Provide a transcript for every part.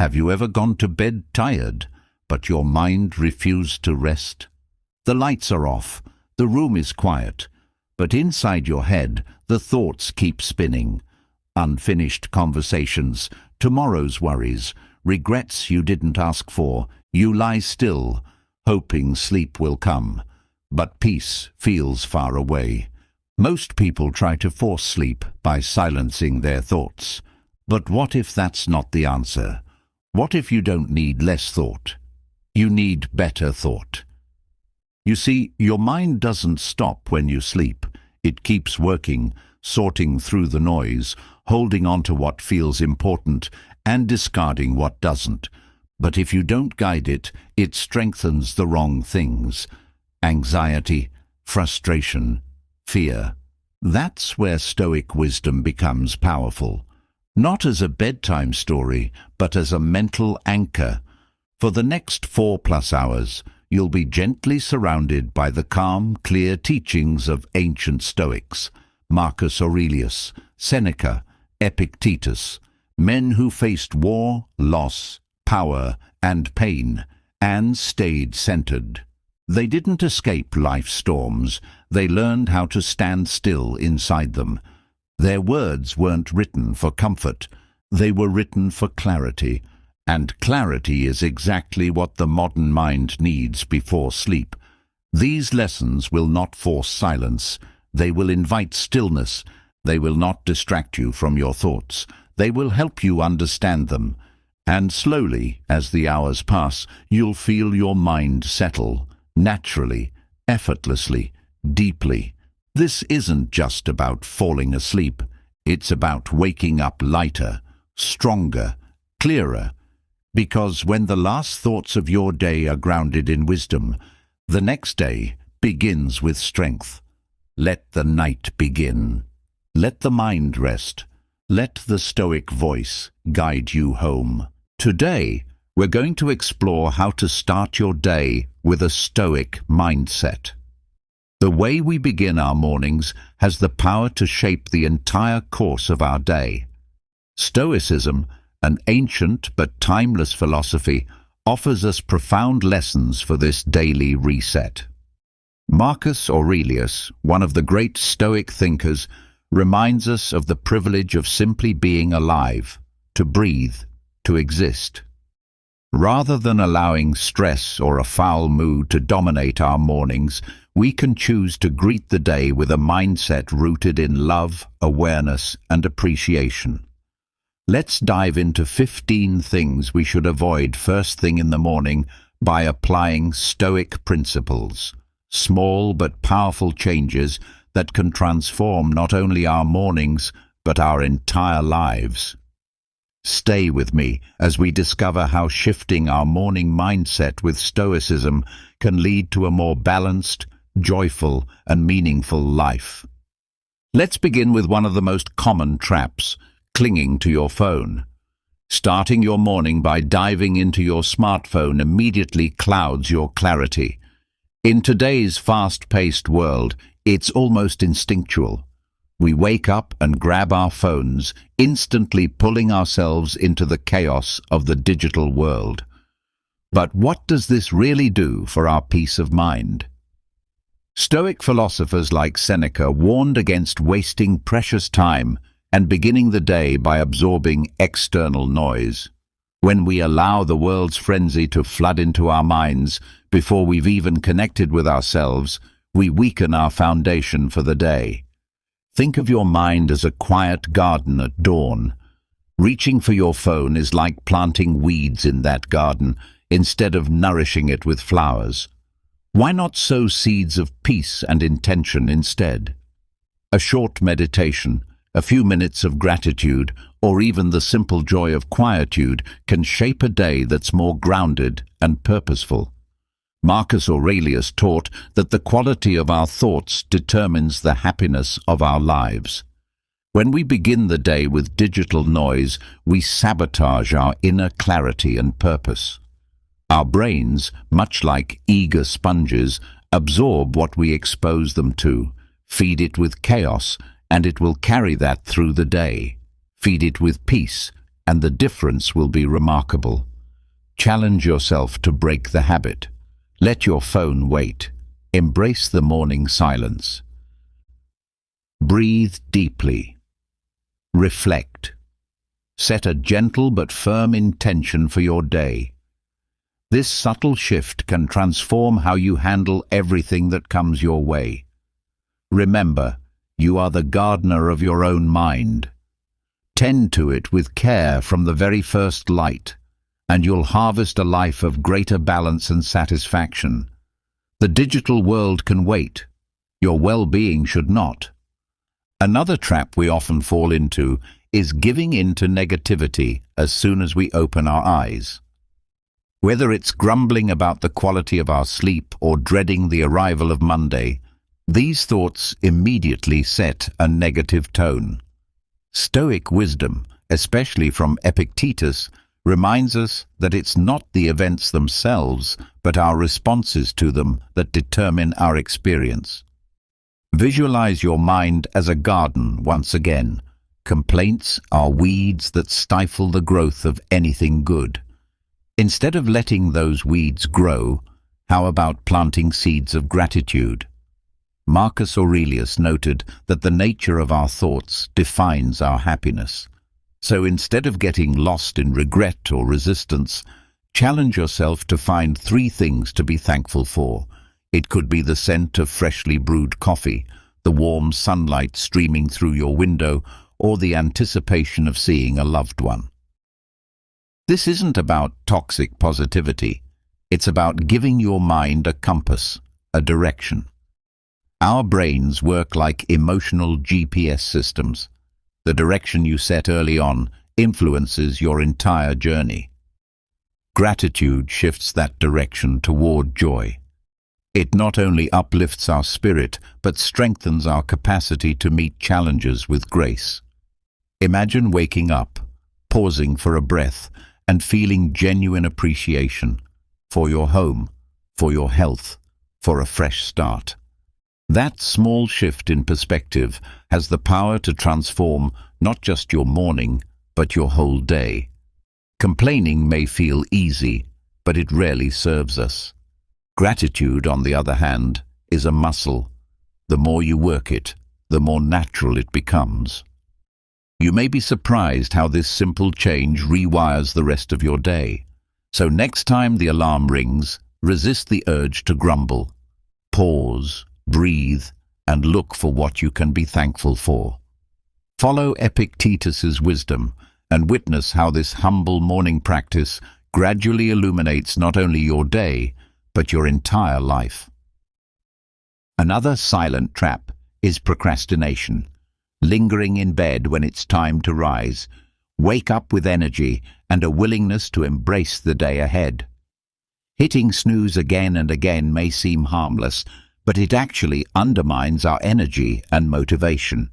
Have you ever gone to bed tired, but your mind refused to rest? The lights are off, the room is quiet, but inside your head the thoughts keep spinning. Unfinished conversations, tomorrow's worries, regrets you didn't ask for. You lie still, hoping sleep will come, but peace feels far away. Most people try to force sleep by silencing their thoughts. But what if that's not the answer? What if you don't need less thought? You need better thought. You see, your mind doesn't stop when you sleep. It keeps working, sorting through the noise, holding on to what feels important and discarding what doesn't. But if you don't guide it, it strengthens the wrong things. Anxiety, frustration, fear. That's where Stoic wisdom becomes powerful. Not as a bedtime story, but as a mental anchor. For the next 4+ hours, you'll be gently surrounded by the calm, clear teachings of ancient Stoics, Marcus Aurelius, Seneca, Epictetus, men who faced war, loss, power, and pain, and stayed centered. They didn't escape life's storms, they learned how to stand still inside them. Their words weren't written for comfort, they were written for clarity. And clarity is exactly what the modern mind needs before sleep. These lessons will not force silence, they will invite stillness. They will not distract you from your thoughts, they will help you understand them. And slowly, as the hours pass, you'll feel your mind settle, naturally, effortlessly, deeply. This isn't just about falling asleep, it's about waking up lighter, stronger, clearer. Because when the last thoughts of your day are grounded in wisdom, the next day begins with strength. Let the night begin. Let the mind rest. Let the Stoic voice guide you home. Today, we're going to explore how to start your day with a Stoic mindset. The way we begin our mornings has the power to shape the entire course of our day. Stoicism, an ancient but timeless philosophy, offers us profound lessons for this daily reset. Marcus Aurelius, one of the great Stoic thinkers, reminds us of the privilege of simply being alive, to breathe, to exist. Rather than allowing stress or a foul mood to dominate our mornings, we can choose to greet the day with a mindset rooted in love, awareness, and appreciation. Let's dive into 15 things we should avoid first thing in the morning by applying Stoic principles. Small but powerful changes that can transform not only our mornings, but our entire lives. Stay with me as we discover how shifting our morning mindset with Stoicism can lead to a more balanced, joyful, and meaningful life. Let's begin with one of the most common traps: clinging to your phone. Starting your morning by diving into your smartphone immediately clouds your clarity. In today's fast-paced world, it's almost instinctual. We wake up and grab our phones, instantly pulling ourselves into the chaos of the digital world. But what does this really do for our peace of mind? Stoic philosophers like Seneca warned against wasting precious time and beginning the day by absorbing external noise. When we allow the world's frenzy to flood into our minds before we've even connected with ourselves, we weaken our foundation for the day. Think of your mind as a quiet garden at dawn. Reaching for your phone is like planting weeds in that garden instead of nourishing it with flowers. Why not sow seeds of peace and intention instead? A short meditation, a few minutes of gratitude, or even the simple joy of quietude can shape a day that's more grounded and purposeful. Marcus Aurelius taught that the quality of our thoughts determines the happiness of our lives. When we begin the day with digital noise, we sabotage our inner clarity and purpose. Our brains, much like eager sponges, absorb what we expose them to. Feed it with chaos, and it will carry that through the day. Feed it with peace, and the difference will be remarkable. Challenge yourself to break the habit. Let your phone wait. Embrace the morning silence. Breathe deeply. Reflect. Set a gentle but firm intention for your day. This subtle shift can transform how you handle everything that comes your way. Remember, you are the gardener of your own mind. Tend to it with care from the very first light, and you'll harvest a life of greater balance and satisfaction. The digital world can wait. Your well-being should not. Another trap we often fall into is giving in to negativity as soon as we open our eyes. Whether it's grumbling about the quality of our sleep or dreading the arrival of Monday, these thoughts immediately set a negative tone. Stoic wisdom, especially from Epictetus, reminds us that it's not the events themselves, but our responses to them that determine our experience. Visualize your mind as a garden once again. Complaints are weeds that stifle the growth of anything good. Instead of letting those weeds grow, how about planting seeds of gratitude? Marcus Aurelius noted that the nature of our thoughts defines our happiness. So instead of getting lost in regret or resistance, challenge yourself to find 3 things to be thankful for. It could be the scent of freshly brewed coffee, the warm sunlight streaming through your window, or the anticipation of seeing a loved one. This isn't about toxic positivity. It's about giving your mind a compass, a direction. Our brains work like emotional GPS systems. The direction you set early on influences your entire journey. Gratitude shifts that direction toward joy. It not only uplifts our spirit, but strengthens our capacity to meet challenges with grace. Imagine waking up, pausing for a breath, and feeling genuine appreciation for your home, for your health, for a fresh start. That small shift in perspective has the power to transform not just your morning, but your whole day. Complaining may feel easy, but it rarely serves us. Gratitude, on the other hand, is a muscle. The more you work it, the more natural it becomes. You may be surprised how this simple change rewires the rest of your day. So next time the alarm rings, resist the urge to grumble. Pause, breathe, and look for what you can be thankful for. Follow Epictetus's wisdom and witness how this humble morning practice gradually illuminates not only your day, but your entire life. Another silent trap is procrastination. Lingering in bed when it's time to rise. Wake up with energy and a willingness to embrace the day ahead. Hitting snooze again and again may seem harmless, but it actually undermines our energy and motivation.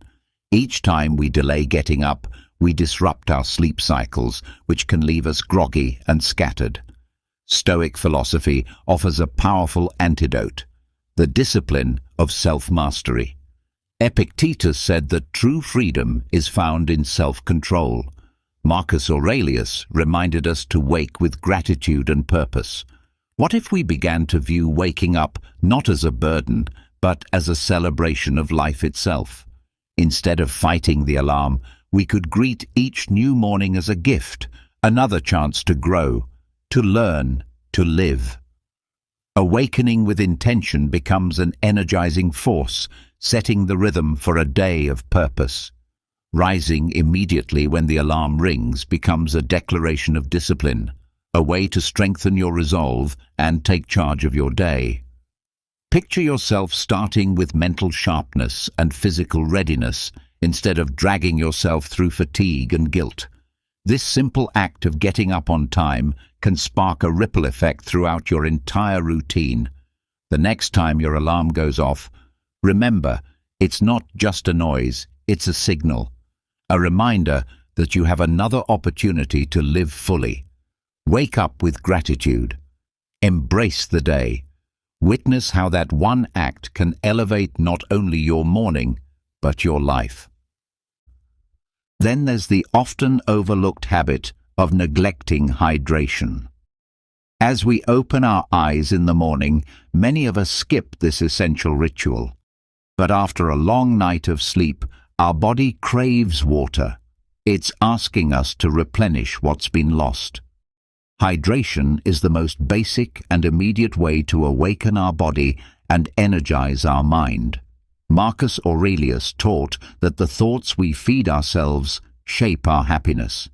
Each time we delay getting up, we disrupt our sleep cycles, which can leave us groggy and scattered. Stoic philosophy offers a powerful antidote: the discipline of self-mastery. Epictetus said that true freedom is found in self-control. Marcus Aurelius reminded us to wake with gratitude and purpose. What if we began to view waking up not as a burden, but as a celebration of life itself? Instead of fighting the alarm, we could greet each new morning as a gift, another chance to grow, to learn, to live. Awakening with intention becomes an energizing force, setting the rhythm for a day of purpose. Rising immediately when the alarm rings becomes a declaration of discipline, a way to strengthen your resolve and take charge of your day. Picture yourself starting with mental sharpness and physical readiness instead of dragging yourself through fatigue and guilt. This simple act of getting up on time can spark a ripple effect throughout your entire routine. The next time your alarm goes off, remember, it's not just a noise, it's a signal, a reminder that you have another opportunity to live fully. Wake up with gratitude. Embrace the day. Witness how that one act can elevate not only your morning, but your life. Then there's the often overlooked habit of neglecting hydration. As we open our eyes in the morning, many of us skip this essential ritual. But after a long night of sleep, our body craves water. It's asking us to replenish what's been lost. Hydration is the most basic and immediate way to awaken our body and energize our mind. Marcus Aurelius taught that the thoughts we feed ourselves shape our happiness.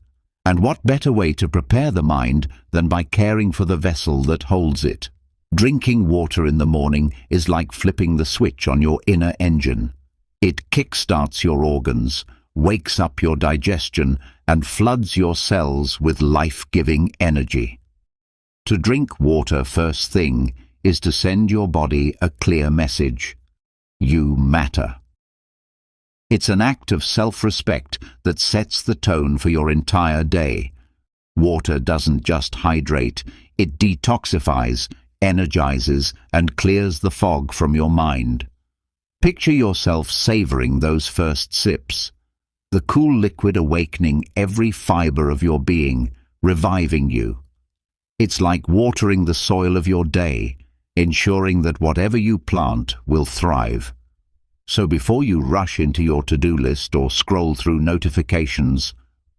And what better way to prepare the mind than by caring for the vessel that holds it? Drinking water in the morning is like flipping the switch on your inner engine. It kickstarts your organs, wakes up your digestion, and floods your cells with life-giving energy. To drink water first thing is to send your body a clear message. You matter. It's an act of self-respect that sets the tone for your entire day. Water doesn't just hydrate, it detoxifies, energizes, and clears the fog from your mind. Picture yourself savoring those first sips. The cool liquid awakening every fiber of your being, reviving you. It's like watering the soil of your day, ensuring that whatever you plant will thrive. So before you rush into your to-do list or scroll through notifications,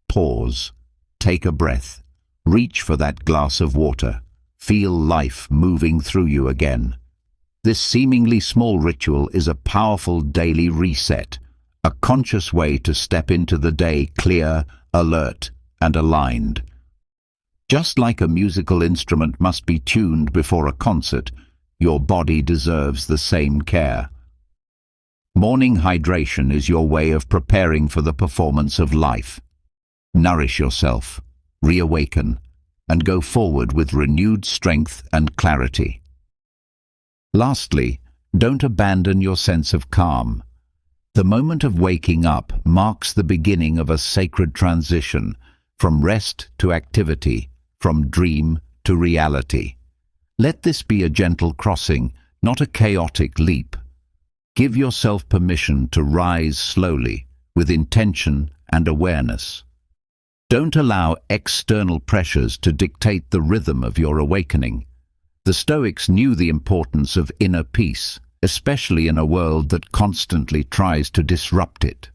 pause, take a breath, reach for that glass of water, feel life moving through you again. This seemingly small ritual is a powerful daily reset, a conscious way to step into the day clear, alert, and aligned. Just like a musical instrument must be tuned before a concert, your body deserves the same care. Morning hydration is your way of preparing for the performance of life. Nourish yourself, reawaken, and go forward with renewed strength and clarity. Lastly, don't abandon your sense of calm. The moment of waking up marks the beginning of a sacred transition, from rest to activity, from dream to reality. Let this be a gentle crossing, not a chaotic leap. Give yourself permission to rise slowly, with intention and awareness. Don't allow external pressures to dictate the rhythm of your awakening. The Stoics knew the importance of inner peace, especially in a world that constantly tries to disrupt it.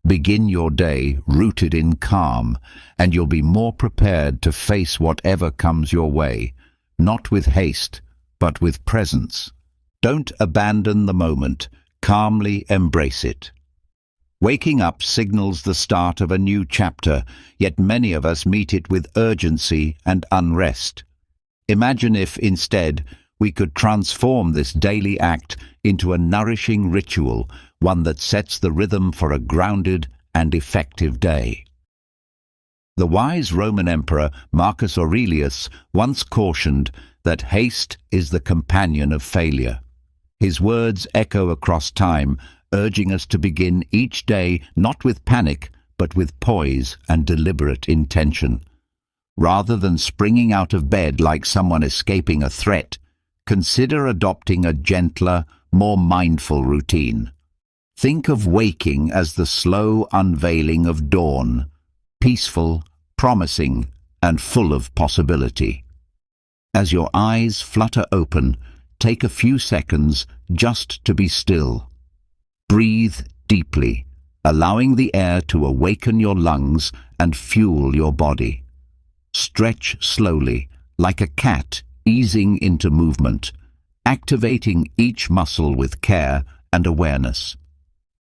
Begin your day rooted in calm, and you'll be more prepared to face whatever comes your way, not with haste, but with presence. Don't abandon the moment, calmly embrace it. Waking up signals the start of a new chapter, yet many of us meet it with urgency and unrest. Imagine if, instead, we could transform this daily act into a nourishing ritual, one that sets the rhythm for a grounded and effective day. The wise Roman Emperor Marcus Aurelius once cautioned that haste is the companion of failure. His words echo across time, urging us to begin each day not with panic, but with poise and deliberate intention. Rather than springing out of bed like someone escaping a threat, consider adopting a gentler, more mindful routine. Think of waking as the slow unveiling of dawn, peaceful, promising, and full of possibility. As your eyes flutter open, take a few seconds just to be still. Breathe deeply, allowing the air to awaken your lungs and fuel your body. Stretch slowly, like a cat easing into movement, activating each muscle with care and awareness.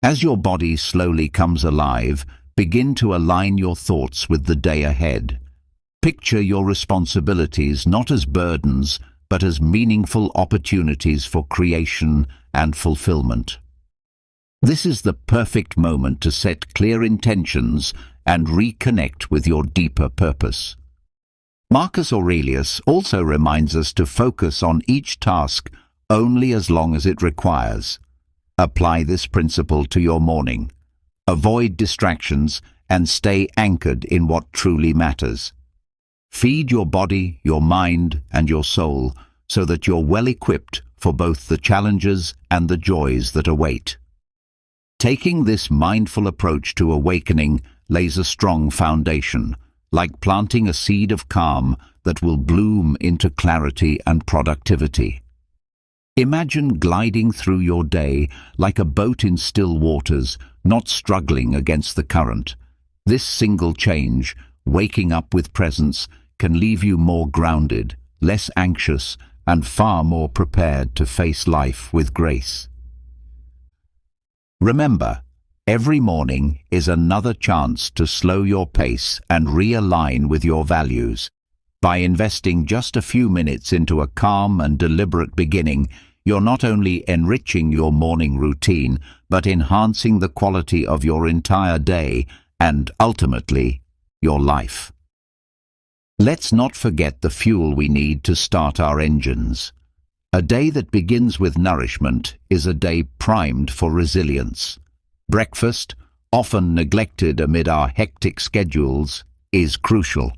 As your body slowly comes alive, begin to align your thoughts with the day ahead. Picture your responsibilities not as burdens, but as meaningful opportunities for creation and fulfillment. This is the perfect moment to set clear intentions and reconnect with your deeper purpose. Marcus Aurelius also reminds us to focus on each task only as long as it requires. Apply this principle to your morning. Avoid distractions and stay anchored in what truly matters. Feed your body, your mind, and your soul so that you're well equipped for both the challenges and the joys that await. Taking this mindful approach to awakening lays a strong foundation, like planting a seed of calm that will bloom into clarity and productivity. Imagine gliding through your day like a boat in still waters, not struggling against the current. This single change, waking up with presence, can leave you more grounded, less anxious, and far more prepared to face life with grace. Remember, every morning is another chance to slow your pace and realign with your values. By investing just a few minutes into a calm and deliberate beginning, you're not only enriching your morning routine, but enhancing the quality of your entire day and, ultimately, your life. Let's not forget the fuel we need to start our engines. A day that begins with nourishment is a day primed for resilience. Breakfast, often neglected amid our hectic schedules, is crucial.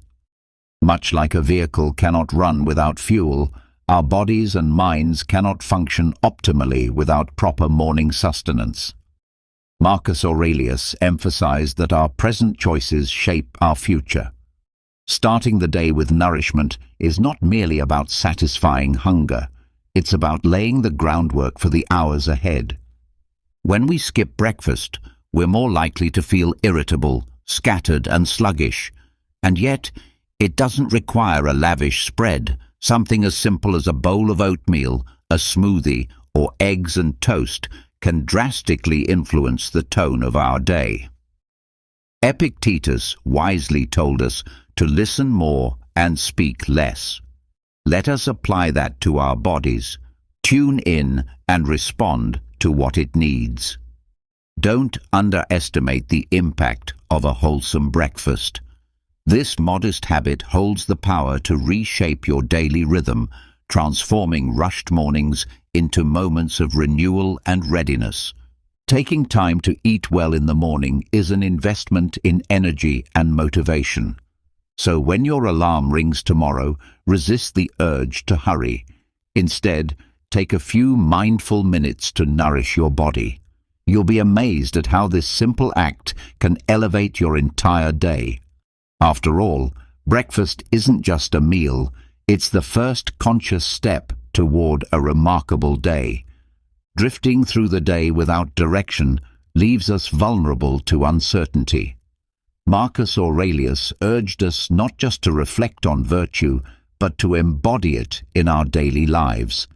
Much like a vehicle cannot run without fuel, our bodies and minds cannot function optimally without proper morning sustenance. Marcus Aurelius emphasized that our present choices shape our future. Starting the day with nourishment is not merely about satisfying hunger, it's about laying the groundwork for the hours ahead. When we skip breakfast, we're more likely to feel irritable, scattered, and sluggish. And yet, it doesn't require a lavish spread. Something as simple as a bowl of oatmeal, a smoothie, or eggs and toast can drastically influence the tone of our day. Epictetus wisely told us to listen more and speak less. Let us apply that to our bodies. Tune in and respond to what it needs. Don't underestimate the impact of a wholesome breakfast. This modest habit holds the power to reshape your daily rhythm, transforming rushed mornings into moments of renewal and readiness. Taking time to eat well in the morning is an investment in energy and motivation. So when your alarm rings tomorrow, resist the urge to hurry. Instead, take a few mindful minutes to nourish your body. You'll be amazed at how this simple act can elevate your entire day. After all, breakfast isn't just a meal, it's the first conscious step toward a remarkable day. Drifting through the day without direction leaves us vulnerable to uncertainty. Marcus Aurelius urged us not just to reflect on virtue, but to embody it in our daily lives.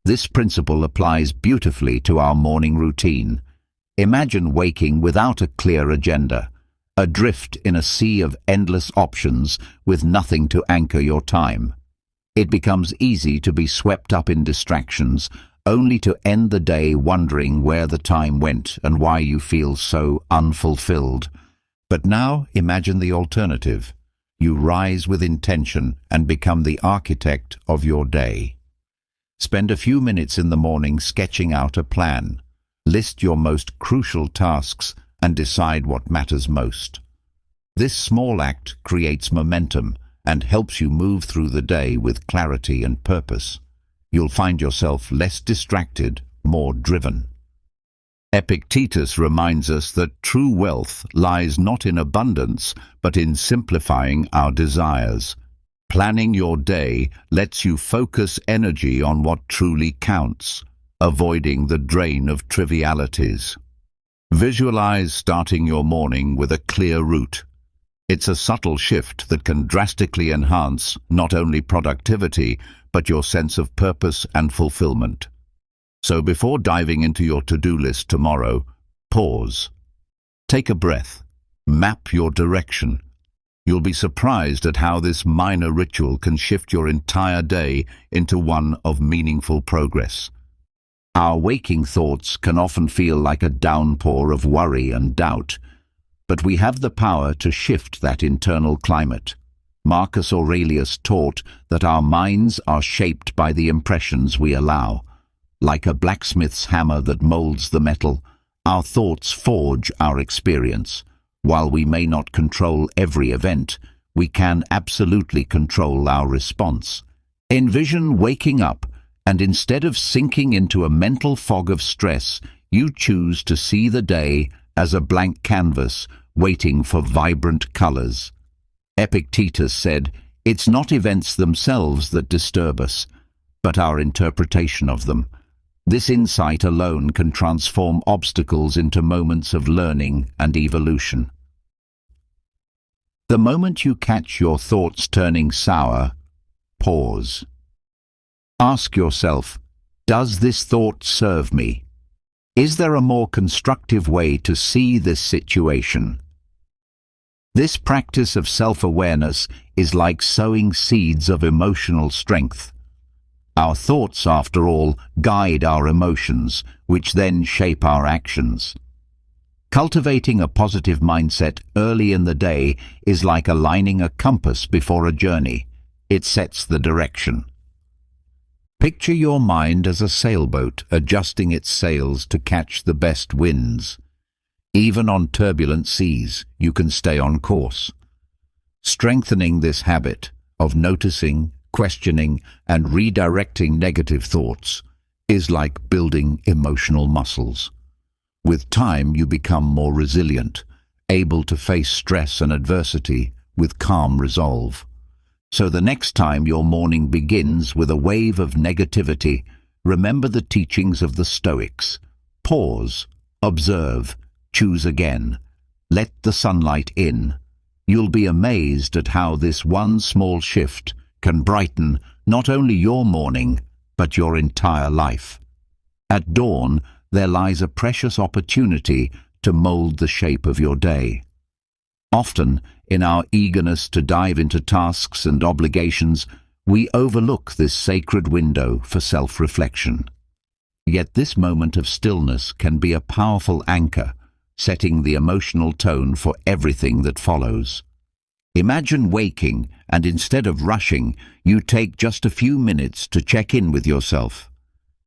This principle applies beautifully to our morning routine. Imagine waking without a clear agenda, adrift in a sea of endless options with nothing to anchor your time. It becomes easy to be swept up in distractions, only to end the day wondering where the time went and why you feel so unfulfilled. But now imagine the alternative. You rise with intention and become the architect of your day. Spend a few minutes in the morning sketching out a plan. List your most crucial tasks and decide what matters most. This small act creates momentum and helps you move through the day with clarity and purpose. You'll find yourself less distracted, more driven. Epictetus reminds us that true wealth lies not in abundance, but in simplifying our desires. Planning your day lets you focus energy on what truly counts, avoiding the drain of trivialities. Visualize starting your morning with a clear route. It's a subtle shift that can drastically enhance not only productivity, but your sense of purpose and fulfillment. So before diving into your to-do list tomorrow, pause. Take a breath. Map your direction. You'll be surprised at how this minor ritual can shift your entire day into one of meaningful progress. Our waking thoughts can often feel like a downpour of worry and doubt, but we have the power to shift that internal climate. Marcus Aurelius taught that our minds are shaped by the impressions we allow. Like a blacksmith's hammer that molds the metal, our thoughts forge our experience. While we may not control every event, we can absolutely control our response. Envision waking up, and instead of sinking into a mental fog of stress, you choose to see the day as a blank canvas waiting for vibrant colors. Epictetus said, "It's not events themselves that disturb us, but our interpretation of them." This insight alone can transform obstacles into moments of learning and evolution. The moment you catch your thoughts turning sour, pause. Ask yourself, does this thought serve me? Is there a more constructive way to see this situation? This practice of self-awareness is like sowing seeds of emotional strength. Our thoughts, after all, guide our emotions, which then shape our actions. Cultivating a positive mindset early in the day is like aligning a compass before a journey. It sets the direction. Picture your mind as a sailboat adjusting its sails to catch the best winds. Even on turbulent seas, you can stay on course. Strengthening this habit of noticing, questioning, and redirecting negative thoughts is like building emotional muscles. With time, you become more resilient, able to face stress and adversity with calm resolve. So the next time your morning begins with a wave of negativity, remember the teachings of the Stoics. Pause, observe, choose again. Let the sunlight in. You'll be amazed at how this one small shift can brighten not only your morning, but your entire life. At dawn, there lies a precious opportunity to mold the shape of your day. Often, in our eagerness to dive into tasks and obligations, we overlook this sacred window for self-reflection. Yet this moment of stillness can be a powerful anchor, setting the emotional tone for everything that follows. Imagine waking, and instead of rushing, you take just a few minutes to check in with yourself.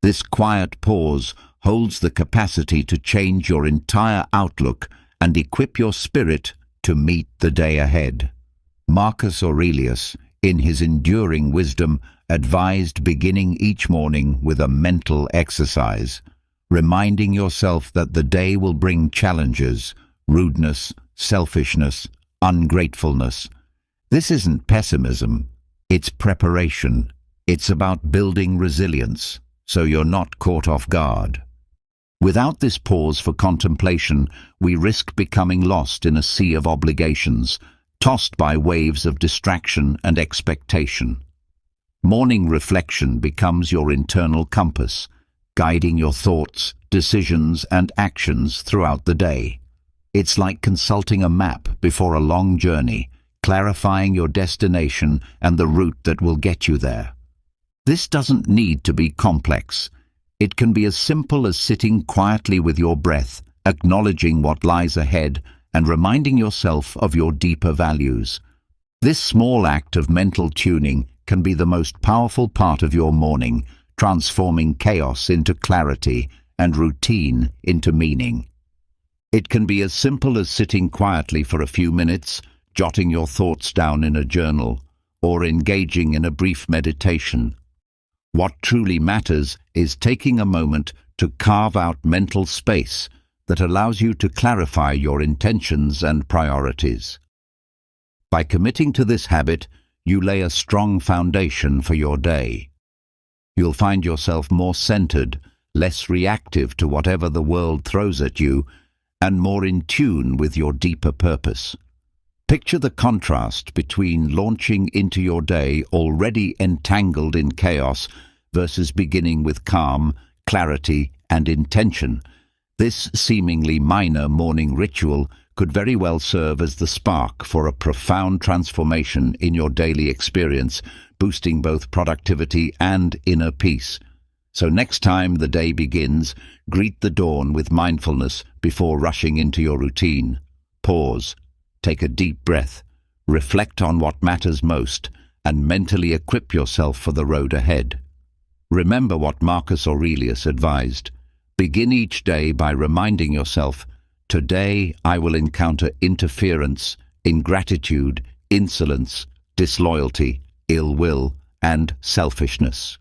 This quiet pause holds the capacity to change your entire outlook and equip your spirit to meet the day ahead. Marcus Aurelius, in his enduring wisdom, advised beginning each morning with a mental exercise, reminding yourself that the day will bring challenges, rudeness, selfishness, ungratefulness. This isn't pessimism, it's preparation. It's about building resilience, so you're not caught off guard. Without this pause for contemplation, we risk becoming lost in a sea of obligations, tossed by waves of distraction and expectation. Morning reflection becomes your internal compass, guiding your thoughts, decisions, and actions throughout the day. It's like consulting a map before a long journey, clarifying your destination and the route that will get you there. This doesn't need to be complex. It can be as simple as sitting quietly with your breath, acknowledging what lies ahead, and reminding yourself of your deeper values. This small act of mental tuning can be the most powerful part of your morning, transforming chaos into clarity and routine into meaning. It can be as simple as sitting quietly for a few minutes, jotting your thoughts down in a journal, or engaging in a brief meditation. What truly matters is taking a moment to carve out mental space that allows you to clarify your intentions and priorities. By committing to this habit, you lay a strong foundation for your day. You'll find yourself more centered, less reactive to whatever the world throws at you, and more in tune with your deeper purpose. Picture the contrast between launching into your day already entangled in chaos versus beginning with calm, clarity, and intention. This seemingly minor morning ritual could very well serve as the spark for a profound transformation in your daily experience, boosting both productivity and inner peace. So next time the day begins, greet the dawn with mindfulness before rushing into your routine. Pause, take a deep breath, reflect on what matters most, and mentally equip yourself for the road ahead. Remember what Marcus Aurelius advised. Begin each day by reminding yourself, today I will encounter interference, ingratitude, insolence, disloyalty, ill will, and selfishness.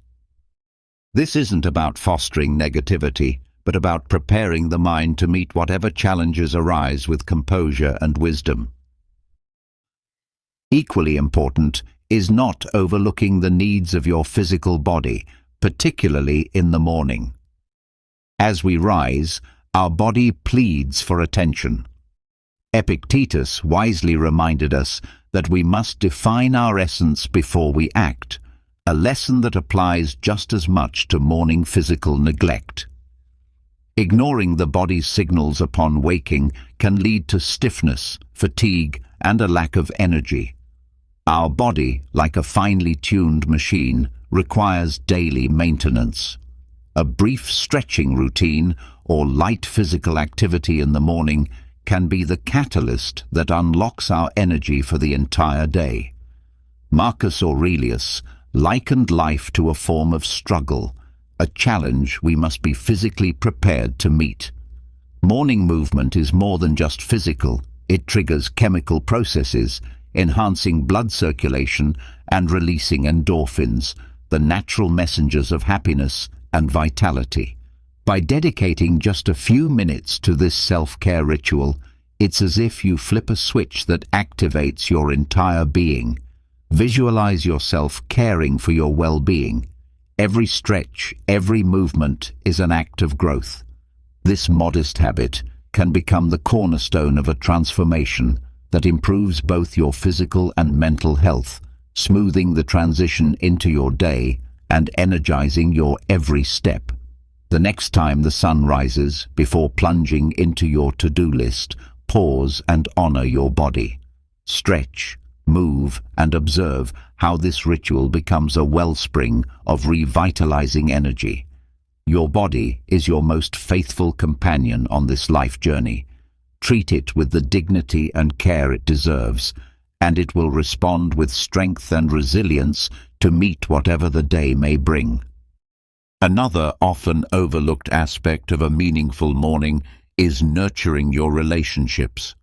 This isn't about fostering negativity, but about preparing the mind to meet whatever challenges arise with composure and wisdom. Equally important is not overlooking the needs of your physical body, particularly in the morning. As we rise, our body pleads for attention. Epictetus wisely reminded us that we must define our essence before we act, a lesson that applies just as much to morning physical neglect. Ignoring the body's signals upon waking can lead to stiffness, fatigue, and a lack of energy. Our body, like a finely tuned machine, requires daily maintenance. A brief stretching routine or light physical activity in the morning can be the catalyst that unlocks our energy for the entire day. Marcus Aurelius likened life to a form of struggle, a challenge we must be physically prepared to meet. Morning movement is more than just physical. It triggers chemical processes, enhancing blood circulation and releasing endorphins, the natural messengers of happiness and vitality. By dedicating just a few minutes to this self-care ritual, it's as if you flip a switch that activates your entire being. Visualize yourself caring for your well-being. Every stretch, every movement is an act of growth. This modest habit can become the cornerstone of a transformation that improves both your physical and mental health, smoothing the transition into your day and energizing your every step. The next time the sun rises, before plunging into your to-do list, pause and honor your body. Stretch, move, and observe how this ritual becomes a wellspring of revitalizing energy. Your body is your most faithful companion on this life journey. Treat it with the dignity and care it deserves, and it will respond with strength and resilience to meet whatever the day may bring. Another often overlooked aspect of a meaningful morning is nurturing your relationships.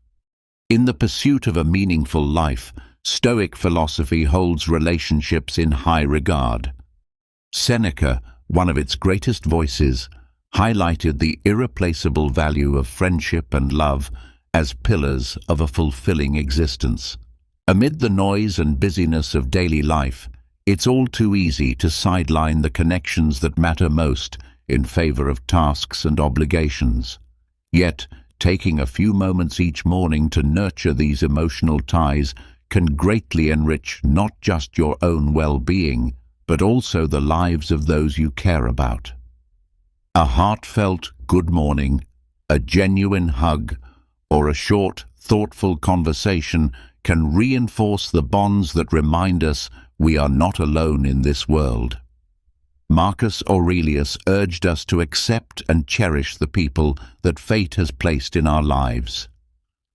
In the pursuit of a meaningful life, Stoic philosophy holds relationships in high regard. Seneca, one of its greatest voices, highlighted the irreplaceable value of friendship and love as pillars of a fulfilling existence. Amid the noise and busyness of daily life, it's all too easy to sideline the connections that matter most in favor of tasks and obligations. Yet, taking a few moments each morning to nurture these emotional ties can greatly enrich not just your own well-being, but also the lives of those you care about. A heartfelt good morning, a genuine hug, or a short, thoughtful conversation can reinforce the bonds that remind us we are not alone in this world. Marcus Aurelius urged us to accept and cherish the people that fate has placed in our lives.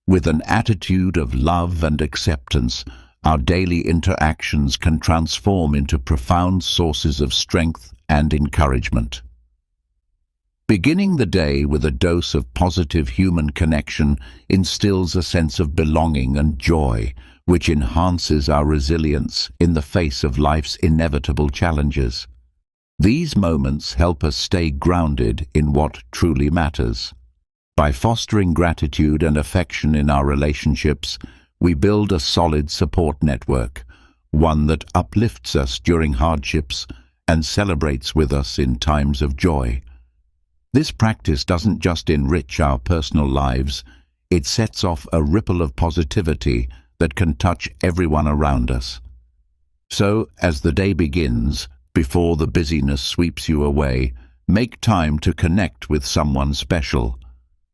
With an attitude of love and acceptance, our daily interactions can transform into profound sources of strength and encouragement. Beginning the day with a dose of positive human connection instills a sense of belonging and joy, which enhances our resilience in the face of life's inevitable challenges. These moments help us stay grounded in what truly matters. By fostering gratitude and affection in our relationships, we build a solid support network, one that uplifts us during hardships and celebrates with us in times of joy. This practice doesn't just enrich our personal lives, it sets off a ripple of positivity that can touch everyone around us. So, as the day begins, before the busyness sweeps you away, make time to connect with someone special.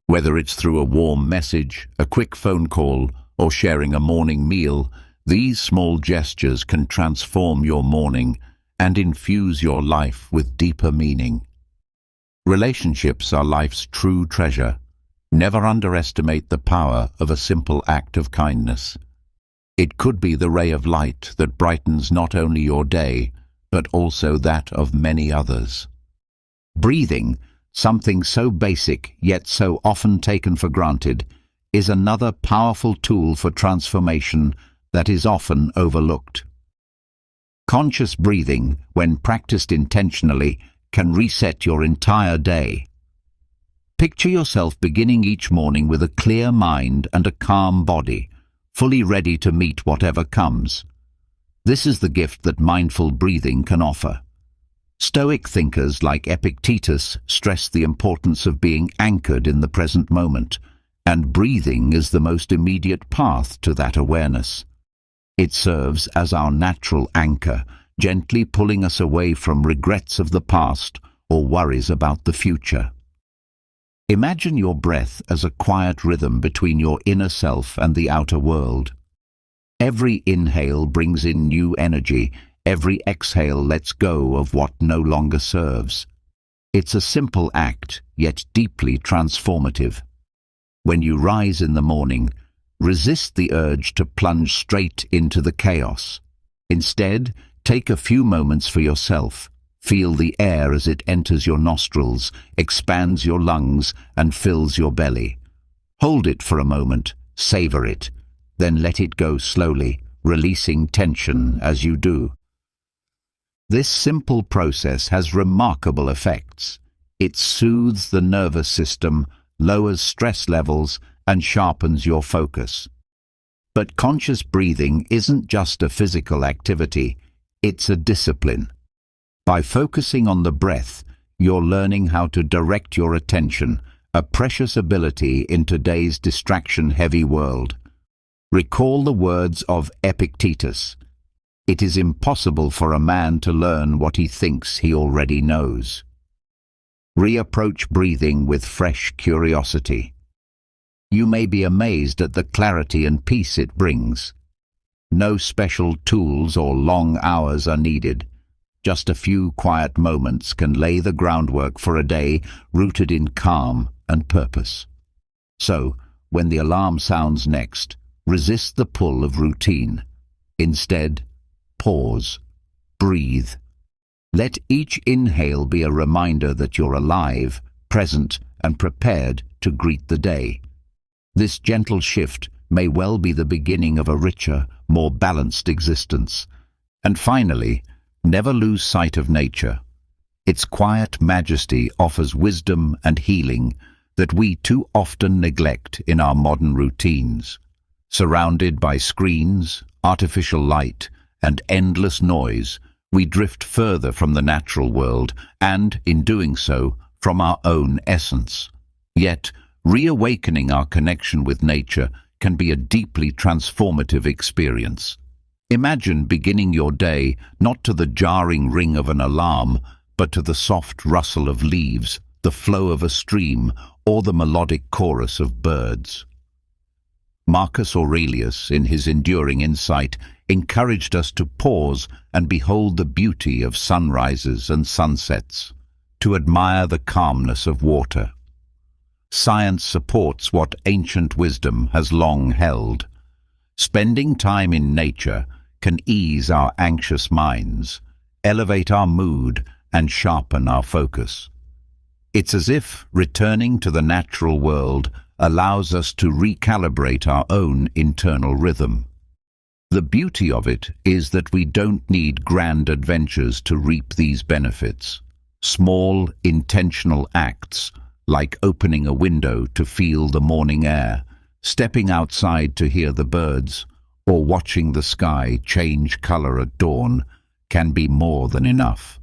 Whether it's through a warm message, a quick phone call, or sharing a morning meal, these small gestures can transform your morning and infuse your life with deeper meaning. Relationships are life's true treasure. Never underestimate the power of a simple act of kindness. It could be the ray of light that brightens not only your day, but also that of many others. Breathing, something so basic yet so often taken for granted, is another powerful tool for transformation that is often overlooked. Conscious breathing, when practiced intentionally, can reset your entire day. Picture yourself beginning each morning with a clear mind and a calm body, fully ready to meet whatever comes. This is the gift that mindful breathing can offer. Stoic thinkers like Epictetus stress the importance of being anchored in the present moment, and breathing is the most immediate path to that awareness. It serves as our natural anchor, gently pulling us away from regrets of the past or worries about the future. Imagine your breath as a quiet rhythm between your inner self and the outer world. Every inhale brings in new energy, every exhale lets go of what no longer serves. It's a simple act, yet deeply transformative. When you rise in the morning, resist the urge to plunge straight into the chaos. Instead, take a few moments for yourself. Feel the air as it enters your nostrils, expands your lungs, and fills your belly. Hold it for a moment, savor it, then let it go slowly, releasing tension as you do. This simple process has remarkable effects. It soothes the nervous system, lowers stress levels, and sharpens your focus. But conscious breathing isn't just a physical activity, it's a discipline. By focusing on the breath, you're learning how to direct your attention, a precious ability in today's distraction-heavy world. Recall the words of Epictetus. It is impossible for a man to learn what he thinks he already knows. Reapproach breathing with fresh curiosity. You may be amazed at the clarity and peace it brings. No special tools or long hours are needed. Just a few quiet moments can lay the groundwork for a day rooted in calm and purpose. So, when the alarm sounds next, resist the pull of routine. Instead, pause, breathe. Let each inhale be a reminder that you're alive, present, and prepared to greet the day. This gentle shift may well be the beginning of a richer, more balanced existence. And finally, never lose sight of nature. Its quiet majesty offers wisdom and healing that we too often neglect in our modern routines. Surrounded by screens, artificial light, and endless noise, we drift further from the natural world and, in doing so, from our own essence. Yet, reawakening our connection with nature can be a deeply transformative experience. Imagine beginning your day not to the jarring ring of an alarm, but to the soft rustle of leaves, the flow of a stream, or the melodic chorus of birds. Marcus Aurelius, in his enduring insight, encouraged us to pause and behold the beauty of sunrises and sunsets, to admire the calmness of water. Science supports what ancient wisdom has long held. Spending time in nature can ease our anxious minds, elevate our mood, and sharpen our focus. It's as if returning to the natural world allows us to recalibrate our own internal rhythm. The beauty of it is that we don't need grand adventures to reap these benefits. Small, intentional acts, like opening a window to feel the morning air, stepping outside to hear the birds, or watching the sky change color at dawn, can be more than enough.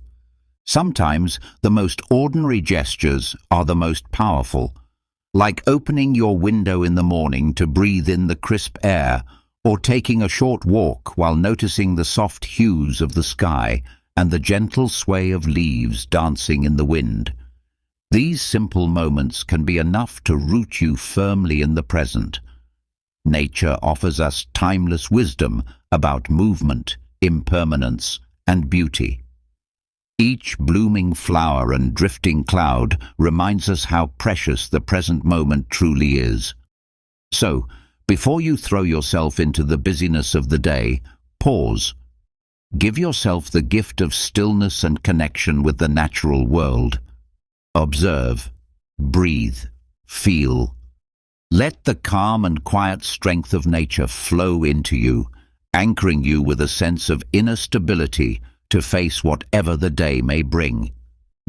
Sometimes the most ordinary gestures are the most powerful, like opening your window in the morning to breathe in the crisp air, or taking a short walk while noticing the soft hues of the sky and the gentle sway of leaves dancing in the wind. These simple moments can be enough to root you firmly in the present. Nature offers us timeless wisdom about movement, impermanence, and beauty. Each blooming flower and drifting cloud reminds us how precious the present moment truly is. So, before you throw yourself into the busyness of the day, pause. Give yourself the gift of stillness and connection with the natural world. Observe, breathe, feel. Let the calm and quiet strength of nature flow into you, anchoring you with a sense of inner stability to face whatever the day may bring.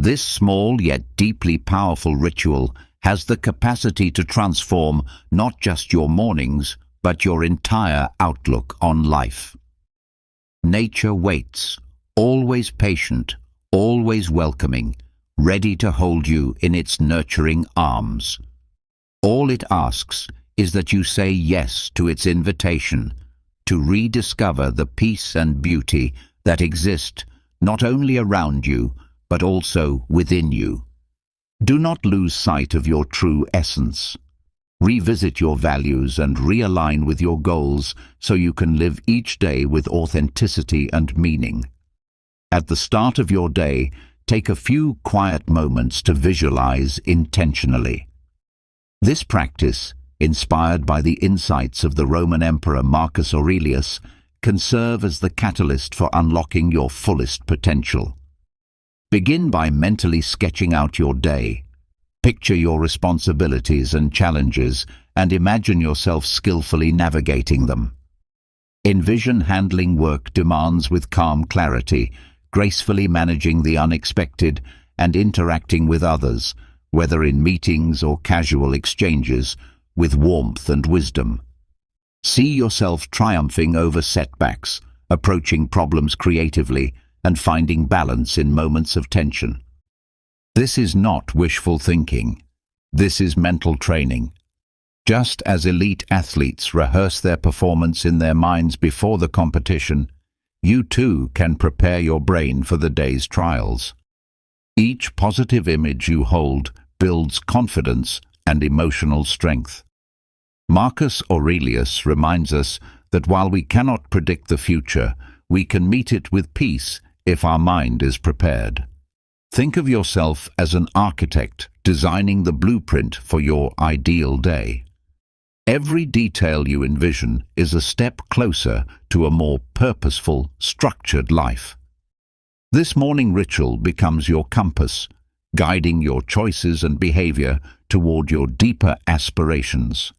This small yet deeply powerful ritual has the capacity to transform not just your mornings, but your entire outlook on life. Nature waits, always patient, always welcoming, ready to hold you in its nurturing arms. All it asks is that you say yes to its invitation to rediscover the peace and beauty that exist not only around you, but also within you. Do not lose sight of your true essence. Revisit your values and realign with your goals so you can live each day with authenticity and meaning. At the start of your day, take a few quiet moments to visualize intentionally. This practice, inspired by the insights of the Roman Emperor Marcus Aurelius, can serve as the catalyst for unlocking your fullest potential. Begin by mentally sketching out your day. Picture your responsibilities and challenges and imagine yourself skillfully navigating them. Envision handling work demands with calm clarity, gracefully managing the unexpected and interacting with others, whether in meetings or casual exchanges, with warmth and wisdom. See yourself triumphing over setbacks, approaching problems creatively, and finding balance in moments of tension. This is not wishful thinking. This is mental training. Just as elite athletes rehearse their performance in their minds before the competition, you too can prepare your brain for the day's trials. Each positive image you hold builds confidence and emotional strength. Marcus Aurelius reminds us that while we cannot predict the future, we can meet it with peace if our mind is prepared. Think of yourself as an architect designing the blueprint for your ideal day. Every detail you envision is a step closer to a more purposeful, structured life. This morning ritual becomes your compass, guiding your choices and behavior toward your deeper aspirations.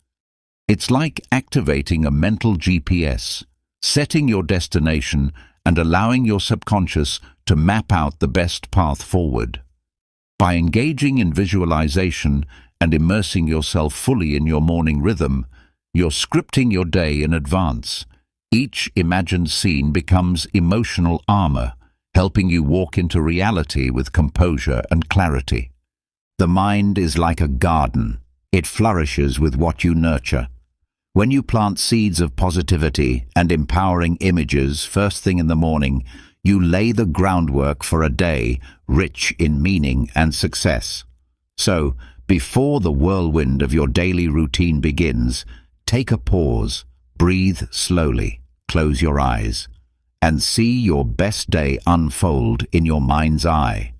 It's like activating a mental GPS, setting your destination and allowing your subconscious to map out the best path forward. By engaging in visualization and immersing yourself fully in your morning rhythm, you're scripting your day in advance. Each imagined scene becomes emotional armor, helping you walk into reality with composure and clarity. The mind is like a garden. It flourishes with what you nurture. When you plant seeds of positivity and empowering images first thing in the morning, you lay the groundwork for a day rich in meaning and success. So, before the whirlwind of your daily routine begins, take a pause, breathe slowly, close your eyes, and see your best day unfold in your mind's eye.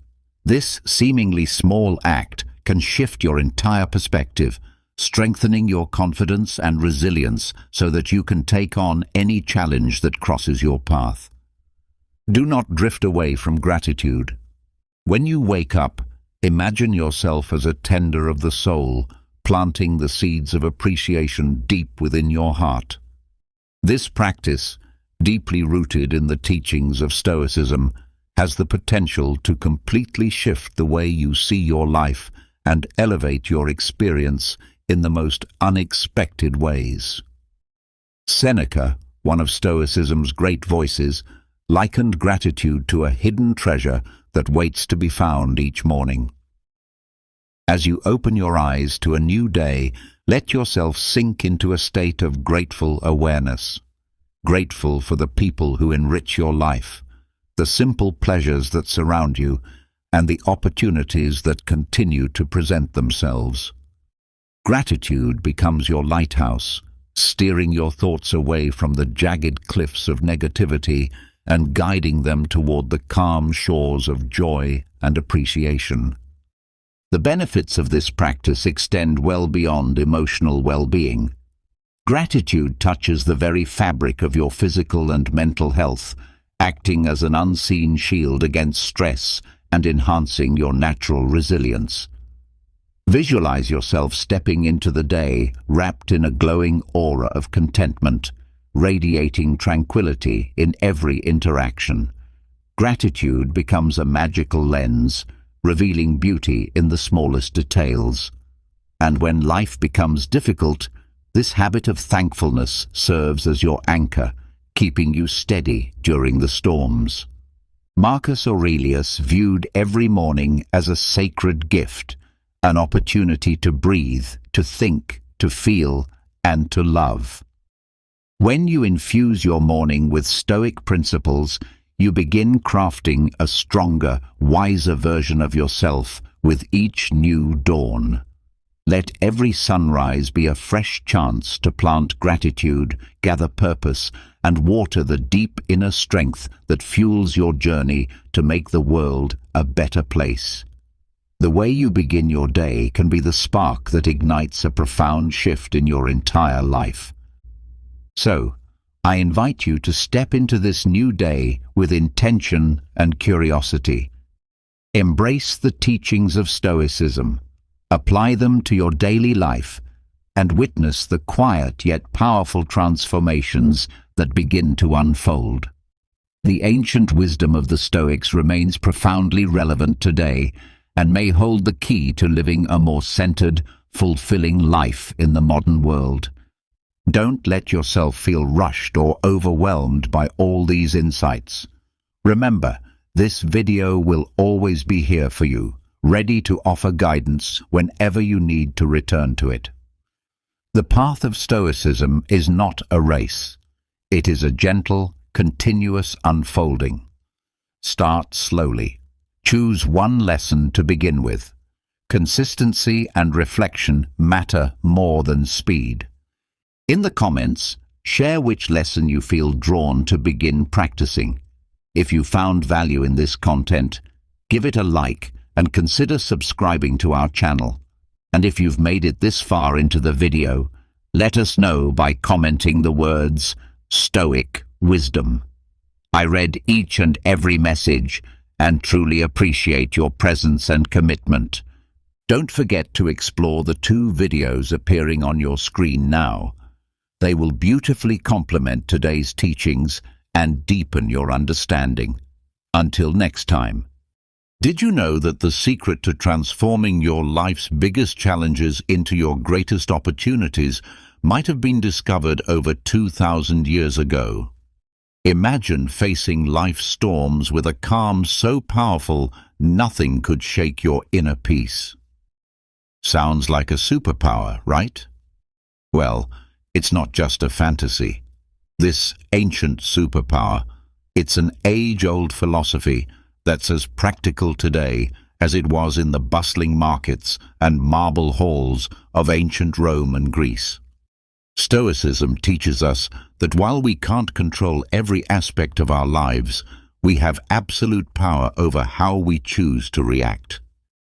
This seemingly small act can shift your entire perspective, strengthening your confidence and resilience so that you can take on any challenge that crosses your path. Do not drift away from gratitude. When you wake up, imagine yourself as a tender of the soul, planting the seeds of appreciation deep within your heart. This practice, deeply rooted in the teachings of Stoicism, has the potential to completely shift the way you see your life and elevate your experience in the most unexpected ways. Seneca, one of Stoicism's great voices, likened gratitude to a hidden treasure that waits to be found each morning. As you open your eyes to a new day, let yourself sink into a state of grateful awareness. Grateful for the people who enrich your life, the simple pleasures that surround you, and the opportunities that continue to present themselves. Gratitude becomes your lighthouse, steering your thoughts away from the jagged cliffs of negativity and guiding them toward the calm shores of joy and appreciation. The benefits of this practice extend well beyond emotional well-being. Gratitude touches the very fabric of your physical and mental health, acting as an unseen shield against stress and enhancing your natural resilience. Visualize yourself stepping into the day wrapped in a glowing aura of contentment, radiating tranquility in every interaction. Gratitude becomes a magical lens, revealing beauty in the smallest details. And when life becomes difficult, this habit of thankfulness serves as your anchor, keeping you steady during the storms. Marcus Aurelius viewed every morning as a sacred gift, an opportunity to breathe, to think, to feel, and to love. When you infuse your morning with Stoic principles, you begin crafting a stronger, wiser version of yourself with each new dawn. Let every sunrise be a fresh chance to plant gratitude, gather purpose, and water the deep inner strength that fuels your journey to make the world a better place. The way you begin your day can be the spark that ignites a profound shift in your entire life. So, I invite you to step into this new day with intention and curiosity. Embrace the teachings of Stoicism. Apply them to your daily life and witness the quiet yet powerful transformations that begin to unfold. The ancient wisdom of the Stoics remains profoundly relevant today and may hold the key to living a more centered, fulfilling life in the modern world. Don't let yourself feel rushed or overwhelmed by all these insights. Remember, this video will always be here for you, ready to offer guidance whenever you need to return to it. The path of Stoicism is not a race. It is a gentle, continuous unfolding. Start slowly. Choose one lesson to begin with. Consistency and reflection matter more than speed. In the comments, share which lesson you feel drawn to begin practicing. If you found value in this content, give it a like and consider subscribing to our channel. And if you've made it this far into the video, let us know by commenting the words Stoic Wisdom. I read each and every message and truly appreciate your presence and commitment. Don't forget to explore the 2 videos appearing on your screen now. They will beautifully complement today's teachings and deepen your understanding. Until next time. Did you know that the secret to transforming your life's biggest challenges into your greatest opportunities might have been discovered over 2,000 years ago? Imagine facing life's storms with a calm so powerful nothing could shake your inner peace. Sounds like a superpower, right? Well, it's not just a fantasy. This ancient superpower, it's an age-old philosophy that's as practical today as it was in the bustling markets and marble halls of ancient Rome and Greece. Stoicism teaches us that while we can't control every aspect of our lives, we have absolute power over how we choose to react.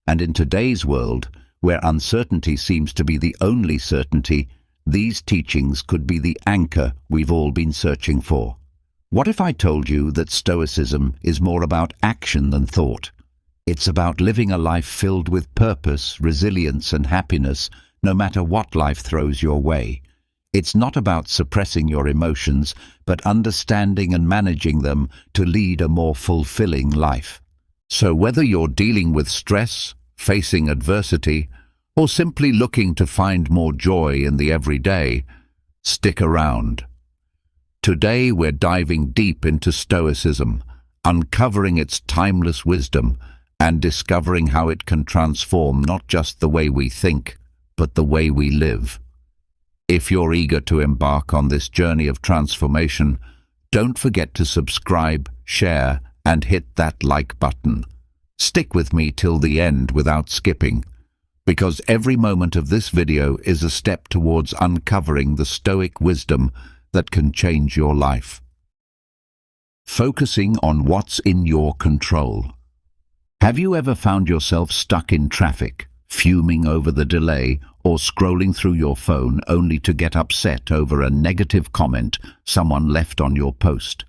And in today's world, where uncertainty seems to be the only certainty, these teachings could be the anchor we've all been searching for. What if I told you that Stoicism is more about action than thought? It's about living a life filled with purpose, resilience, and happiness, no matter what life throws your way. It's not about suppressing your emotions, but understanding and managing them to lead a more fulfilling life. So whether you're dealing with stress, facing adversity, or simply looking to find more joy in the everyday, stick around. Today we're diving deep into Stoicism, uncovering its timeless wisdom and discovering how it can transform not just the way we think, but the way we live. If you're eager to embark on this journey of transformation, don't forget to subscribe, share, and hit that like button. Stick with me till the end without skipping, because every moment of this video is a step towards uncovering the Stoic wisdom that can change your life. Focusing on what's in your control. Have you ever found yourself stuck in traffic, fuming over the delay, or scrolling through your phone only to get upset over a negative comment someone left on your post?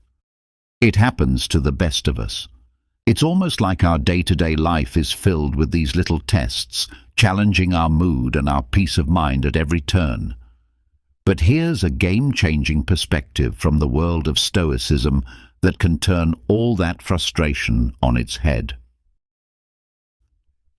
It happens to the best of us. It's almost like our day-to-day life is filled with these little tests, challenging our mood and our peace of mind at every turn. But here's a game-changing perspective from the world of Stoicism that can turn all that frustration on its head.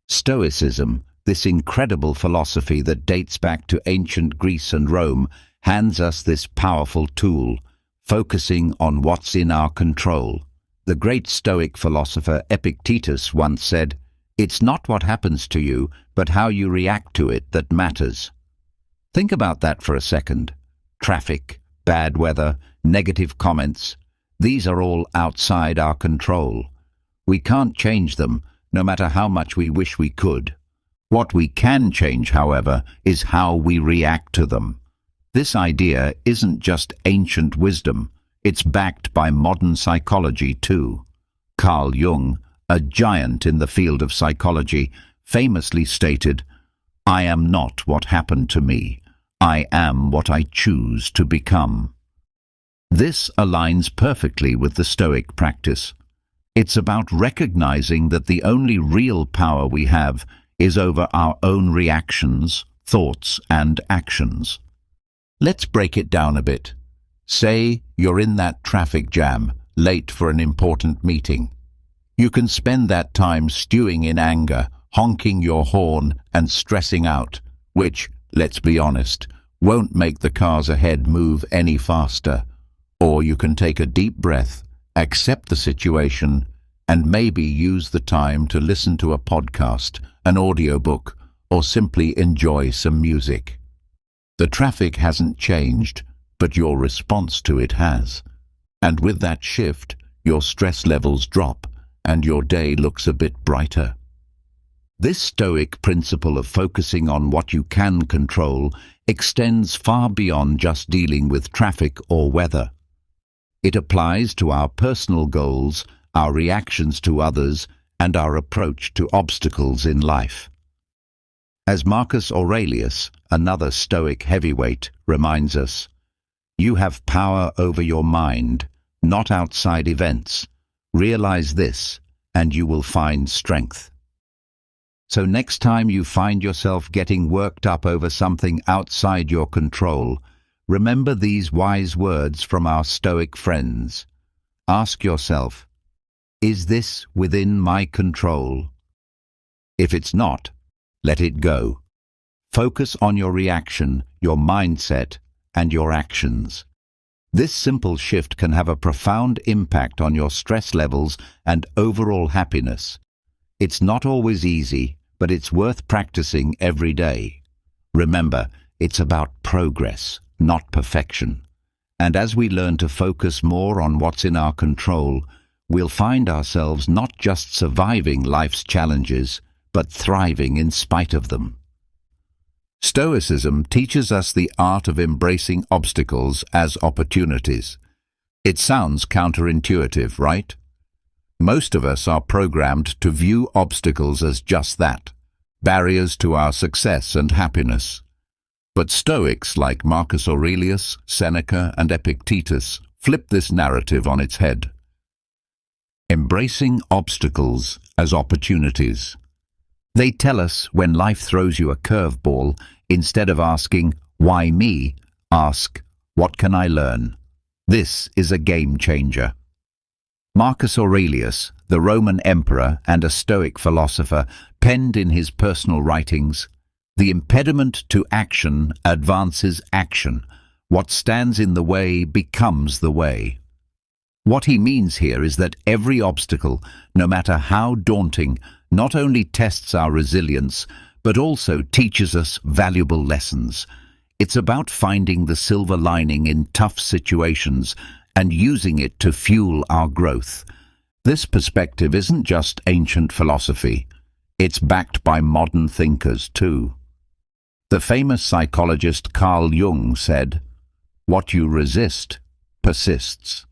Stoicism, this incredible philosophy that dates back to ancient Greece and Rome, hands us this powerful tool, focusing on what's in our control. The great Stoic philosopher Epictetus once said, "It's not what happens to you, but how you react to it that matters." Think about that for a second. Traffic, bad weather, negative comments, these are all outside our control. We can't change them, no matter how much we wish we could. What we can change, however, is how we react to them. This idea isn't just ancient wisdom, it's backed by modern psychology too. Carl Jung, a giant in the field of psychology, famously stated, "I am not what happened to me. I am what I choose to become." This aligns perfectly with the Stoic practice. It's about recognizing that the only real power we have is over our own reactions, thoughts, and actions. Let's break it down a bit. Say you're in that traffic jam, late for an important meeting. You can spend that time stewing in anger, honking your horn, and stressing out, which, let's be honest, won't make the cars ahead move any faster. Or you can take a deep breath, accept the situation, and maybe use the time to listen to a podcast, an audiobook, or simply enjoy some music. The traffic hasn't changed, but your response to it has. And with that shift, your stress levels drop, and your day looks a bit brighter. This Stoic principle of focusing on what you can control extends far beyond just dealing with traffic or weather. It applies to our personal goals, our reactions to others, and our approach to obstacles in life. As Marcus Aurelius, another Stoic heavyweight, reminds us, "You have power over your mind, not outside events. Realize this, and you will find strength." So next time you find yourself getting worked up over something outside your control, remember these wise words from our Stoic friends. Ask yourself, is this within my control? If it's not, let it go. Focus on your reaction, your mindset, and your actions. This simple shift can have a profound impact on your stress levels and overall happiness. It's not always easy, but it's worth practicing every day. Remember, it's about progress, not perfection. And as we learn to focus more on what's in our control, we'll find ourselves not just surviving life's challenges, but thriving in spite of them. Stoicism teaches us the art of embracing obstacles as opportunities. It sounds counterintuitive, right? Most of us are programmed to view obstacles as just that, barriers to our success and happiness. But Stoics like Marcus Aurelius, Seneca, and Epictetus flip this narrative on its head. Embracing obstacles as opportunities. They tell us when life throws you a curveball, instead of asking, "Why me?" ask, "What can I learn?" This is a game changer. Marcus Aurelius, the Roman emperor and a Stoic philosopher, penned in his personal writings, "The impediment to action advances action. What stands in the way becomes the way." What he means here is that every obstacle, no matter how daunting, not only tests our resilience, but also teaches us valuable lessons. It's about finding the silver lining in tough situations and using it to fuel our growth. This perspective isn't just ancient philosophy. It's backed by modern thinkers too. The famous psychologist Carl Jung said, "What you resist persists."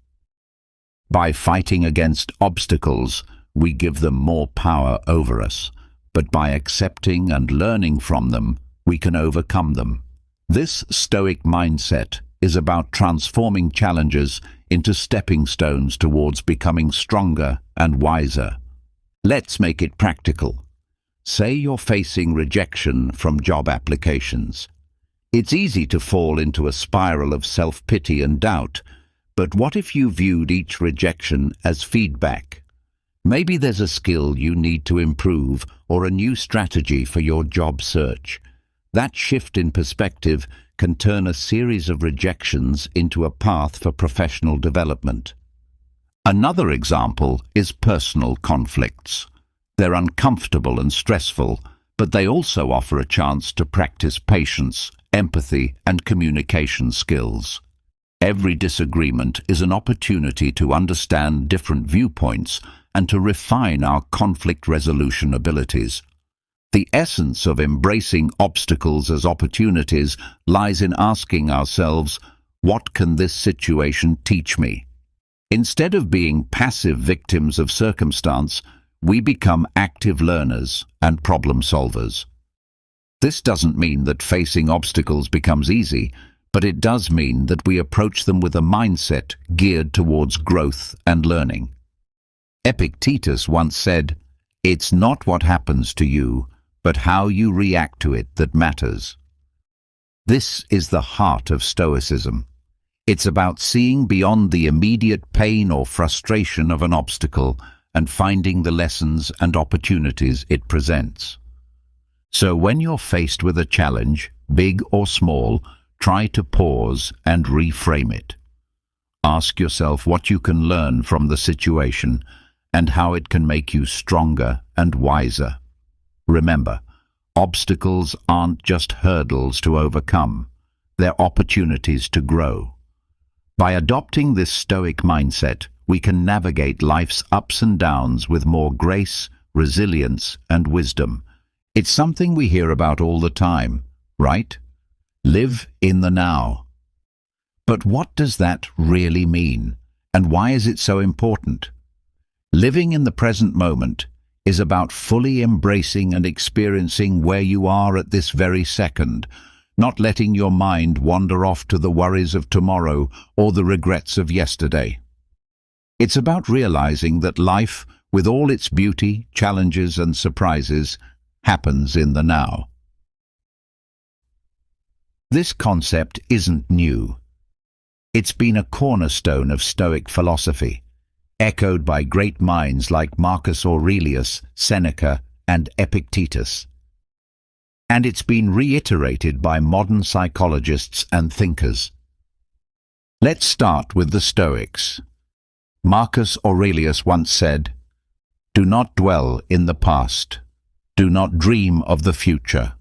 By fighting against obstacles, we give them more power over us, but by accepting and learning from them, we can overcome them. This Stoic mindset is about transforming challenges into stepping stones towards becoming stronger and wiser. Let's make it practical. Say you're facing rejection from job applications. It's easy to fall into a spiral of self-pity and doubt, but what if you viewed each rejection as feedback? Maybe there's a skill you need to improve or a new strategy for your job search. That shift in perspective can turn a series of rejections into a path for professional development. Another example is personal conflicts. They're uncomfortable and stressful, but they also offer a chance to practice patience, empathy, and communication skills. Every disagreement is an opportunity to understand different viewpoints and to refine our conflict resolution abilities. The essence of embracing obstacles as opportunities lies in asking ourselves, what can this situation teach me? Instead of being passive victims of circumstance, we become active learners and problem solvers. This doesn't mean that facing obstacles becomes easy, but it does mean that we approach them with a mindset geared towards growth and learning. Epictetus once said, "It's not what happens to you, but how you react to it that matters." This is the heart of Stoicism. It's about seeing beyond the immediate pain or frustration of an obstacle and finding the lessons and opportunities it presents. So when you're faced with a challenge, big or small, try to pause and reframe it. Ask yourself what you can learn from the situation and how it can make you stronger and wiser. Remember, obstacles aren't just hurdles to overcome, they're opportunities to grow. By adopting this Stoic mindset, we can navigate life's ups and downs with more grace, resilience, and wisdom. It's something we hear about all the time, right? Live in the now. But what does that really mean, and why is it so important? Living in the present moment is about fully embracing and experiencing where you are at this very second, not letting your mind wander off to the worries of tomorrow or the regrets of yesterday. It's about realizing that life, with all its beauty, challenges, and surprises, happens in the now. This concept isn't new. It's been a cornerstone of Stoic philosophy, echoed by great minds like Marcus Aurelius, Seneca, and Epictetus. And it's been reiterated by modern psychologists and thinkers. Let's start with the Stoics. Marcus Aurelius once said, "Do not dwell in the past. Do not dream of the future."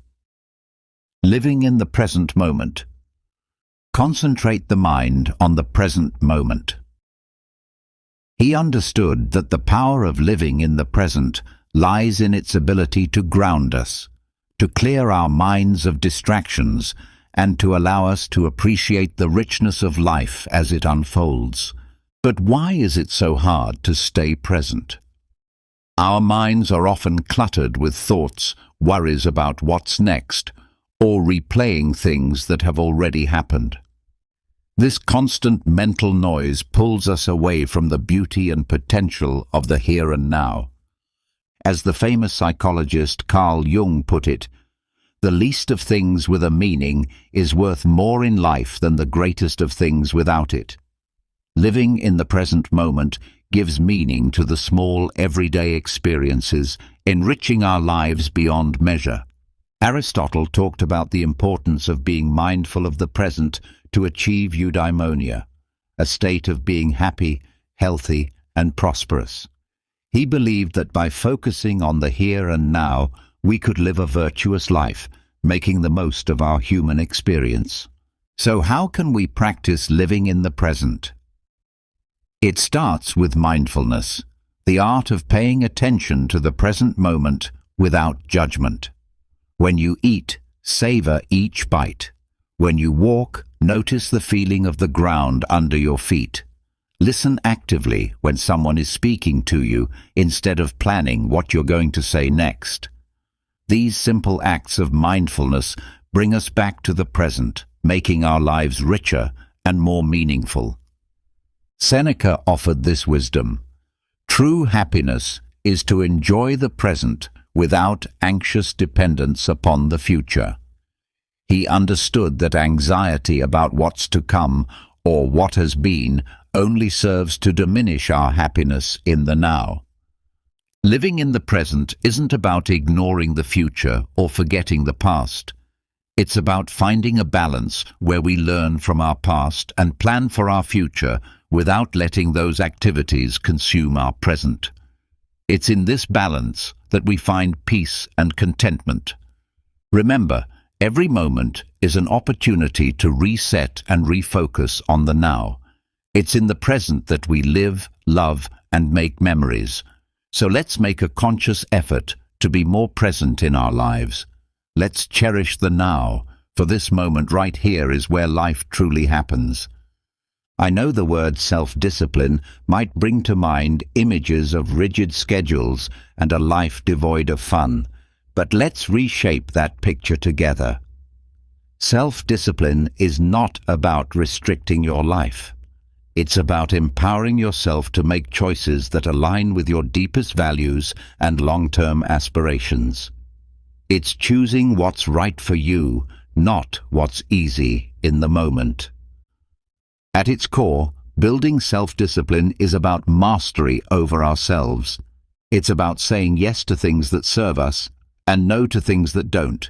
Living in the present moment. Concentrate the mind on the present moment. He understood that the power of living in the present lies in its ability to ground us, to clear our minds of distractions, and to allow us to appreciate the richness of life as it unfolds. But why is it so hard to stay present? Our minds are often cluttered with thoughts, worries about what's next, or replaying things that have already happened. This constant mental noise pulls us away from the beauty and potential of the here and now. As the famous psychologist Carl Jung put it, the least of things with a meaning is worth more in life than the greatest of things without it. Living in the present moment gives meaning to the small everyday experiences, enriching our lives beyond measure. Aristotle talked about the importance of being mindful of the present to achieve eudaimonia, a state of being happy, healthy, and prosperous. He believed that by focusing on the here and now, we could live a virtuous life, making the most of our human experience. So how can we practice living in the present? It starts with mindfulness, the art of paying attention to the present moment without judgment. When you eat, savor each bite. When you walk, notice the feeling of the ground under your feet. Listen actively when someone is speaking to you instead of planning what you're going to say next. These simple acts of mindfulness bring us back to the present, making our lives richer and more meaningful. Seneca offered this wisdom. True happiness is to enjoy the present without anxious dependence upon the future. He understood that anxiety about what's to come or what has been only serves to diminish our happiness in the now. Living in the present isn't about ignoring the future or forgetting the past. It's about finding a balance where we learn from our past and plan for our future without letting those activities consume our present. It's in this balance that we find peace and contentment. Remember, every moment is an opportunity to reset and refocus on the now. It's in the present that we live, love, and make memories. So let's make a conscious effort to be more present in our lives. Let's cherish the now, for this moment right here is where life truly happens. I know the word self-discipline might bring to mind images of rigid schedules and a life devoid of fun, but let's reshape that picture together. Self-discipline is not about restricting your life. It's about empowering yourself to make choices that align with your deepest values and long-term aspirations. It's choosing what's right for you, not what's easy in the moment. At its core, building self-discipline is about mastery over ourselves. It's about saying yes to things that serve us and no to things that don't,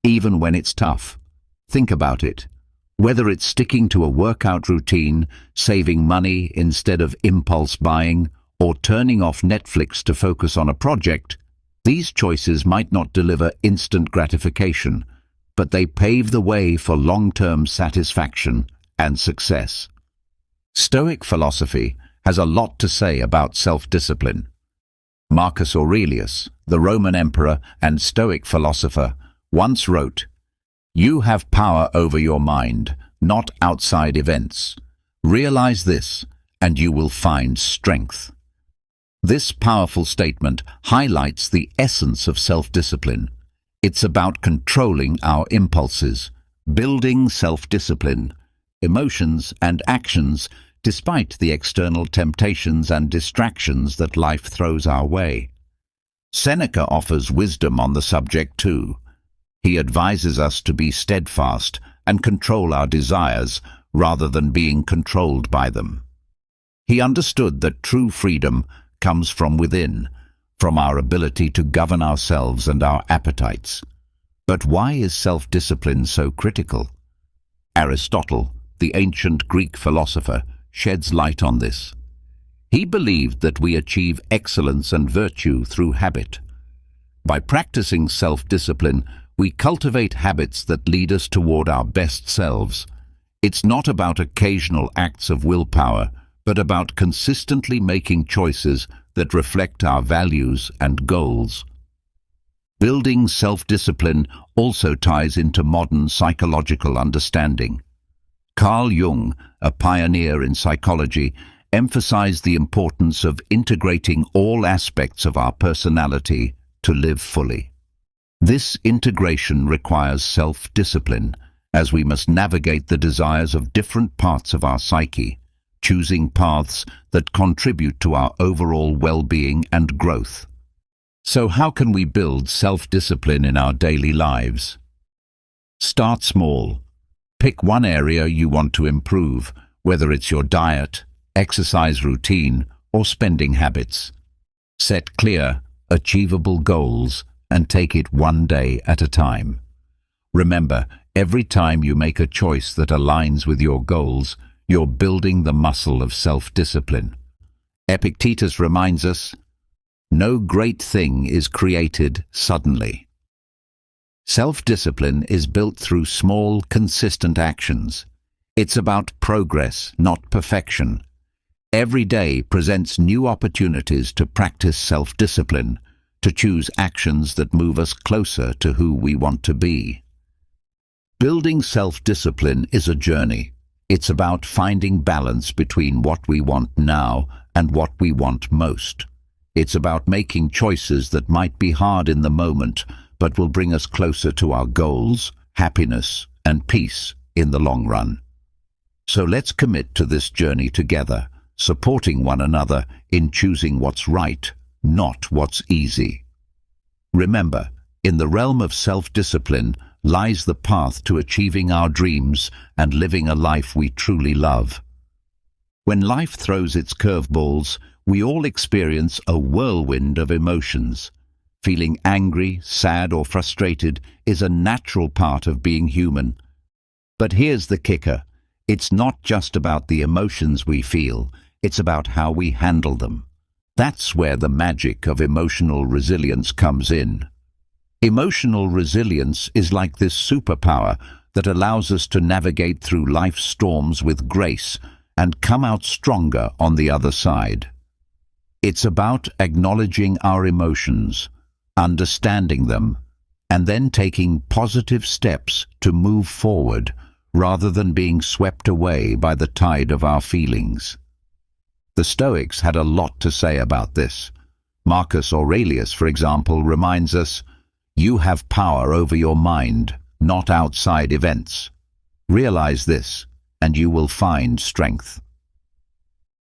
even when it's tough. Think about it. Whether it's sticking to a workout routine, saving money instead of impulse buying, or turning off Netflix to focus on a project, these choices might not deliver instant gratification, but they pave the way for long-term satisfaction and success. Stoic philosophy has a lot to say about self-discipline. Marcus Aurelius, the Roman emperor and Stoic philosopher, once wrote, "You have power over your mind, not outside events. Realize this, and you will find strength." This powerful statement highlights the essence of self-discipline. It's about controlling our impulses, building self-discipline, emotions and actions despite the external temptations and distractions that life throws our way. Seneca offers wisdom on the subject too. He advises us to be steadfast and control our desires rather than being controlled by them. He understood that true freedom comes from within, from our ability to govern ourselves and our appetites. But why is self-discipline so critical? Aristotle, the ancient Greek philosopher, sheds light on this. He believed that we achieve excellence and virtue through habit. By practicing self-discipline, we cultivate habits that lead us toward our best selves. It's not about occasional acts of willpower, but about consistently making choices that reflect our values and goals. Building self-discipline also ties into modern psychological understanding. Carl Jung, a pioneer in psychology, emphasized the importance of integrating all aspects of our personality to live fully. This integration requires self-discipline, as we must navigate the desires of different parts of our psyche, choosing paths that contribute to our overall well-being and growth. So how can we build self-discipline in our daily lives? Start small. Pick one area you want to improve, whether it's your diet, exercise routine, or spending habits. Set clear, achievable goals and take it one day at a time. Remember, every time you make a choice that aligns with your goals, you're building the muscle of self-discipline. Epictetus reminds us, "No great thing is created suddenly." Self-discipline is built through small, consistent actions. It's about progress, not perfection. Every day presents new opportunities to practice self-discipline, to choose actions that move us closer to who we want to be. Building self-discipline is a journey. It's about finding balance between what we want now and what we want most. It's about making choices that might be hard in the moment, but will bring us closer to our goals, happiness, and peace in the long run. So let's commit to this journey together, supporting one another in choosing what's right, not what's easy. Remember, in the realm of self-discipline lies the path to achieving our dreams and living a life we truly love. When life throws its curveballs, We all experience a whirlwind of emotions. Feeling angry, sad, or frustrated is a natural part of being human. But here's the kicker. It's not just about the emotions we feel, it's about how we handle them. That's where the magic of emotional resilience comes in. Emotional resilience is like this superpower that allows us to navigate through life's storms with grace and come out stronger on the other side. It's about acknowledging our emotions, understanding them, and then taking positive steps to move forward rather than being swept away by the tide of our feelings. The Stoics had a lot to say about this. Marcus Aurelius, for example, reminds us, "You have power over your mind, not outside events. Realize this, and you will find strength."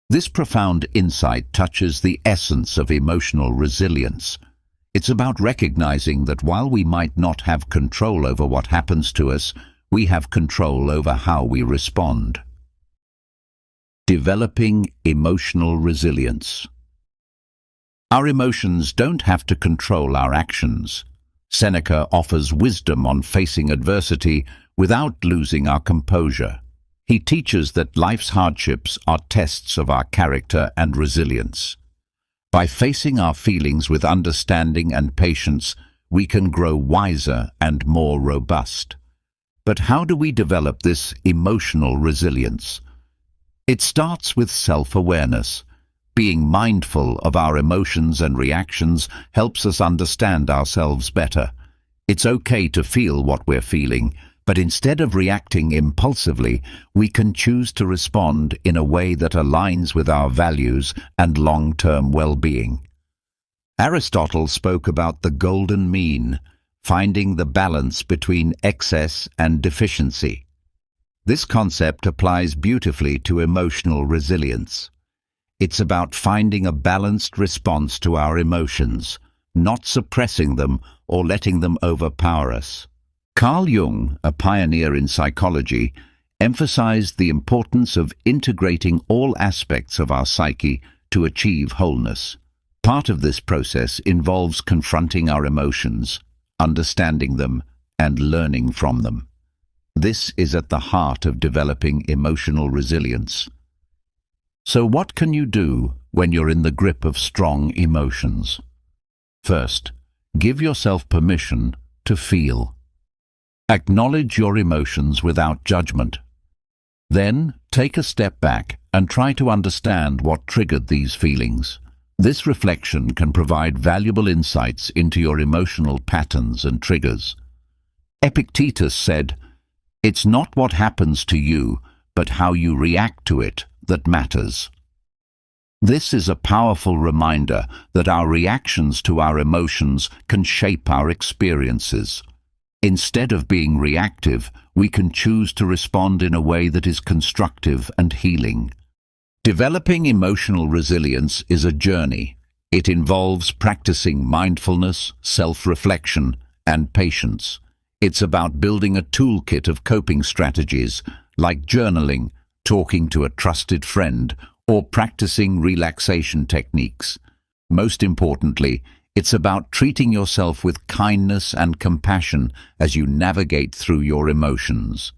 This profound insight touches the essence of emotional resilience. It's about recognizing that while we might not have control over what happens to us, we have control over how we respond. Developing emotional resilience. Our emotions don't have to control our actions. Seneca offers wisdom on facing adversity without losing our composure. He teaches that life's hardships are tests of our character and resilience. By facing our feelings with understanding and patience, we can grow wiser and more robust. But how do we develop this emotional resilience? It starts with self-awareness. Being mindful of our emotions and reactions helps us understand ourselves better. It's okay to feel what we're feeling, but instead of reacting impulsively, we can choose to respond in a way that aligns with our values and long-term well-being. Aristotle spoke about the golden mean, finding the balance between excess and deficiency. This concept applies beautifully to emotional resilience. It's about finding a balanced response to our emotions, not suppressing them or letting them overpower us. Carl Jung, a pioneer in psychology, emphasized the importance of integrating all aspects of our psyche to achieve wholeness. Part of this process involves confronting our emotions, understanding them, and learning from them. This is at the heart of developing emotional resilience. So what can you do when you're in the grip of strong emotions? First, give yourself permission to feel. Acknowledge your emotions without judgment. Then, take a step back and try to understand what triggered these feelings. This reflection can provide valuable insights into your emotional patterns and triggers. Epictetus said, "It's not what happens to you, but how you react to it that matters." This is a powerful reminder that our reactions to our emotions can shape our experiences. Instead of being reactive, we can choose to respond in a way that is constructive and healing. Developing emotional resilience is a journey. It involves practicing mindfulness, self-reflection, and patience. It's about building a toolkit of coping strategies like journaling, talking to a trusted friend, or practicing relaxation techniques. Most importantly, it's about treating yourself with kindness and compassion as you navigate through your emotions.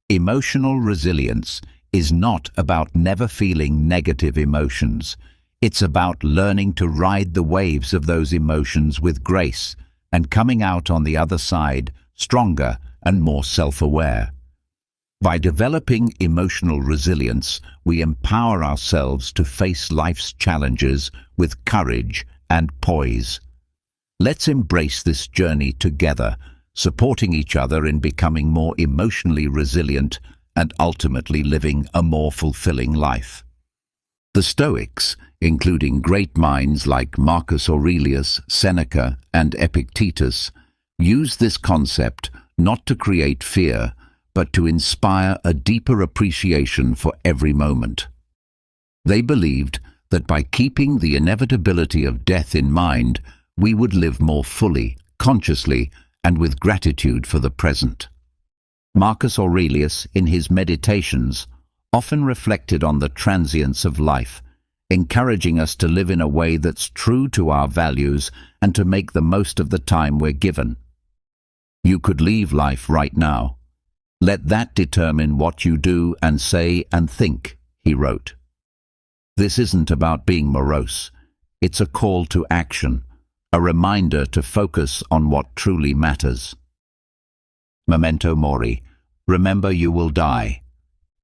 Emotional resilience is not about never feeling negative emotions. It's about learning to ride the waves of those emotions with grace and coming out on the other side stronger and more self-aware. By developing emotional resilience, we empower ourselves to face life's challenges with courage and poise. Let's embrace this journey together, supporting each other in becoming more emotionally resilient and ultimately living a more fulfilling life. The Stoics, including great minds like Marcus Aurelius, Seneca, and Epictetus, used this concept not to create fear, but to inspire a deeper appreciation for every moment. They believed that by keeping the inevitability of death in mind, we would live more fully, consciously, and with gratitude for the present. Marcus Aurelius, in his Meditations, often reflected on the transience of life encouraging us to live in a way that's true to our values and to make the most of the time we're given. You could leave life right now. Let that determine what you do and say and think, he wrote. This isn't about being morose. It's a call to action, a reminder to focus on what truly matters. Memento mori. Remember you will die.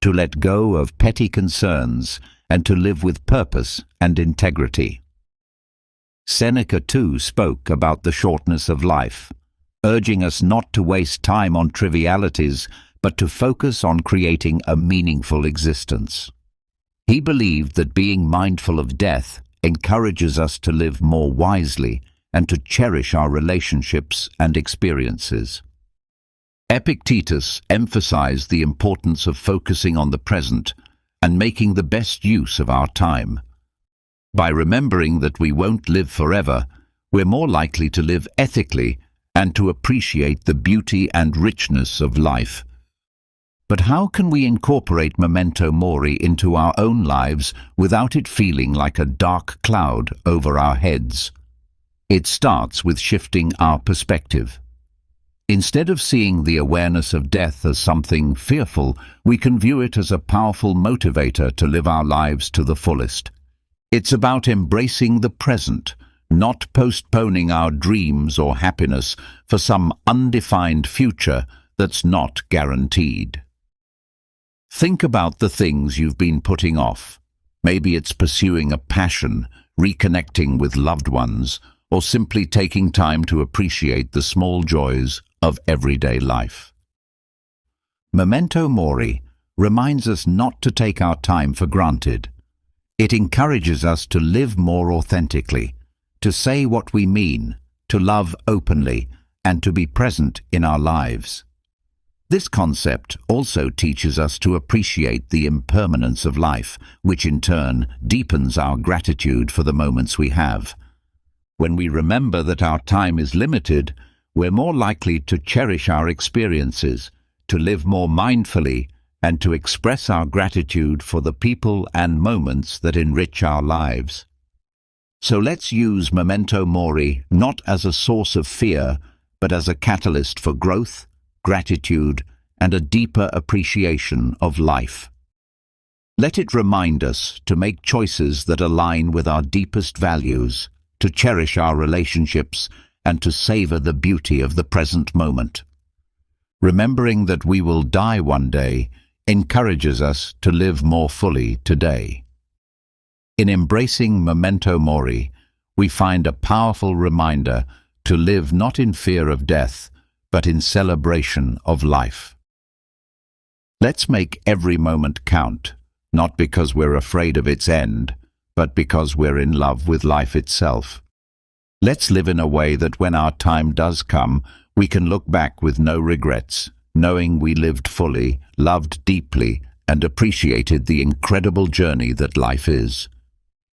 To let go of petty concerns and to live with purpose and integrity. Seneca too spoke about the shortness of life, urging us not to waste time on trivialities, but to focus on creating a meaningful existence. He believed that being mindful of death encourages us to live more wisely and to cherish our relationships and experiences. Epictetus emphasized the importance of focusing on the present and making the best use of our time. By remembering that we won't live forever, we're more likely to live ethically and to appreciate the beauty and richness of life. But how can we incorporate memento mori into our own lives without it feeling like a dark cloud over our heads? It starts with shifting our perspective. Instead of seeing the awareness of death as something fearful, we can view it as a powerful motivator to live our lives to the fullest. It's about embracing the present, not postponing our dreams or happiness for some undefined future that's not guaranteed. Think about the things you've been putting off. Maybe it's pursuing a passion, reconnecting with loved ones, or simply taking time to appreciate the small joys of everyday life. Memento mori reminds us not to take our time for granted. It encourages us to live more authentically, to say what we mean, to love openly, and to be present in our lives. This concept also teaches us to appreciate the impermanence of life, which in turn deepens our gratitude for the moments we have. When we remember that our time is limited, we're more likely to cherish our experiences, to live more mindfully, and to express our gratitude for the people and moments that enrich our lives. So let's use memento mori not as a source of fear, but as a catalyst for growth, gratitude, and a deeper appreciation of life. Let it remind us to make choices that align with our deepest values, to cherish our relationships, and to savor the beauty of the present moment. Remembering that we will die one day encourages us to live more fully today. In embracing memento mori, we find a powerful reminder to live not in fear of death, but in celebration of life. Let's make every moment count, not because we're afraid of its end, but because we're in love with life itself. Let's live in a way that when our time does come, we can look back with no regrets, knowing we lived fully, loved deeply, and appreciated the incredible journey that life is.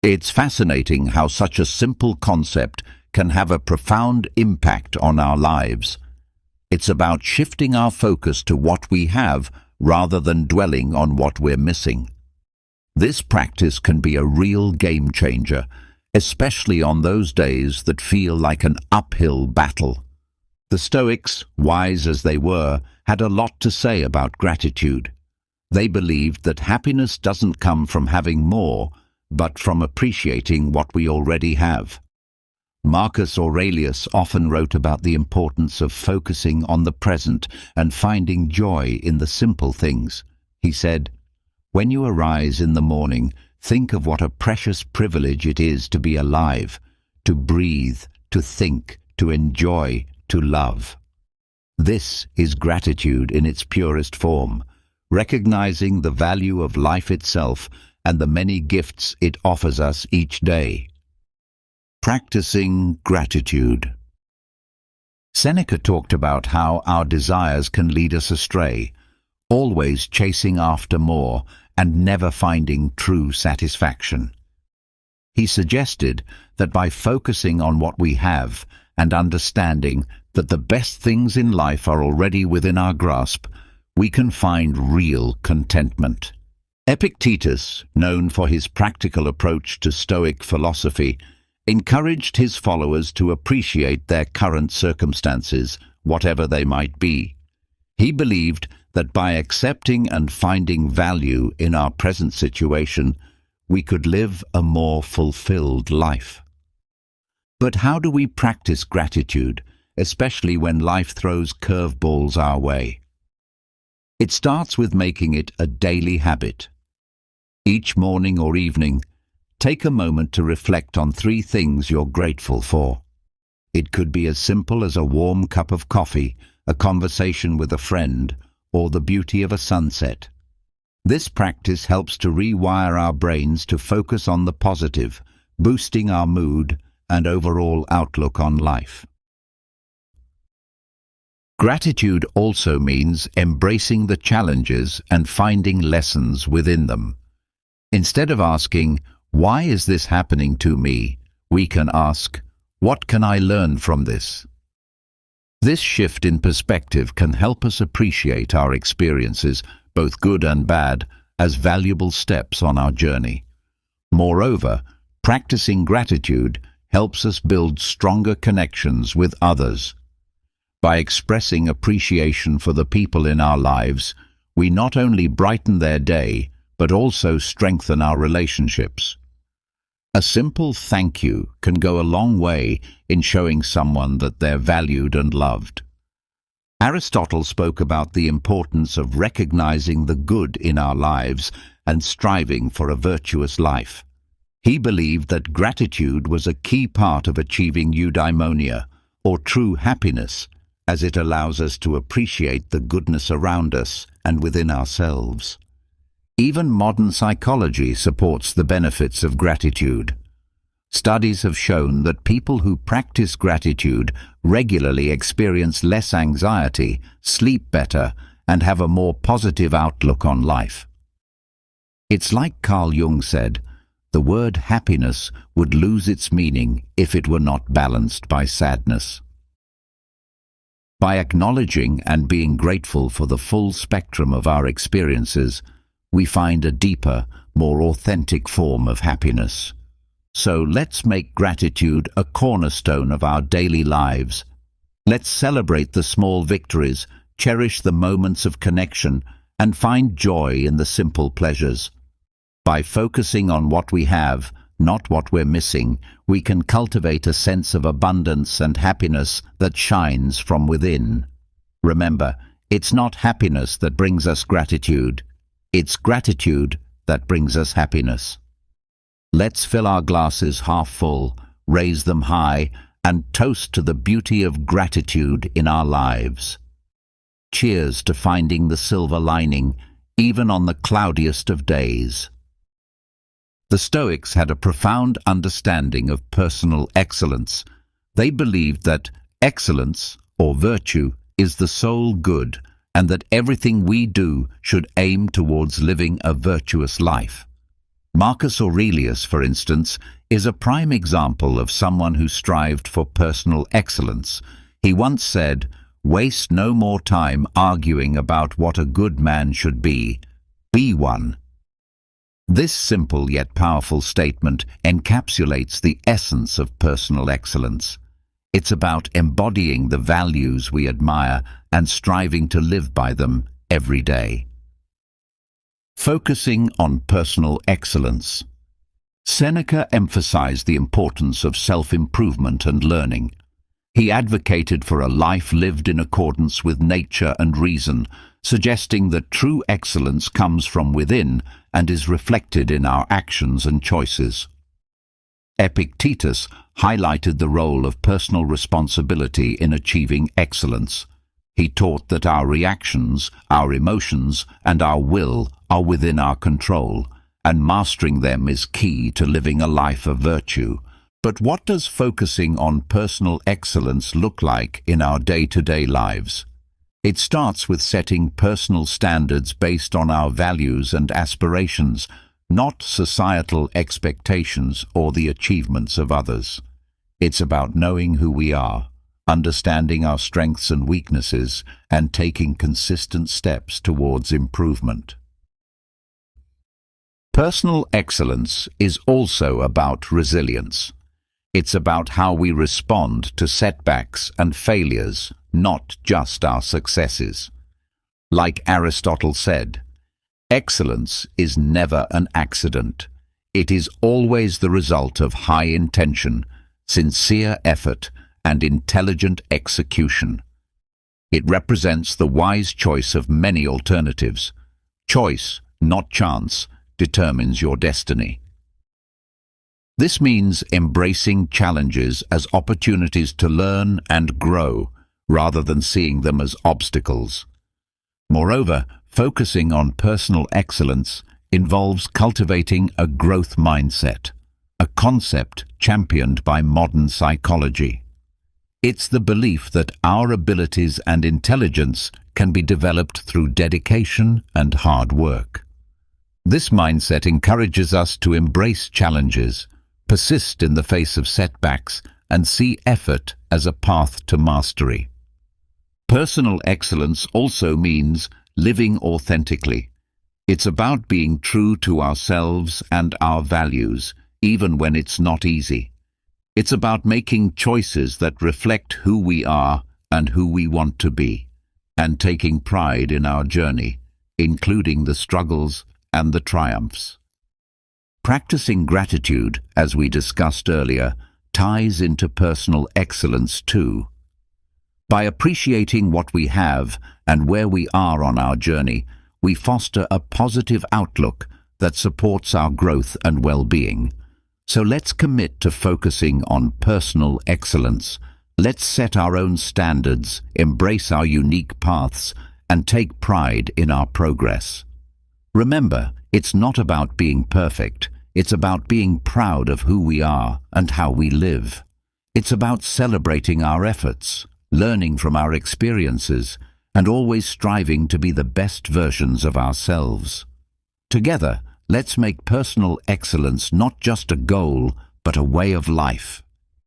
It's fascinating how such a simple concept can have a profound impact on our lives. It's about shifting our focus to what we have rather than dwelling on what we're missing. This practice can be a real game changer, especially on those days that feel like an uphill battle. The Stoics, wise as they were, had a lot to say about gratitude. They believed that happiness doesn't come from having more, but from appreciating what we already have. Marcus Aurelius often wrote about the importance of focusing on the present and finding joy in the simple things. He said, "When you arise in the morning, think of what a precious privilege it is to be alive, to breathe, to think, to enjoy, to love." This is gratitude in its purest form, recognizing the value of life itself and the many gifts it offers us each day. Practicing gratitude. Seneca talked about how our desires can lead us astray, always chasing after more and never finding true satisfaction. He suggested that by focusing on what we have and understanding that the best things in life are already within our grasp, we can find real contentment. Epictetus, known for his practical approach to Stoic philosophy, encouraged his followers to appreciate their current circumstances, whatever they might be. He believed that by accepting and finding value in our present situation, we could live a more fulfilled life. But how do we practice gratitude, especially when life throws curveballs our way? It starts with making it a daily habit. Each morning or evening, take a moment to reflect on 3 things you're grateful for. It could be as simple as a warm cup of coffee, a conversation with a friend, or the beauty of a sunset. This practice helps to rewire our brains to focus on the positive, boosting our mood and overall outlook on life. Gratitude also means embracing the challenges and finding lessons within them. Instead of asking, "Why is this happening to me?" we can ask, "What can I learn from this?" This shift in perspective can help us appreciate our experiences, both good and bad, as valuable steps on our journey. Moreover, practicing gratitude helps us build stronger connections with others. By expressing appreciation for the people in our lives, we not only brighten their day, but also strengthen our relationships. A simple thank you can go a long way in showing someone that they're valued and loved. Aristotle spoke about the importance of recognizing the good in our lives and striving for a virtuous life. He believed that gratitude was a key part of achieving eudaimonia, or true happiness, as it allows us to appreciate the goodness around us and within ourselves. Even modern psychology supports the benefits of gratitude. Studies have shown that people who practice gratitude regularly experience less anxiety, sleep better, and have a more positive outlook on life. It's like Carl Jung said, the word happiness would lose its meaning if it were not balanced by sadness. By acknowledging and being grateful for the full spectrum of our experiences, we find a deeper, more authentic form of happiness. So let's make gratitude a cornerstone of our daily lives. Let's celebrate the small victories, cherish the moments of connection, and find joy in the simple pleasures. By focusing on what we have, not what we're missing, we can cultivate a sense of abundance and happiness that shines from within. Remember, it's not happiness that brings us gratitude. It's gratitude that brings us happiness. Let's fill our glasses half full, raise them high, and toast to the beauty of gratitude in our lives. Cheers to finding the silver lining, even on the cloudiest of days. The Stoics had a profound understanding of personal excellence. They believed that excellence, or virtue, is the sole good, and that everything we do should aim towards living a virtuous life. Marcus Aurelius, for instance, is a prime example of someone who strived for personal excellence. He once said, "Waste no more time arguing about what a good man should be. Be one." This simple yet powerful statement encapsulates the essence of personal excellence. It's about embodying the values we admire and striving to live by them every day. Focusing on personal excellence. Seneca emphasized the importance of self-improvement and learning. He advocated for a life lived in accordance with nature and reason, suggesting that true excellence comes from within and is reflected in our actions and choices. Epictetus highlighted the role of personal responsibility in achieving excellence. He taught that our reactions, our emotions, and our will are within our control, and mastering them is key to living a life of virtue. But what does focusing on personal excellence look like in our day-to-day lives? It starts with setting personal standards based on our values and aspirations, not societal expectations or the achievements of others. It's about knowing who we are, understanding our strengths and weaknesses, and taking consistent steps towards improvement. Personal excellence is also about resilience. It's about how we respond to setbacks and failures, not just our successes. Like Aristotle said, excellence is never an accident. It is always the result of high intention, sincere effort, and intelligent execution. It represents the wise choice of many alternatives. Choice, not chance, determines your destiny. This means embracing challenges as opportunities to learn and grow, rather than seeing them as obstacles. Moreover, focusing on personal excellence involves cultivating a growth mindset, a concept championed by modern psychology. It's the belief that our abilities and intelligence can be developed through dedication and hard work. This mindset encourages us to embrace challenges, persist in the face of setbacks, and see effort as a path to mastery. Personal excellence also means living authentically. It's about being true to ourselves and our values, even when it's not easy. It's about making choices that reflect who we are and who we want to be, and taking pride in our journey, including the struggles and the triumphs. Practicing gratitude, as we discussed earlier, ties into personal excellence too. By appreciating what we have and where we are on our journey, we foster a positive outlook that supports our growth and well-being. So let's commit to focusing on personal excellence. Let's set our own standards, embrace our unique paths, and take pride in our progress. Remember, it's not about being perfect. It's about being proud of who we are and how we live. It's about celebrating our efforts, learning from our experiences, and always striving to be the best versions of ourselves. Together, let's make personal excellence not just a goal, but a way of life.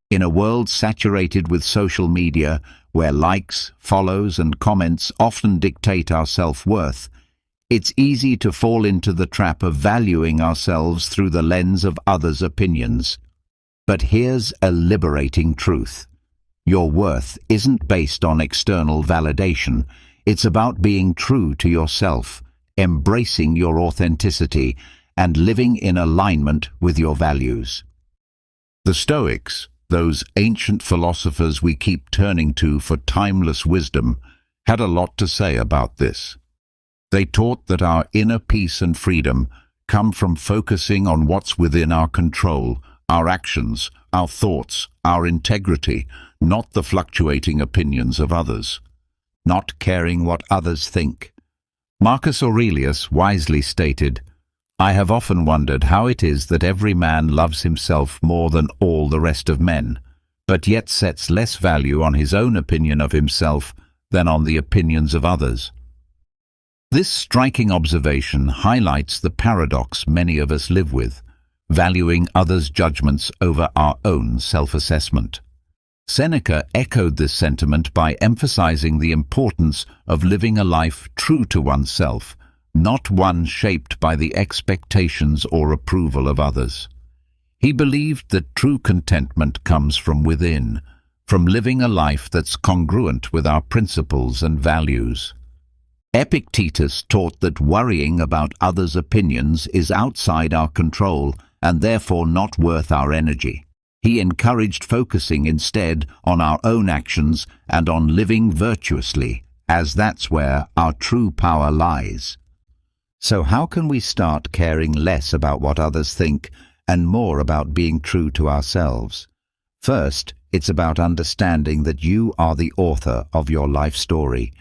In a world saturated with social media, where likes, follows, and comments often dictate our self-worth, it's easy to fall into the trap of valuing ourselves through the lens of others' opinions. But here's a liberating truth. Your worth isn't based on external validation. It's about being true to yourself, embracing your authenticity, and living in alignment with your values. The Stoics, those ancient philosophers we keep turning to for timeless wisdom, had a lot to say about this. They taught that our inner peace and freedom come from focusing on what's within our control, our actions, our thoughts, our integrity, not the fluctuating opinions of others. Not caring what others think. Marcus Aurelius wisely stated, "I have often wondered how it is that every man loves himself more than all the rest of men, but yet sets less value on his own opinion of himself than on the opinions of others." This striking observation highlights the paradox many of us live with, valuing others' judgments over our own self-assessment. Seneca echoed this sentiment by emphasizing the importance of living a life true to oneself, not one shaped by the expectations or approval of others. He believed that true contentment comes from within, from living a life that's congruent with our principles and values. Epictetus taught that worrying about others' opinions is outside our control and therefore not worth our energy. He encouraged focusing instead on our own actions and on living virtuously, as that's where our true power lies. So how can we start caring less about what others think and more about being true to ourselves? First, it's about understanding that you are the author of your life story.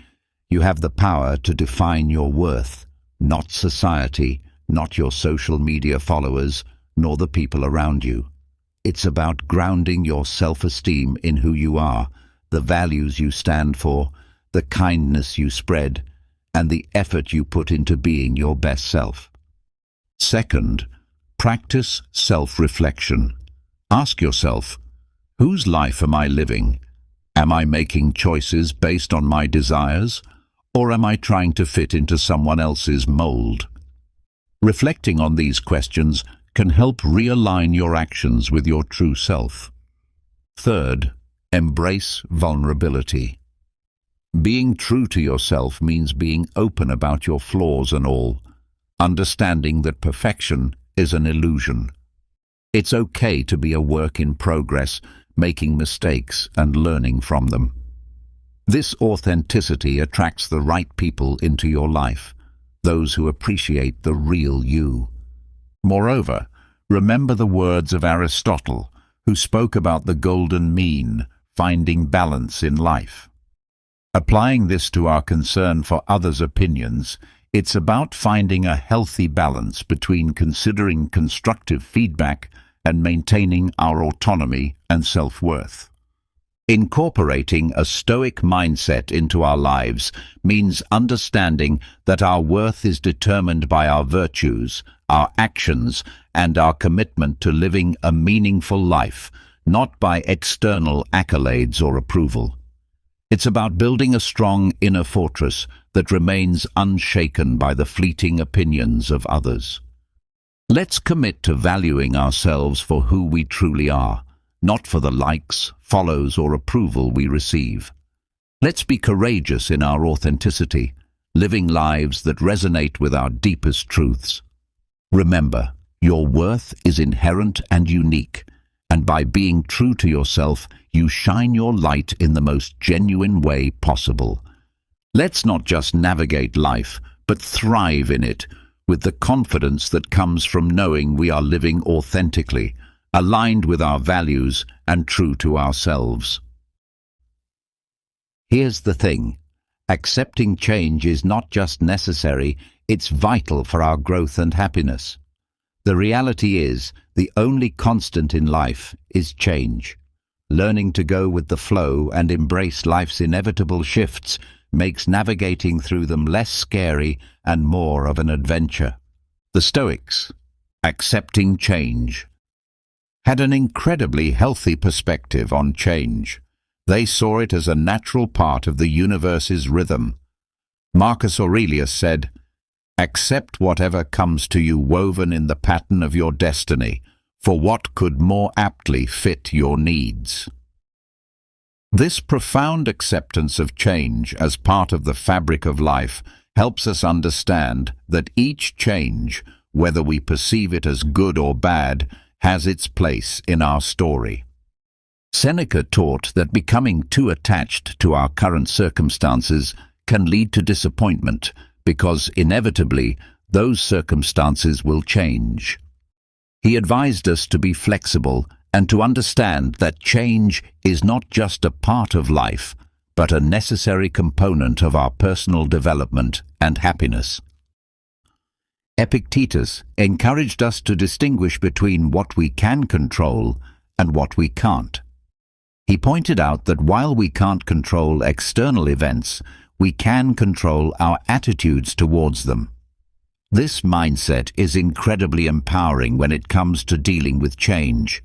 You have the power to define your worth, not society, not your social media followers, nor the people around you. It's about grounding your self-esteem in who you are, the values you stand for, the kindness you spread, and the effort you put into being your best self. Second, practice self-reflection. Ask yourself, whose life am I living? Am I making choices based on my desires, or am I trying to fit into someone else's mold? Reflecting on these questions can help realign your actions with your true self. Third, embrace vulnerability. Being true to yourself means being open about your flaws and all, understanding that perfection is an illusion. It's okay to be a work in progress, making mistakes and learning from them. This authenticity attracts the right people into your life, those who appreciate the real you. Moreover, remember the words of Aristotle, who spoke about the golden mean, finding balance in life. Applying this to our concern for others' opinions, it's about finding a healthy balance between considering constructive feedback and maintaining our autonomy and self-worth. Incorporating a Stoic mindset into our lives means understanding that our worth is determined by our virtues, our actions, and our commitment to living a meaningful life, not by external accolades or approval. It's about building a strong inner fortress that remains unshaken by the fleeting opinions of others. Let's commit to valuing ourselves for who we truly are, not for the likes, follows, or approval we receive. Let's be courageous in our authenticity, living lives that resonate with our deepest truths. Remember, your worth is inherent and unique, and by being true to yourself, you shine your light in the most genuine way possible. Let's not just navigate life, but thrive in it, with the confidence that comes from knowing we are living authentically, aligned with our values and true to ourselves. Here's the thing. Accepting change is not just necessary, it's vital for our growth and happiness. The reality is, the only constant in life is change. Learning to go with the flow and embrace life's inevitable shifts makes navigating through them less scary and more of an adventure. The Stoics, accepting change, had an incredibly healthy perspective on change. They saw it as a natural part of the universe's rhythm. Marcus Aurelius said, "Accept whatever comes to you woven in the pattern of your destiny, for what could more aptly fit your needs?" This profound acceptance of change as part of the fabric of life helps us understand that each change, whether we perceive it as good or bad, has its place in our story. Seneca taught that becoming too attached to our current circumstances can lead to disappointment, because inevitably those circumstances will change. He advised us to be flexible and to understand that change is not just a part of life, but a necessary component of our personal development and happiness. Epictetus encouraged us to distinguish between what we can control and what we can't. He pointed out that while we can't control external events, we can control our attitudes towards them. This mindset is incredibly empowering when it comes to dealing with change.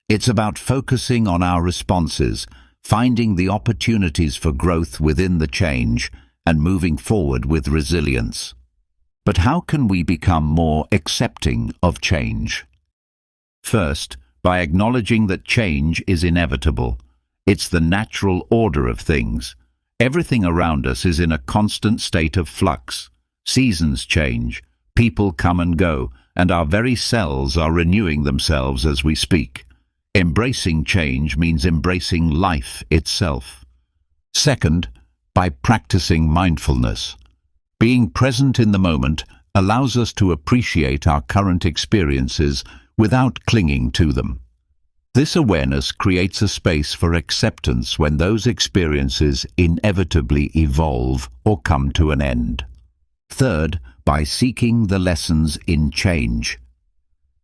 It's about focusing on our responses, finding the opportunities for growth within the change, and moving forward with resilience. But how can we become more accepting of change? First, by acknowledging that change is inevitable. It's the natural order of things. Everything around us is in a constant state of flux. Seasons change, people come and go, and our very cells are renewing themselves as we speak. Embracing change means embracing life itself. Second, by practicing mindfulness. Being present in the moment allows us to appreciate our current experiences without clinging to them. This awareness creates a space for acceptance when those experiences inevitably evolve or come to an end. Third, by seeking the lessons in change.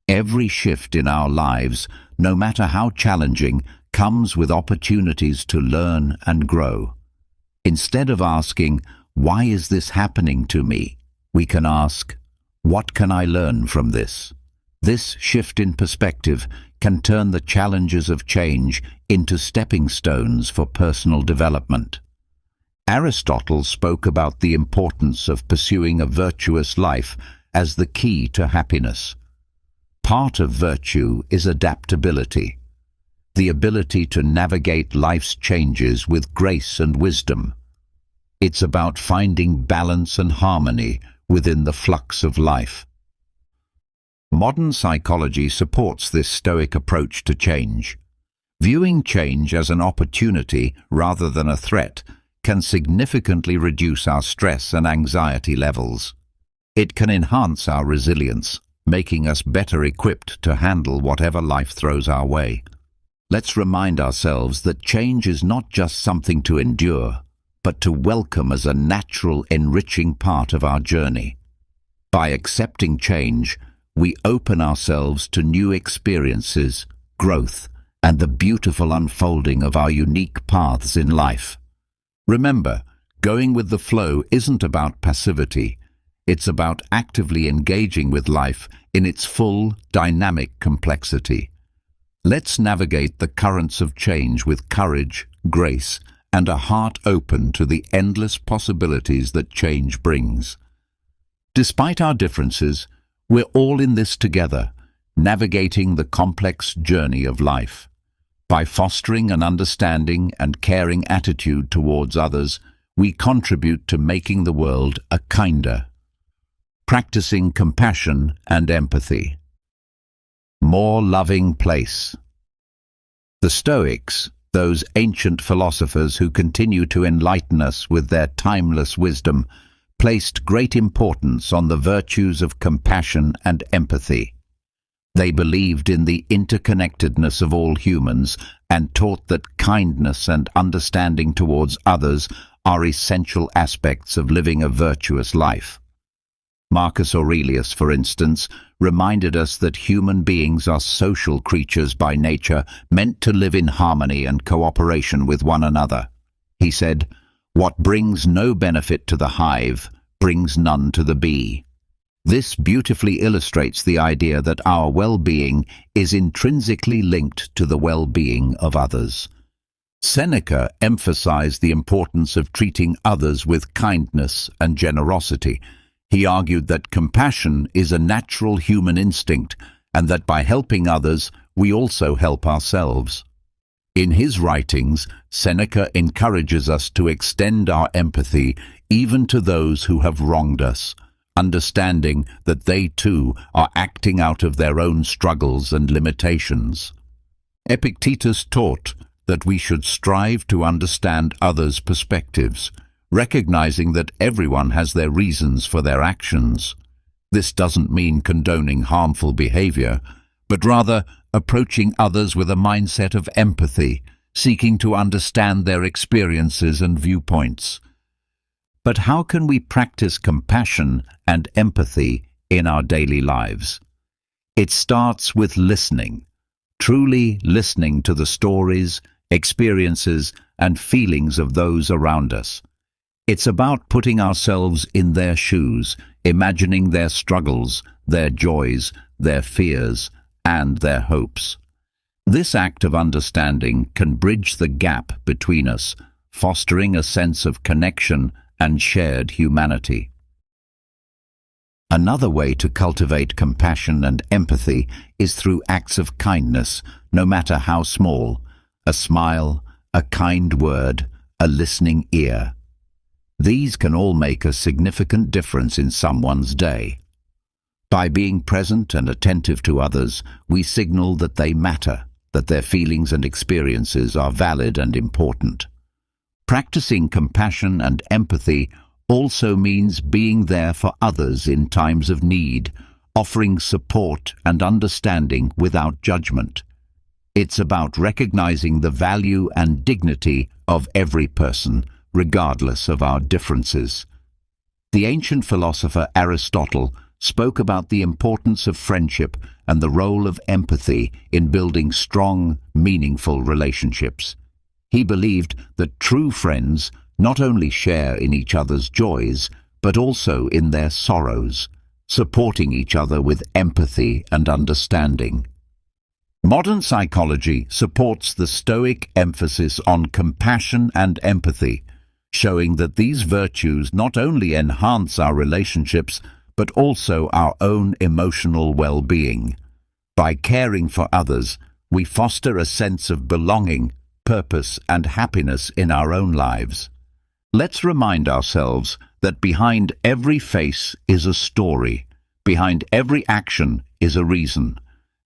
Every shift in our lives, no matter how challenging, comes with opportunities to learn and grow. Instead of asking, "Why is this happening to me?" we can ask, "What can I learn from this?" This shift in perspective can turn the challenges of change into stepping stones for personal development. Aristotle spoke about the importance of pursuing a virtuous life as the key to happiness. Part of virtue is adaptability, the ability to navigate life's changes with grace and wisdom. It's about finding balance and harmony within the flux of life. Modern psychology supports this Stoic approach to change. Viewing change as an opportunity rather than a threat can significantly reduce our stress and anxiety levels. It can enhance our resilience, making us better equipped to handle whatever life throws our way. Let's remind ourselves that change is not just something to endure, but to welcome as a natural, enriching part of our journey. By accepting change, we open ourselves to new experiences, growth, and the beautiful unfolding of our unique paths in life. Remember, going with the flow isn't about passivity. It's about actively engaging with life in its full, dynamic complexity. Let's navigate the currents of change with courage, grace, and a heart open to the endless possibilities that change brings. Despite our differences, we're all in this together, navigating the complex journey of life. By fostering an understanding and caring attitude towards others, we contribute to making the world a kinder. Practicing compassion and empathy. More loving place. The Stoics, those ancient philosophers who continue to enlighten us with their timeless wisdom, placed great importance on the virtues of compassion and empathy. They believed in the interconnectedness of all humans and taught that kindness and understanding towards others are essential aspects of living a virtuous life. Marcus Aurelius, for instance, reminded us that human beings are social creatures by nature, meant to live in harmony and cooperation with one another. He said, "What brings no benefit to the hive brings none to the bee." This beautifully illustrates the idea that our well-being is intrinsically linked to the well-being of others. Seneca emphasized the importance of treating others with kindness and generosity. He argued that compassion is a natural human instinct and that by helping others, we also help ourselves. In his writings, Seneca encourages us to extend our empathy even to those who have wronged us, understanding that they too are acting out of their own struggles and limitations. Epictetus taught that we should strive to understand others' perspectives, recognizing that everyone has their reasons for their actions. This doesn't mean condoning harmful behavior, but rather approaching others with a mindset of empathy, seeking to understand their experiences and viewpoints. But how can we practice compassion and empathy in our daily lives? It starts with listening, truly listening to the stories, experiences, and feelings of those around us. It's about putting ourselves in their shoes, imagining their struggles, their joys, their fears, and their hopes. This act of understanding can bridge the gap between us, fostering a sense of connection and shared humanity. Another way to cultivate compassion and empathy is through acts of kindness, no matter how small: a smile, a kind word, a listening ear. These can all make a significant difference in someone's day. By being present and attentive to others, we signal that they matter, that their feelings and experiences are valid and important. Practicing compassion and empathy also means being there for others in times of need, offering support and understanding without judgment. It's about recognizing the value and dignity of every person, regardless of our differences. The ancient philosopher Aristotle spoke about the importance of friendship and the role of empathy in building strong, meaningful relationships. He believed that true friends not only share in each other's joys, but also in their sorrows, supporting each other with empathy and understanding. Modern psychology supports the Stoic emphasis on compassion and empathy, showing that these virtues not only enhance our relationships, but also our own emotional well-being. By caring for others, we foster a sense of belonging, purpose, and happiness in our own lives. Let's remind ourselves that behind every face is a story, behind every action is a reason,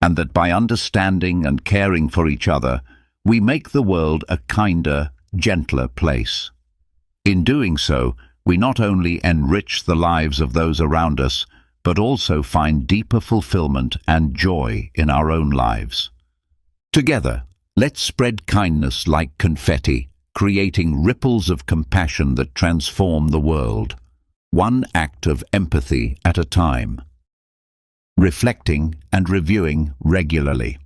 and that by understanding and caring for each other, we make the world a kinder, gentler place. In doing so, we not only enrich the lives of those around us, but also find deeper fulfillment and joy in our own lives. Together, let's spread kindness like confetti, creating ripples of compassion that transform the world, one act of empathy at a time. Reflecting and reviewing regularly.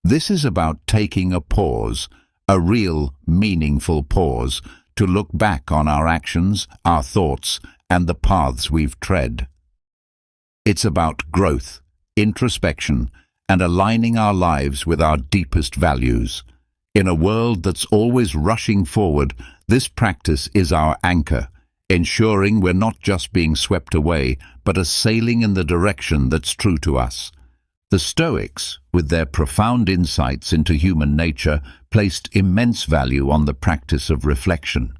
This is about taking a pause, a real, meaningful pause, to look back on our actions, our thoughts, and the paths we've tread. It's about growth, introspection, and aligning our lives with our deepest values. In a world that's always rushing forward, this practice is our anchor, ensuring we're not just being swept away, but are sailing in the direction that's true to us. The Stoics, with their profound insights into human nature, placed immense value on the practice of reflection.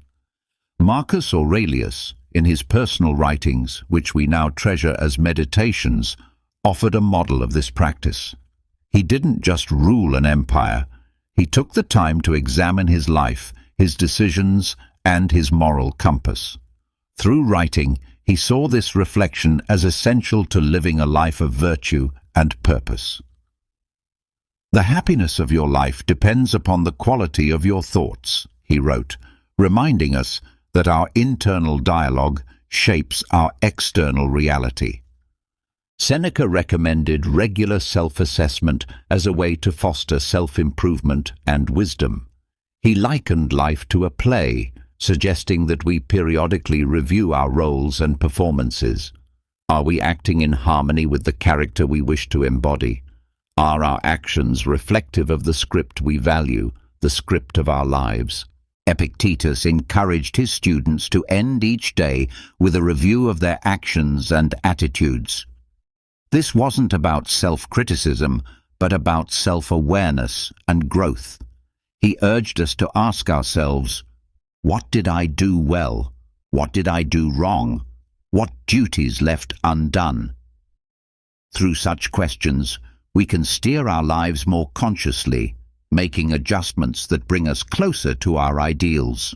Marcus Aurelius, in his personal writings, which we now treasure as meditations, offered a model of this practice. He didn't just rule an empire. He took the time to examine his life, his decisions, and his moral compass. Through writing, he saw this reflection as essential to living a life of virtue and purpose. The happiness of your life depends upon the quality of your thoughts, he wrote, reminding us that our internal dialogue shapes our external reality. Seneca recommended regular self-assessment as a way to foster self-improvement and wisdom. He likened life to a play, suggesting that we periodically review our roles and performances. Are we acting in harmony with the character we wish to embody? Are our actions reflective of the script we value, the script of our lives? Epictetus encouraged his students to end each day with a review of their actions and attitudes. This wasn't about self-criticism, but about self-awareness and growth. He urged us to ask ourselves, what did I do well? What did I do wrong? What duties left undone? Through such questions, we can steer our lives more consciously, making adjustments that bring us closer to our ideals.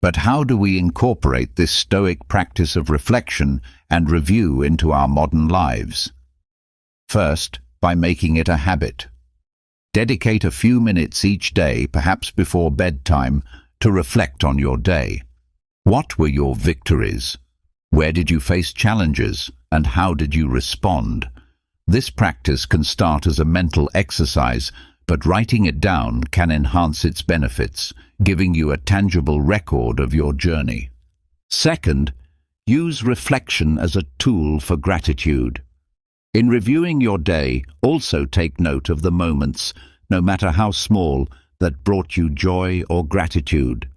But how do we incorporate this Stoic practice of reflection and review into our modern lives? First, by making it a habit. Dedicate a few minutes each day, perhaps before bedtime, to reflect on your day. What were your victories? Where did you face challenges, and how did you respond? This practice can start as a mental exercise, but writing it down can enhance its benefits, giving you a tangible record of your journey. Second, use reflection as a tool for gratitude. In reviewing your day, also take note of the moments, no matter how small, that brought you joy or gratitude.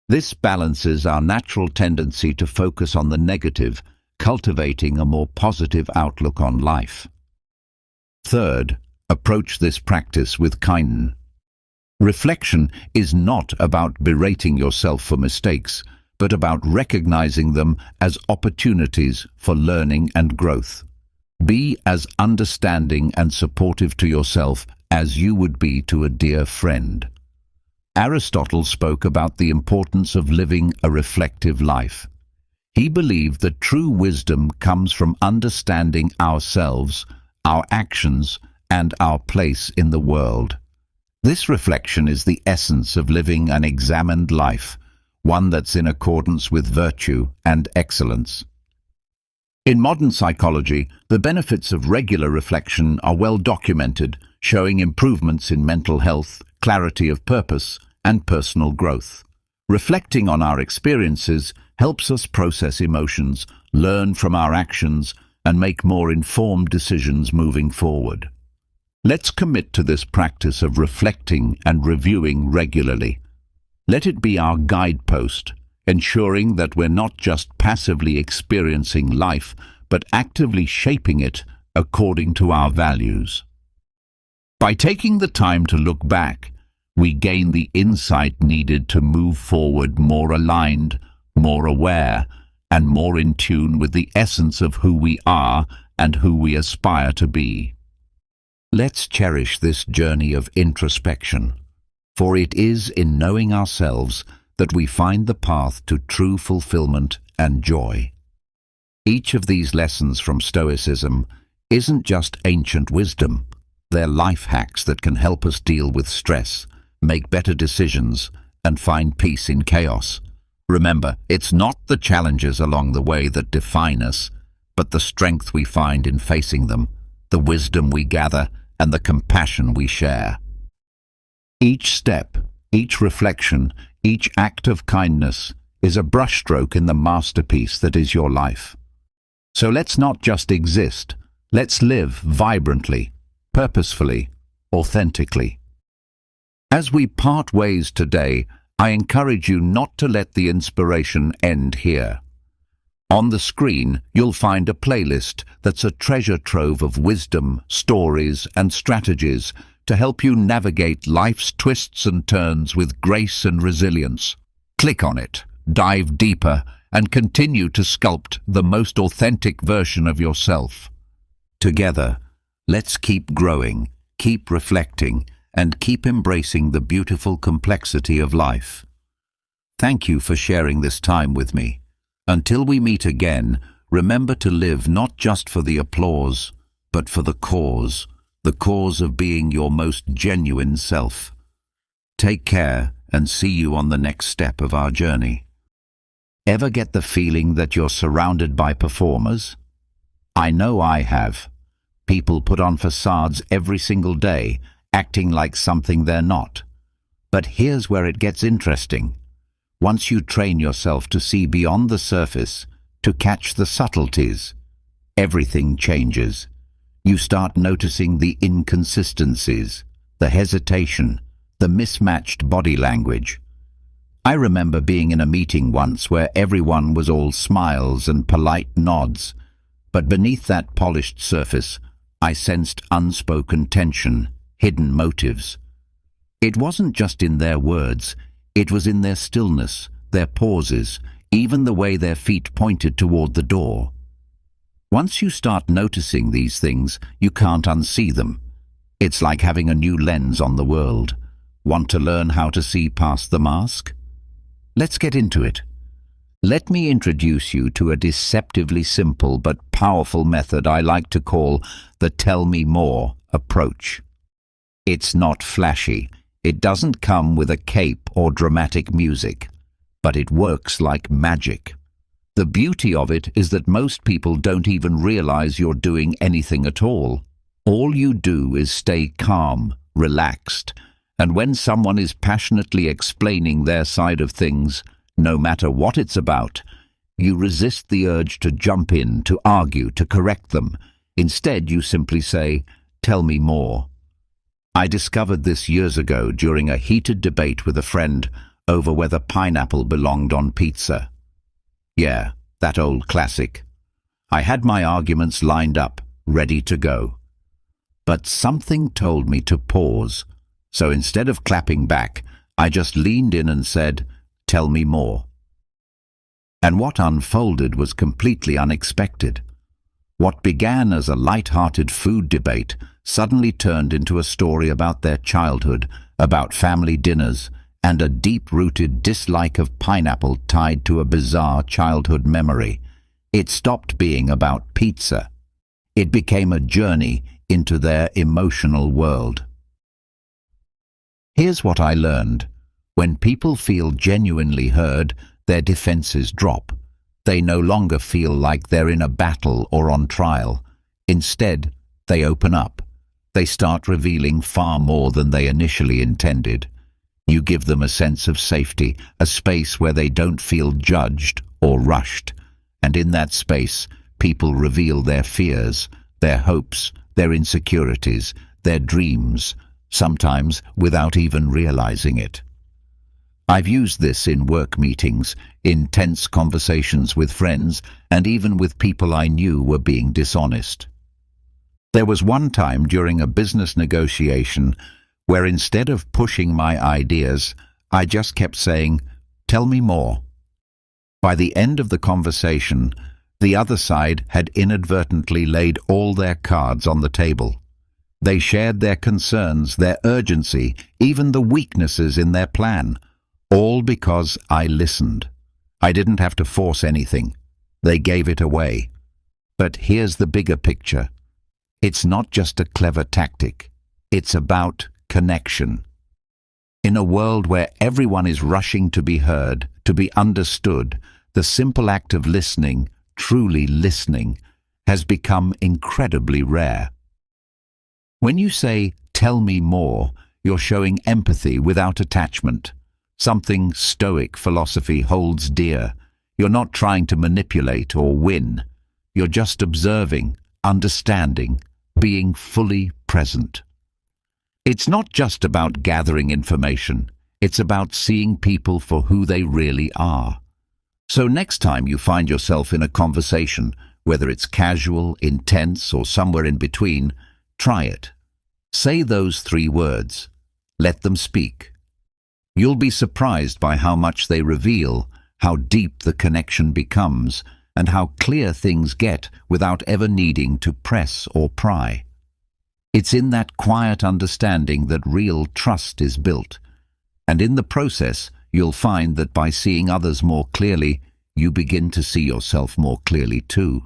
This balances our natural tendency to focus on the negative, cultivating a more positive outlook on life. Third, approach this practice with kindness. Reflection is not about berating yourself for mistakes, but about recognizing them as opportunities for learning and growth. Be as understanding and supportive to yourself as you would be to a dear friend. Aristotle spoke about the importance of living a reflective life. He believed that true wisdom comes from understanding ourselves, our actions, and our place in the world. This reflection is the essence of living an examined life, one that's in accordance with virtue and excellence. In modern psychology, the benefits of regular reflection are well documented, showing improvements in mental health, clarity of purpose, and personal growth. Reflecting on our experiences helps us process emotions, learn from our actions, and make more informed decisions moving forward. Let's commit to this practice of reflecting and reviewing regularly. Let it be our guidepost, ensuring that we're not just passively experiencing life, but actively shaping it according to our values. By taking the time to look back, we gain the insight needed to move forward more aligned, more aware, and more in tune with the essence of who we are and who we aspire to be. Let's cherish this journey of introspection, for it is in knowing ourselves that we find the path to true fulfillment and joy. Each of these lessons from Stoicism isn't just ancient wisdom. They're life hacks that can help us deal with stress, make better decisions, and find peace in chaos. Remember, it's not the challenges along the way that define us, but the strength we find in facing them, the wisdom we gather, and the compassion we share. Each step, each reflection, each act of kindness is a brushstroke in the masterpiece that is your life. So let's not just exist, let's live vibrantly, purposefully, authentically. As we part ways today, I encourage you not to let the inspiration end here. On the screen, you'll find a playlist that's a treasure trove of wisdom, stories, and strategies to help you navigate life's twists and turns with grace and resilience. Click on it, dive deeper, and continue to sculpt the most authentic version of yourself. Together, let's keep growing, keep reflecting, and keep embracing the beautiful complexity of life. Thank you for sharing this time with me. Until we meet again, remember to live not just for the applause, but for the cause of being your most genuine self. Take care and see you on the next step of our journey. Ever get the feeling that you're surrounded by performers? I know I have. People put on facades every single day, acting like something they're not. But here's where it gets interesting. Once you train yourself to see beyond the surface, to catch the subtleties, everything changes. You start noticing the inconsistencies, the hesitation, the mismatched body language. I remember being in a meeting once where everyone was all smiles and polite nods, but beneath that polished surface, I sensed unspoken tension, hidden motives. It wasn't just in their words, it was in their stillness, their pauses, even the way their feet pointed toward the door. Once you start noticing these things, you can't unsee them. It's like having a new lens on the world. Want to learn how to see past the mask? Let's get into it. Let me introduce you to a deceptively simple but powerful method I like to call the Tell Me More approach. It's not flashy. It doesn't come with a cape or dramatic music, but it works like magic. The beauty of it is that most people don't even realize you're doing anything at all. All you do is stay calm, relaxed, and when someone is passionately explaining their side of things, no matter what it's about, you resist the urge to jump in, to argue, to correct them. Instead, you simply say, "Tell me more." I discovered this years ago during a heated debate with a friend over whether pineapple belonged on pizza. Yeah, that old classic. I had my arguments lined up, ready to go. But something told me to pause, so instead of clapping back, I just leaned in and said, "Tell me more." And what unfolded was completely unexpected. What began as a light-hearted food debate suddenly turned into a story about their childhood, about family dinners, and a deep-rooted dislike of pineapple tied to a bizarre childhood memory. It stopped being about pizza. It became a journey into their emotional world. Here's what I learned. When people feel genuinely heard, their defenses drop. They no longer feel like they're in a battle or on trial. Instead, they open up. They start revealing far more than they initially intended. You give them a sense of safety, a space where they don't feel judged or rushed. And in that space, people reveal their fears, their hopes, their insecurities, their dreams, sometimes without even realizing it. I've used this in work meetings, in tense conversations with friends, and even with people I knew were being dishonest. There was one time during a business negotiation where instead of pushing my ideas, I just kept saying, "Tell me more." By the end of the conversation, the other side had inadvertently laid all their cards on the table. They shared their concerns, their urgency, even the weaknesses in their plan, all because I listened. I didn't have to force anything. They gave it away. But here's the bigger picture. It's not just a clever tactic. It's about connection. In a world where everyone is rushing to be heard, to be understood, the simple act of listening, truly listening, has become incredibly rare. When you say, "Tell me more," you're showing empathy without attachment. Something Stoic philosophy holds dear. You're not trying to manipulate or win. You're just observing, understanding, being fully present. It's not just about gathering information. It's about seeing people for who they really are. So next time you find yourself in a conversation, whether it's casual, intense, or somewhere in between, try it. Say those 3 words. Let them speak. You'll be surprised by how much they reveal, how deep the connection becomes, and how clear things get without ever needing to press or pry. It's in that quiet understanding that real trust is built. And in the process, you'll find that by seeing others more clearly, you begin to see yourself more clearly too.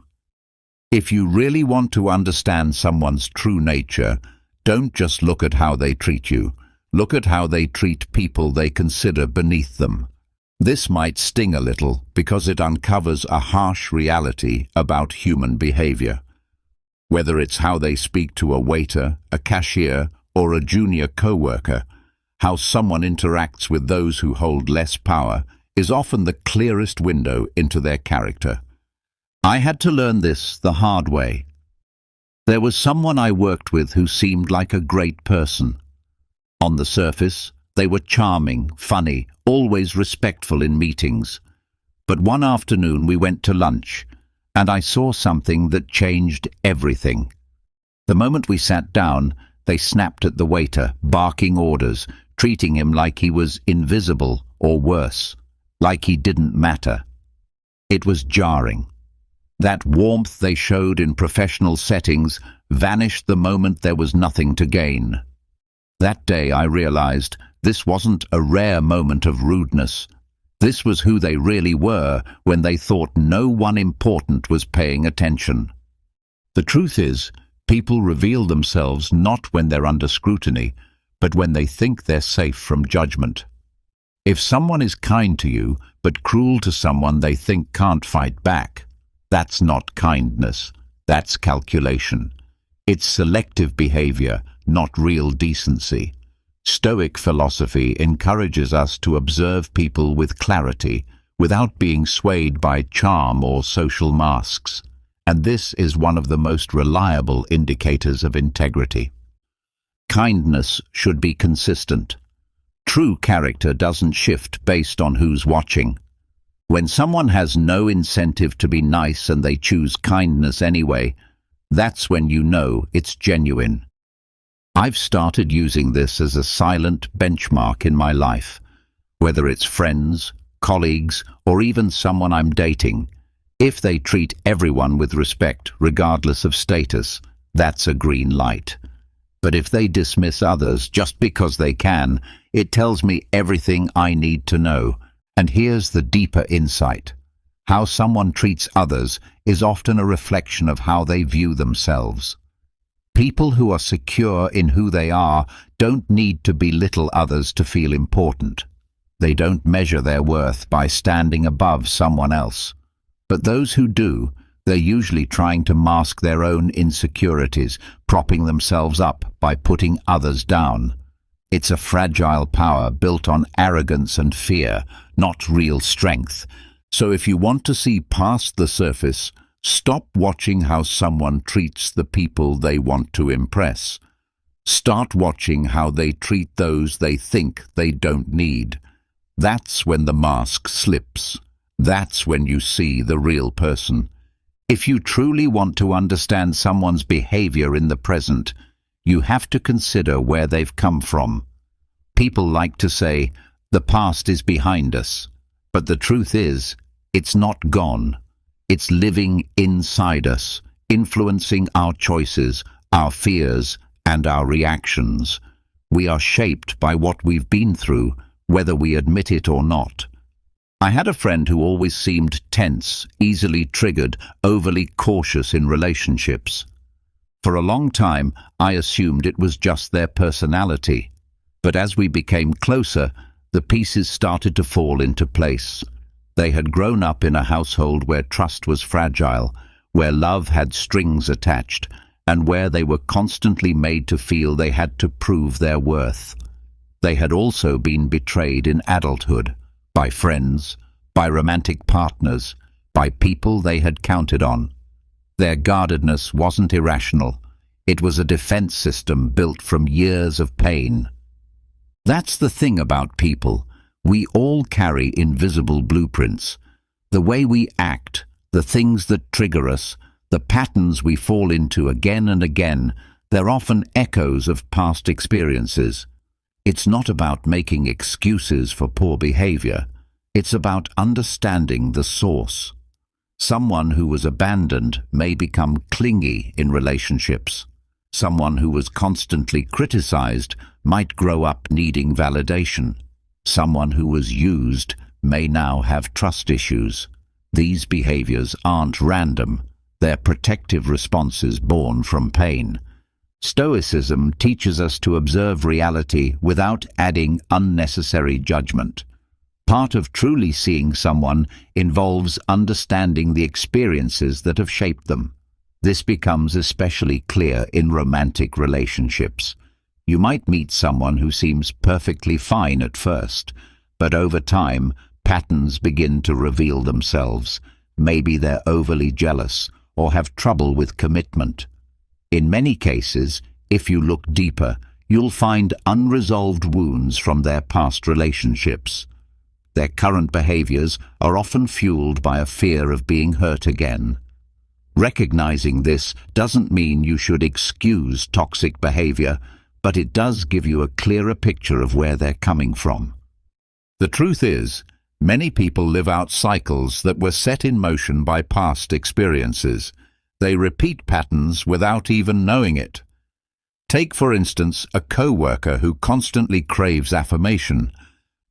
If you really want to understand someone's true nature, don't just look at how they treat you. Look at how they treat people they consider beneath them. This might sting a little because it uncovers a harsh reality about human behavior. Whether it's how they speak to a waiter, a cashier, or a junior co-worker, how someone interacts with those who hold less power is often the clearest window into their character. I had to learn this the hard way. There was someone I worked with who seemed like a great person. On the surface, they were charming, funny, always respectful in meetings. But one afternoon we went to lunch, and I saw something that changed everything. The moment we sat down, they snapped at the waiter, barking orders, treating him like he was invisible or worse, like he didn't matter. It was jarring. That warmth they showed in professional settings vanished the moment there was nothing to gain. That day I realized this wasn't a rare moment of rudeness. This was who they really were when they thought no one important was paying attention. The truth is, people reveal themselves not when they're under scrutiny, but when they think they're safe from judgment. If someone is kind to you, but cruel to someone they think can't fight back, that's not kindness, that's calculation. It's selective behavior, not real decency. Stoic philosophy encourages us to observe people with clarity, without being swayed by charm or social masks. And this is one of the most reliable indicators of integrity. Kindness should be consistent. True character doesn't shift based on who's watching. When someone has no incentive to be nice and they choose kindness anyway, that's when you know it's genuine. I've started using this as a silent benchmark in my life, whether it's friends, colleagues, or even someone I'm dating. If they treat everyone with respect, regardless of status, that's a green light. But if they dismiss others just because they can, it tells me everything I need to know. And here's the deeper insight. How someone treats others is often a reflection of how they view themselves. People who are secure in who they are don't need to belittle others to feel important. They don't measure their worth by standing above someone else. But those who do, they're usually trying to mask their own insecurities, propping themselves up by putting others down. It's a fragile power built on arrogance and fear, not real strength. So if you want to see past the surface, stop watching how someone treats the people they want to impress. Start watching how they treat those they think they don't need. That's when the mask slips. That's when you see the real person. If you truly want to understand someone's behavior in the present, you have to consider where they've come from. People like to say, the past is behind us. But the truth is, it's not gone. It's living inside us, influencing our choices, our fears, and our reactions. We are shaped by what we've been through, whether we admit it or not. I had a friend who always seemed tense, easily triggered, overly cautious in relationships. For a long time, I assumed it was just their personality. But as we became closer, the pieces started to fall into place. They had grown up in a household where trust was fragile, where love had strings attached, and where they were constantly made to feel they had to prove their worth. They had also been betrayed in adulthood, by friends, by romantic partners, by people they had counted on. Their guardedness wasn't irrational. It was a defense system built from years of pain. That's the thing about people. We all carry invisible blueprints. The way we act, the things that trigger us, the patterns we fall into again and again, they're often echoes of past experiences. It's not about making excuses for poor behavior. It's about understanding the source. Someone who was abandoned may become clingy in relationships. Someone who was constantly criticized might grow up needing validation. Someone who was used may now have trust issues. These behaviors aren't random. They're protective responses born from pain. Stoicism teaches us to observe reality without adding unnecessary judgment. Part of truly seeing someone involves understanding the experiences that have shaped them. This becomes especially clear in romantic relationships. You might meet someone who seems perfectly fine at first, but over time, patterns begin to reveal themselves. Maybe they're overly jealous or have trouble with commitment. In many cases, if you look deeper, you'll find unresolved wounds from their past relationships. Their current behaviors are often fueled by a fear of being hurt again. Recognizing this doesn't mean you should excuse toxic behavior, but it does give you a clearer picture of where they're coming from. The truth is, many people live out cycles that were set in motion by past experiences. They repeat patterns without even knowing it. Take, for instance, a co-worker who constantly craves affirmation.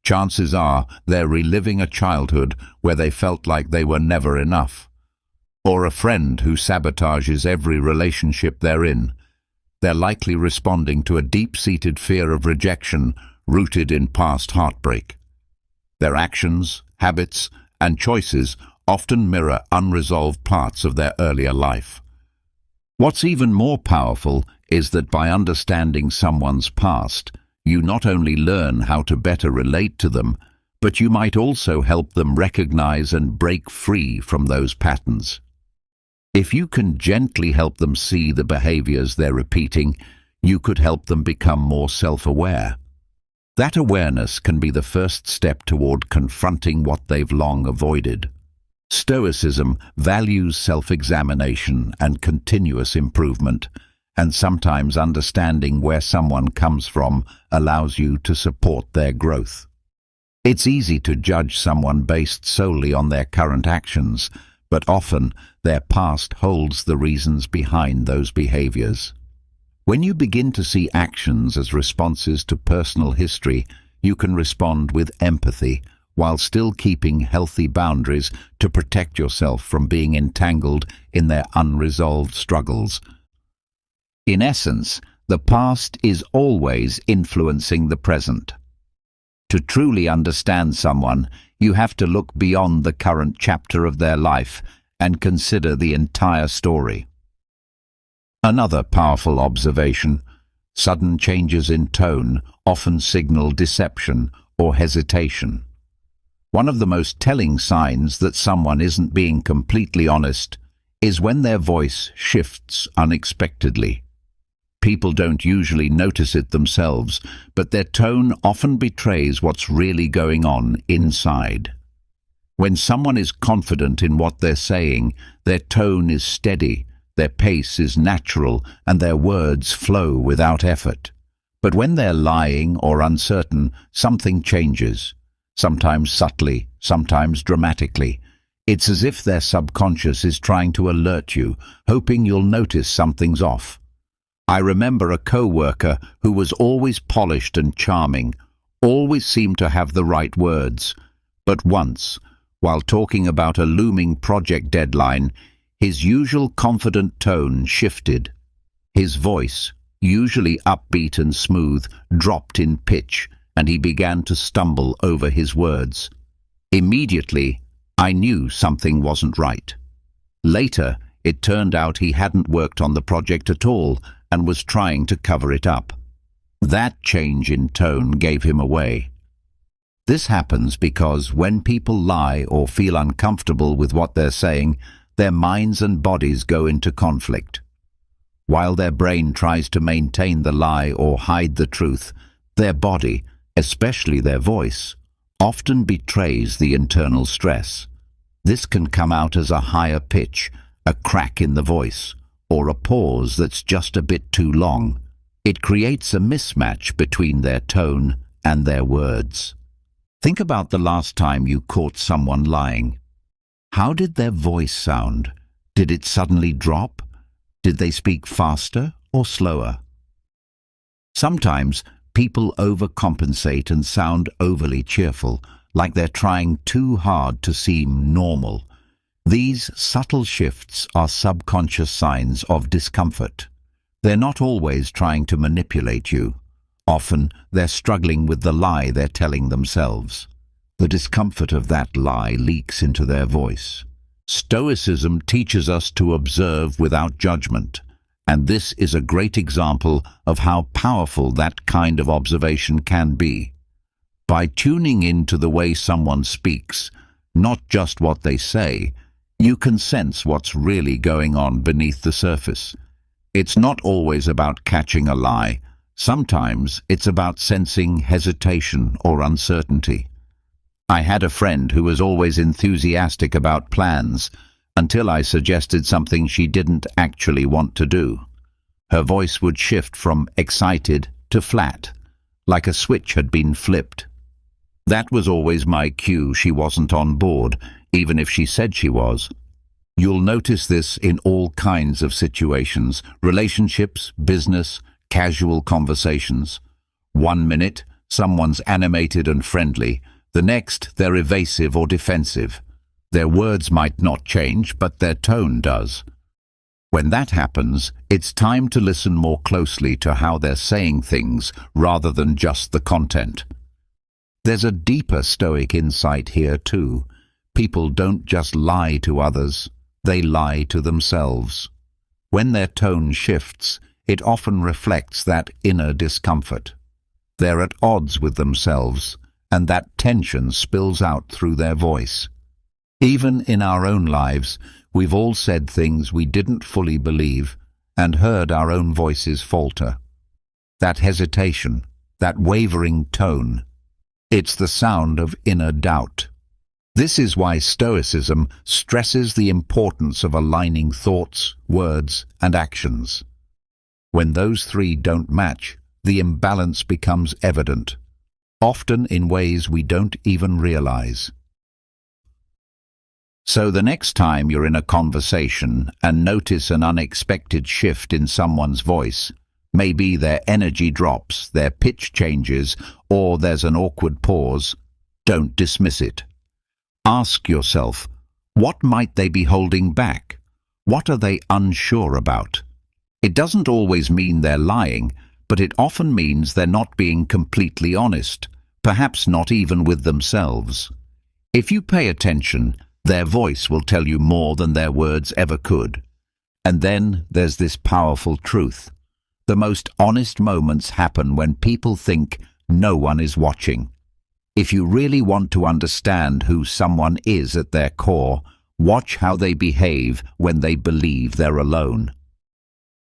Chances are they're reliving a childhood where they felt like they were never enough. Or a friend who sabotages every relationship they're in. They're likely responding to a deep-seated fear of rejection rooted in past heartbreak. Their actions, habits, and choices often mirror unresolved parts of their earlier life. What's even more powerful is that by understanding someone's past, you not only learn how to better relate to them, but you might also help them recognize and break free from those patterns. If you can gently help them see the behaviors they're repeating, you could help them become more self-aware. That awareness can be the first step toward confronting what they've long avoided. Stoicism values self-examination and continuous improvement, and sometimes understanding where someone comes from allows you to support their growth. It's easy to judge someone based solely on their current actions, but often their past holds the reasons behind those behaviors. When you begin to see actions as responses to personal history, you can respond with empathy while still keeping healthy boundaries to protect yourself from being entangled in their unresolved struggles. In essence, the past is always influencing the present. To truly understand someone, you have to look beyond the current chapter of their life and consider the entire story. Another powerful observation: sudden changes in tone often signal deception or hesitation. One of the most telling signs that someone isn't being completely honest is when their voice shifts unexpectedly. People don't usually notice it themselves, but their tone often betrays what's really going on inside. When someone is confident in what they're saying, their tone is steady, their pace is natural, and their words flow without effort. But when they're lying or uncertain, something changes, sometimes subtly, sometimes dramatically. It's as if their subconscious is trying to alert you, hoping you'll notice something's off. I remember a co-worker who was always polished and charming, always seemed to have the right words. But once, while talking about a looming project deadline, his usual confident tone shifted. His voice, usually upbeat and smooth, dropped in pitch, and he began to stumble over his words. Immediately, I knew something wasn't right. Later, it turned out he hadn't worked on the project at all and was trying to cover it up. That change in tone gave him away. This happens because when people lie or feel uncomfortable with what they're saying, their minds and bodies go into conflict. While their brain tries to maintain the lie or hide the truth, their body, especially their voice, often betrays the internal stress. This can come out as a higher pitch, a crack in the voice, or a pause that's just a bit too long. It creates a mismatch between their tone and their words. Think about the last time you caught someone lying. How did their voice sound? Did it suddenly drop? Did they speak faster or slower? Sometimes people overcompensate and sound overly cheerful, like they're trying too hard to seem normal. These subtle shifts are subconscious signs of discomfort. They're not always trying to manipulate you. Often, they're struggling with the lie they're telling themselves. The discomfort of that lie leaks into their voice. Stoicism teaches us to observe without judgment, and this is a great example of how powerful that kind of observation can be. By tuning into the way someone speaks, not just what they say, you can sense what's really going on beneath the surface. It's not always about catching a lie. Sometimes it's about sensing hesitation or uncertainty. I had a friend who was always enthusiastic about plans until I suggested something she didn't actually want to do. Her voice would shift from excited to flat, like a switch had been flipped. That was always my cue she wasn't on board, even if she said she was. You'll notice this in all kinds of situations: relationships, business, casual conversations. 1 minute, someone's animated and friendly. The next, they're evasive or defensive. Their words might not change, but their tone does. When that happens, it's time to listen more closely to how they're saying things rather than just the content. There's a deeper Stoic insight here too. People don't just lie to others, they lie to themselves. When their tone shifts, it often reflects that inner discomfort. They're at odds with themselves, and that tension spills out through their voice. Even in our own lives, we've all said things we didn't fully believe and heard our own voices falter. That hesitation, that wavering tone, it's the sound of inner doubt. This is why Stoicism stresses the importance of aligning thoughts, words, and actions. When those three don't match, the imbalance becomes evident, often in ways we don't even realize. So the next time you're in a conversation and notice an unexpected shift in someone's voice, maybe their energy drops, their pitch changes, or there's an awkward pause, don't dismiss it. Ask yourself, what might they be holding back? What are they unsure about? It doesn't always mean they're lying, but it often means they're not being completely honest, perhaps not even with themselves. If you pay attention, their voice will tell you more than their words ever could. And then there's this powerful truth. The most honest moments happen when people think no one is watching. If you really want to understand who someone is at their core, watch how they behave when they believe they're alone.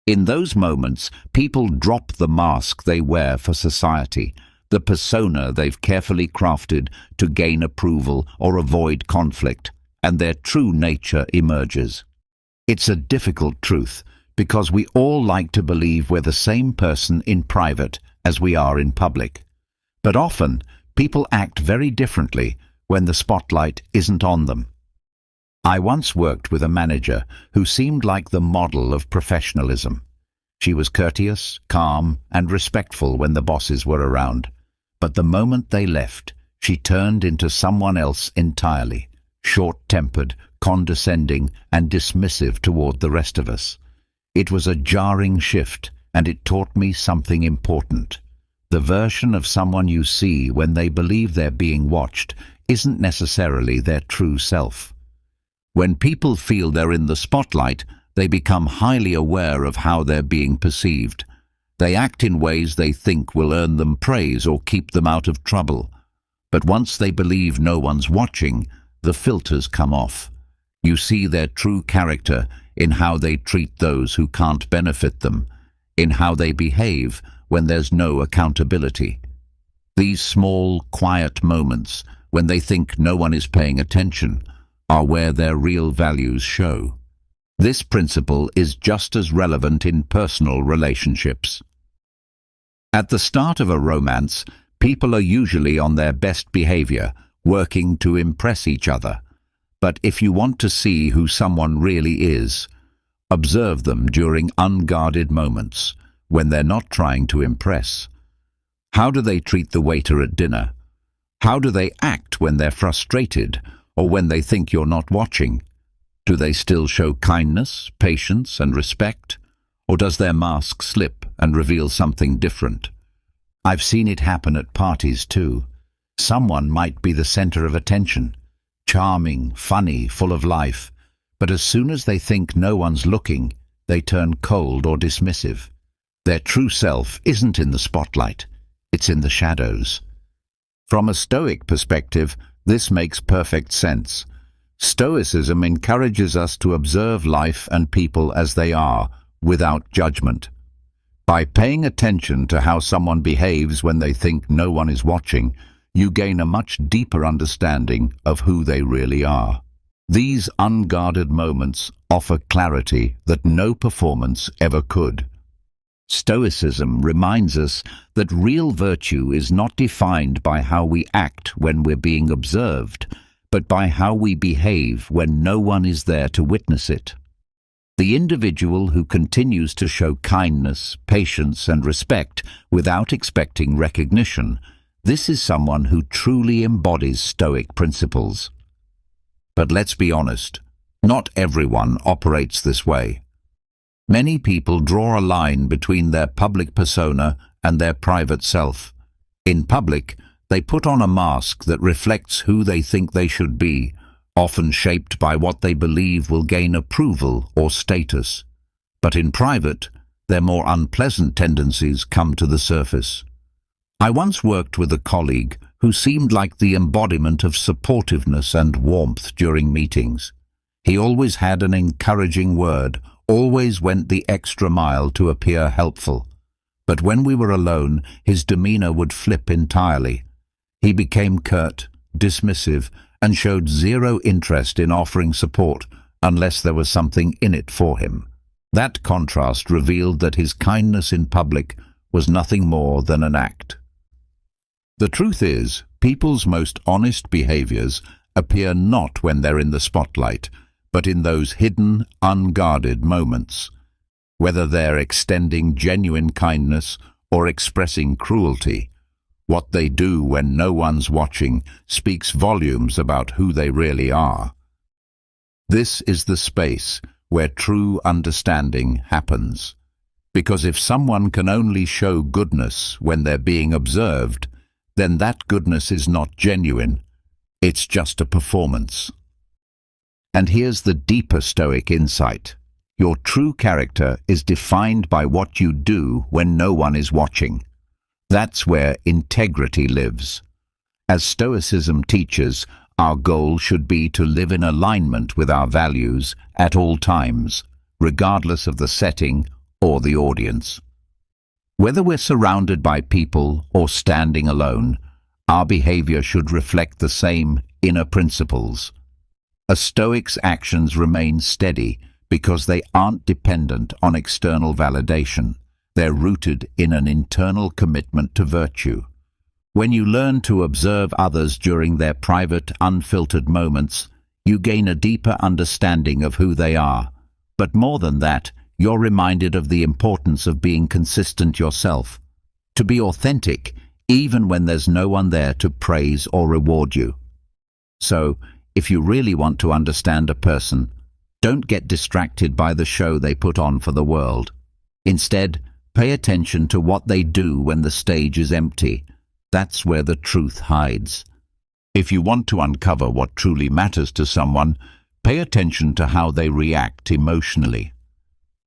In those moments, people drop the mask they wear for society, the persona they've carefully crafted to gain approval or avoid conflict, and their true nature emerges. It's a difficult truth, because we all like to believe we're the same person in private as we are in public. But often, people act very differently when the spotlight isn't on them. I once worked with a manager who seemed like the model of professionalism. She was courteous, calm, and respectful when the bosses were around. But the moment they left, she turned into someone else entirely, short-tempered, condescending, and dismissive toward the rest of us. It was a jarring shift, and it taught me something important. The version of someone you see when they believe they're being watched isn't necessarily their true self. When people feel they're in the spotlight, they become highly aware of how they're being perceived. They act in ways they think will earn them praise or keep them out of trouble. But once they believe no one's watching, the filters come off. You see their true character in how they treat those who can't benefit them, in how they behave when there's no accountability. These small, quiet moments, when they think no one is paying attention, are where their real values show. This principle is just as relevant in personal relationships. At the start of a romance, people are usually on their best behavior, working to impress each other. But if you want to see who someone really is, observe them during unguarded moments, when they're not trying to impress. How do they treat the waiter at dinner? How do they act when they're frustrated, or when they think you're not watching? Do they still show kindness, patience, and respect? Or does their mask slip and reveal something different? I've seen it happen at parties too. Someone might be the center of attention, charming, funny, full of life, but as soon as they think no one's looking, they turn cold or dismissive. Their true self isn't in the spotlight, it's in the shadows. From a Stoic perspective, this makes perfect sense. Stoicism encourages us to observe life and people as they are, without judgment. By paying attention to how someone behaves when they think no one is watching, you gain a much deeper understanding of who they really are. These unguarded moments offer clarity that no performance ever could. Stoicism reminds us that real virtue is not defined by how we act when we're being observed, but by how we behave when no one is there to witness it. The individual who continues to show kindness, patience, and respect without expecting recognition, this is someone who truly embodies Stoic principles. But let's be honest, not everyone operates this way. Many people draw a line between their public persona and their private self. In public, they put on a mask that reflects who they think they should be, often shaped by what they believe will gain approval or status. But in private, their more unpleasant tendencies come to the surface. I once worked with a colleague who seemed like the embodiment of supportiveness and warmth during meetings. He always had an encouraging word, always went the extra mile to appear helpful. But when we were alone, his demeanor would flip entirely. He became curt, dismissive, and showed zero interest in offering support unless there was something in it for him. That contrast revealed that his kindness in public was nothing more than an act. The truth is, people's most honest behaviors appear not when they're in the spotlight, but in those hidden, unguarded moments. Whether they're extending genuine kindness or expressing cruelty, what they do when no one's watching speaks volumes about who they really are. This is the space where true understanding happens. Because if someone can only show goodness when they're being observed, then that goodness is not genuine. It's just a performance. And here's the deeper Stoic insight. Your true character is defined by what you do when no one is watching. That's where integrity lives. As Stoicism teaches, our goal should be to live in alignment with our values at all times, regardless of the setting or the audience. Whether we're surrounded by people or standing alone, our behavior should reflect the same inner principles. A Stoic's actions remain steady because they aren't dependent on external validation. They're rooted in an internal commitment to virtue. When you learn to observe others during their private, unfiltered moments, you gain a deeper understanding of who they are. But more than that, you're reminded of the importance of being consistent yourself. To be authentic, even when there's no one there to praise or reward you. So, if you really want to understand a person, don't get distracted by the show they put on for the world. Instead, pay attention to what they do when the stage is empty. That's where the truth hides. If you want to uncover what truly matters to someone, pay attention to how they react emotionally.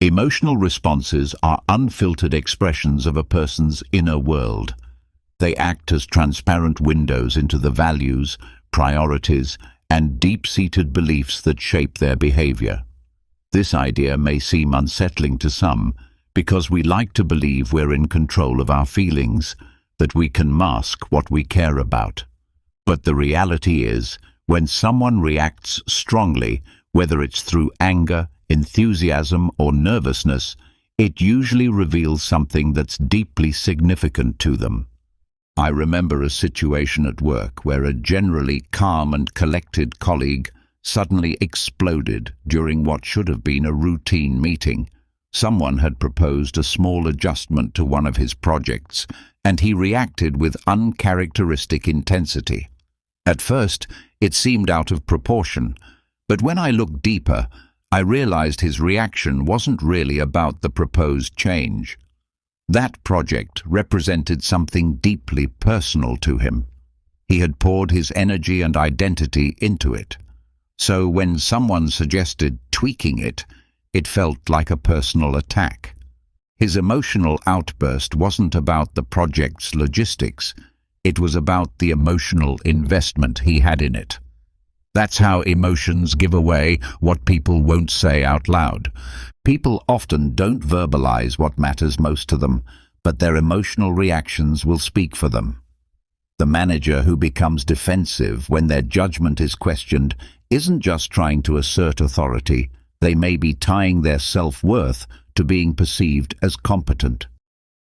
Emotional responses are unfiltered expressions of a person's inner world. They act as transparent windows into the values, priorities, and deep-seated beliefs that shape their behavior. This idea may seem unsettling to some because we like to believe we're in control of our feelings, that we can mask what we care about. But the reality is, when someone reacts strongly, whether it's through anger, enthusiasm, or nervousness, it usually reveals something that's deeply significant to them. I remember a situation at work where a generally calm and collected colleague suddenly exploded during what should have been a routine meeting. Someone had proposed a small adjustment to one of his projects, and he reacted with uncharacteristic intensity. At first, it seemed out of proportion, but when I looked deeper, I realized his reaction wasn't really about the proposed change. That project represented something deeply personal to him. He had poured his energy and identity into it. So when someone suggested tweaking it, it felt like a personal attack. His emotional outburst wasn't about the project's logistics. It was about the emotional investment he had in it. That's how emotions give away what people won't say out loud. People often don't verbalize what matters most to them, but their emotional reactions will speak for them. The manager who becomes defensive when their judgment is questioned isn't just trying to assert authority. They may be tying their self-worth to being perceived as competent.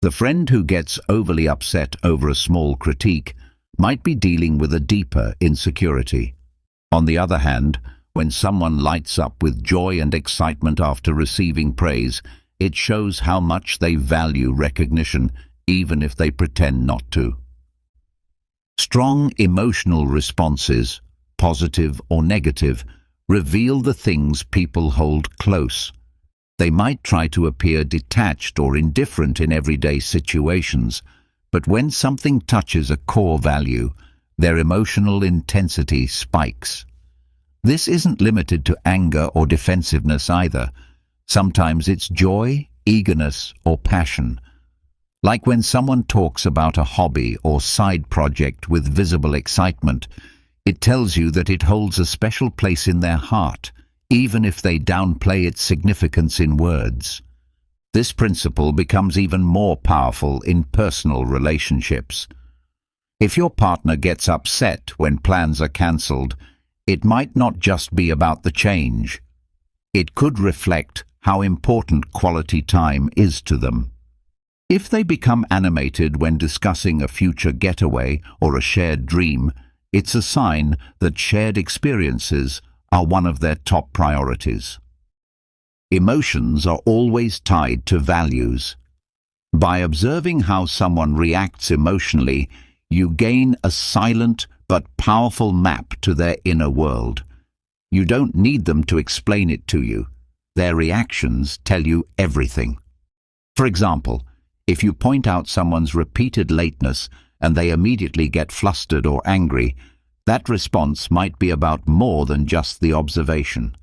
The friend who gets overly upset over a small critique might be dealing with a deeper insecurity. On the other hand, when someone lights up with joy and excitement after receiving praise, it shows how much they value recognition, even if they pretend not to. Strong emotional responses, positive or negative, reveal the things people hold close. They might try to appear detached or indifferent in everyday situations, but when something touches a core value, their emotional intensity spikes. This isn't limited to anger or defensiveness either. Sometimes it's joy, eagerness, or passion. Like when someone talks about a hobby or side project with visible excitement, it tells you that it holds a special place in their heart, even if they downplay its significance in words. This principle becomes even more powerful in personal relationships. If your partner gets upset when plans are cancelled, it might not just be about the change. It could reflect how important quality time is to them. If they become animated when discussing a future getaway or a shared dream, it's a sign that shared experiences are one of their top priorities. Emotions are always tied to values. By observing how someone reacts emotionally, you gain a silent but powerful map to their inner world. You don't need them to explain it to you. Their reactions tell you everything. For example, if you point out someone's repeated lateness and they immediately get flustered or angry, that response might be about more than just the observation.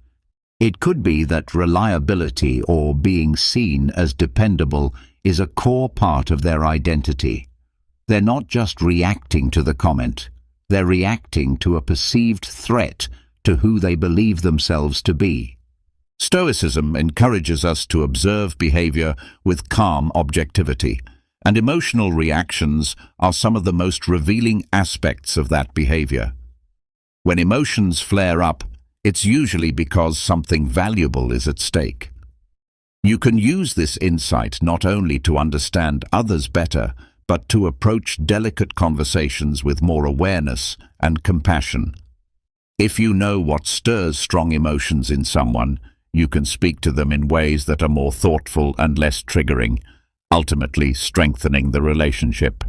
It could be that reliability or being seen as dependable is a core part of their identity. They're not just reacting to the comment, they're reacting to a perceived threat to who they believe themselves to be. Stoicism encourages us to observe behavior with calm objectivity, and emotional reactions are some of the most revealing aspects of that behavior. When emotions flare up, it's usually because something valuable is at stake. You can use this insight not only to understand others better, but to approach delicate conversations with more awareness and compassion. If you know what stirs strong emotions in someone, you can speak to them in ways that are more thoughtful and less triggering, ultimately strengthening the relationship.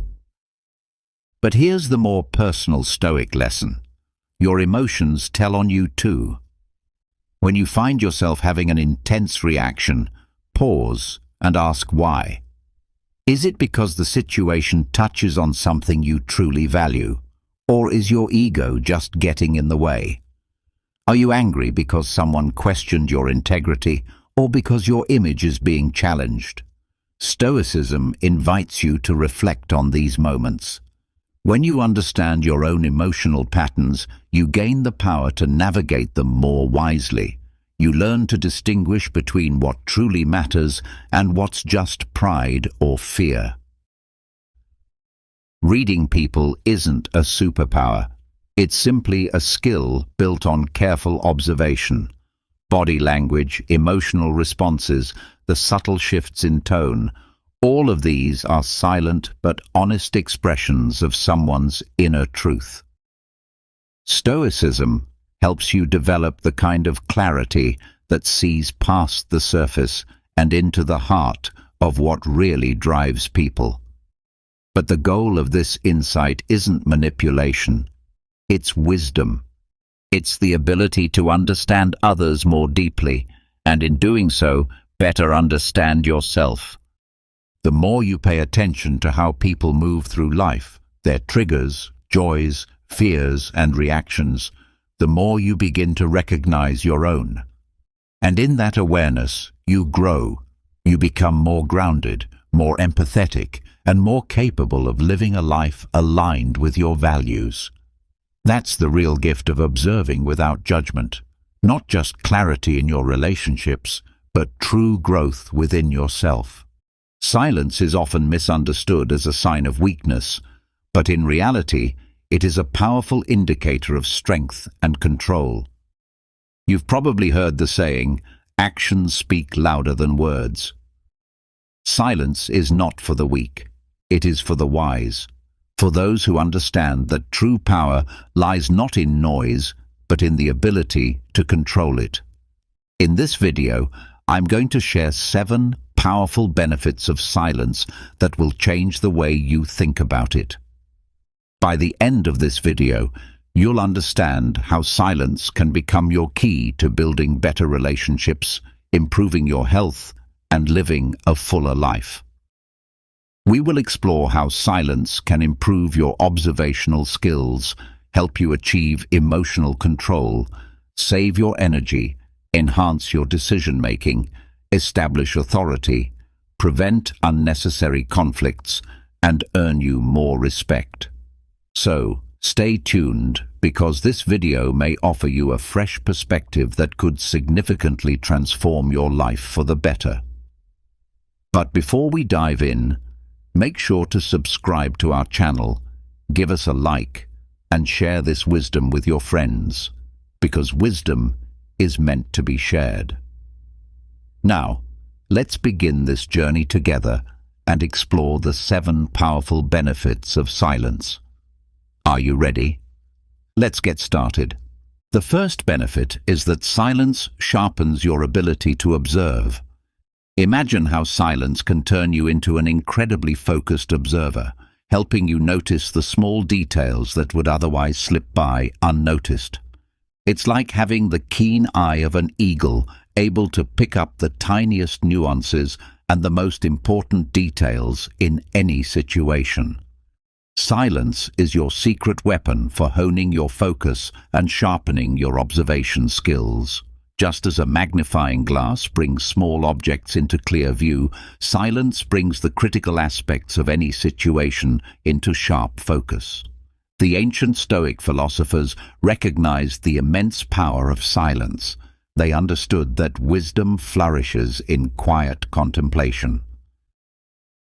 But here's the more personal Stoic lesson. Your emotions tell on you too. When you find yourself having an intense reaction, pause and ask why. Is it because the situation touches on something you truly value, or is your ego just getting in the way? Are you angry because someone questioned your integrity, or because your image is being challenged? Stoicism invites you to reflect on these moments. When you understand your own emotional patterns, you gain the power to navigate them more wisely. You learn to distinguish between what truly matters and what's just pride or fear. Reading people isn't a superpower. It's simply a skill built on careful observation. Body language, emotional responses, the subtle shifts in tone, all of these are silent but honest expressions of someone's inner truth. Stoicism helps you develop the kind of clarity that sees past the surface and into the heart of what really drives people. But the goal of this insight isn't manipulation, it's wisdom. It's the ability to understand others more deeply, and in doing so, better understand yourself. The more you pay attention to how people move through life, their triggers, joys, fears, and reactions, the more you begin to recognize your own. And in that awareness, you grow. You become more grounded, more empathetic, and more capable of living a life aligned with your values. That's the real gift of observing without judgment. Not just clarity in your relationships, but true growth within yourself. Silence is often misunderstood as a sign of weakness, but in reality, it is a powerful indicator of strength and control. You've probably heard the saying, "Actions speak louder than words." Silence is not for the weak. It is for the wise, for those who understand that true power lies not in noise, but in the ability to control it. In this video, I'm going to share 7 powerful benefits of silence that will change the way you think about it. By the end of this video, you'll understand how silence can become your key to building better relationships, improving your health, and living a fuller life. We will explore how silence can improve your observational skills, help you achieve emotional control, save your energy, enhance your decision-making, establish authority, prevent unnecessary conflicts, and earn you more respect. So, stay tuned, because this video may offer you a fresh perspective that could significantly transform your life for the better. But before we dive in, make sure to subscribe to our channel, give us a like, and share this wisdom with your friends, because wisdom is meant to be shared. Now, let's begin this journey together and explore the 7 powerful benefits of silence. Are you ready? Let's get started. The first benefit is that silence sharpens your ability to observe. Imagine how silence can turn you into an incredibly focused observer, helping you notice the small details that would otherwise slip by unnoticed. It's like having the keen eye of an eagle, able to pick up the tiniest nuances and the most important details in any situation. Silence is your secret weapon for honing your focus and sharpening your observation skills. Just as a magnifying glass brings small objects into clear view, silence brings the critical aspects of any situation into sharp focus. The ancient Stoic philosophers recognized the immense power of silence. They understood that wisdom flourishes in quiet contemplation.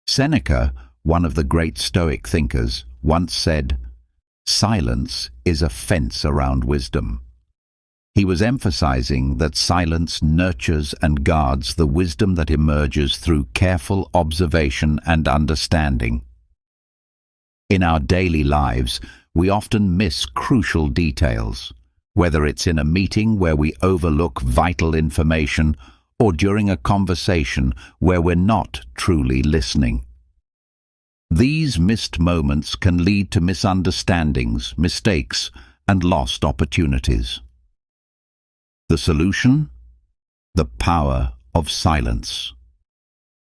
Seneca, one of the great Stoic thinkers, once said, "Silence is a fence around wisdom." He was emphasizing that silence nurtures and guards the wisdom that emerges through careful observation and understanding. In our daily lives, we often miss crucial details, whether it's in a meeting where we overlook vital information or during a conversation where we're not truly listening. These missed moments can lead to misunderstandings, mistakes, and lost opportunities. The solution? The power of silence.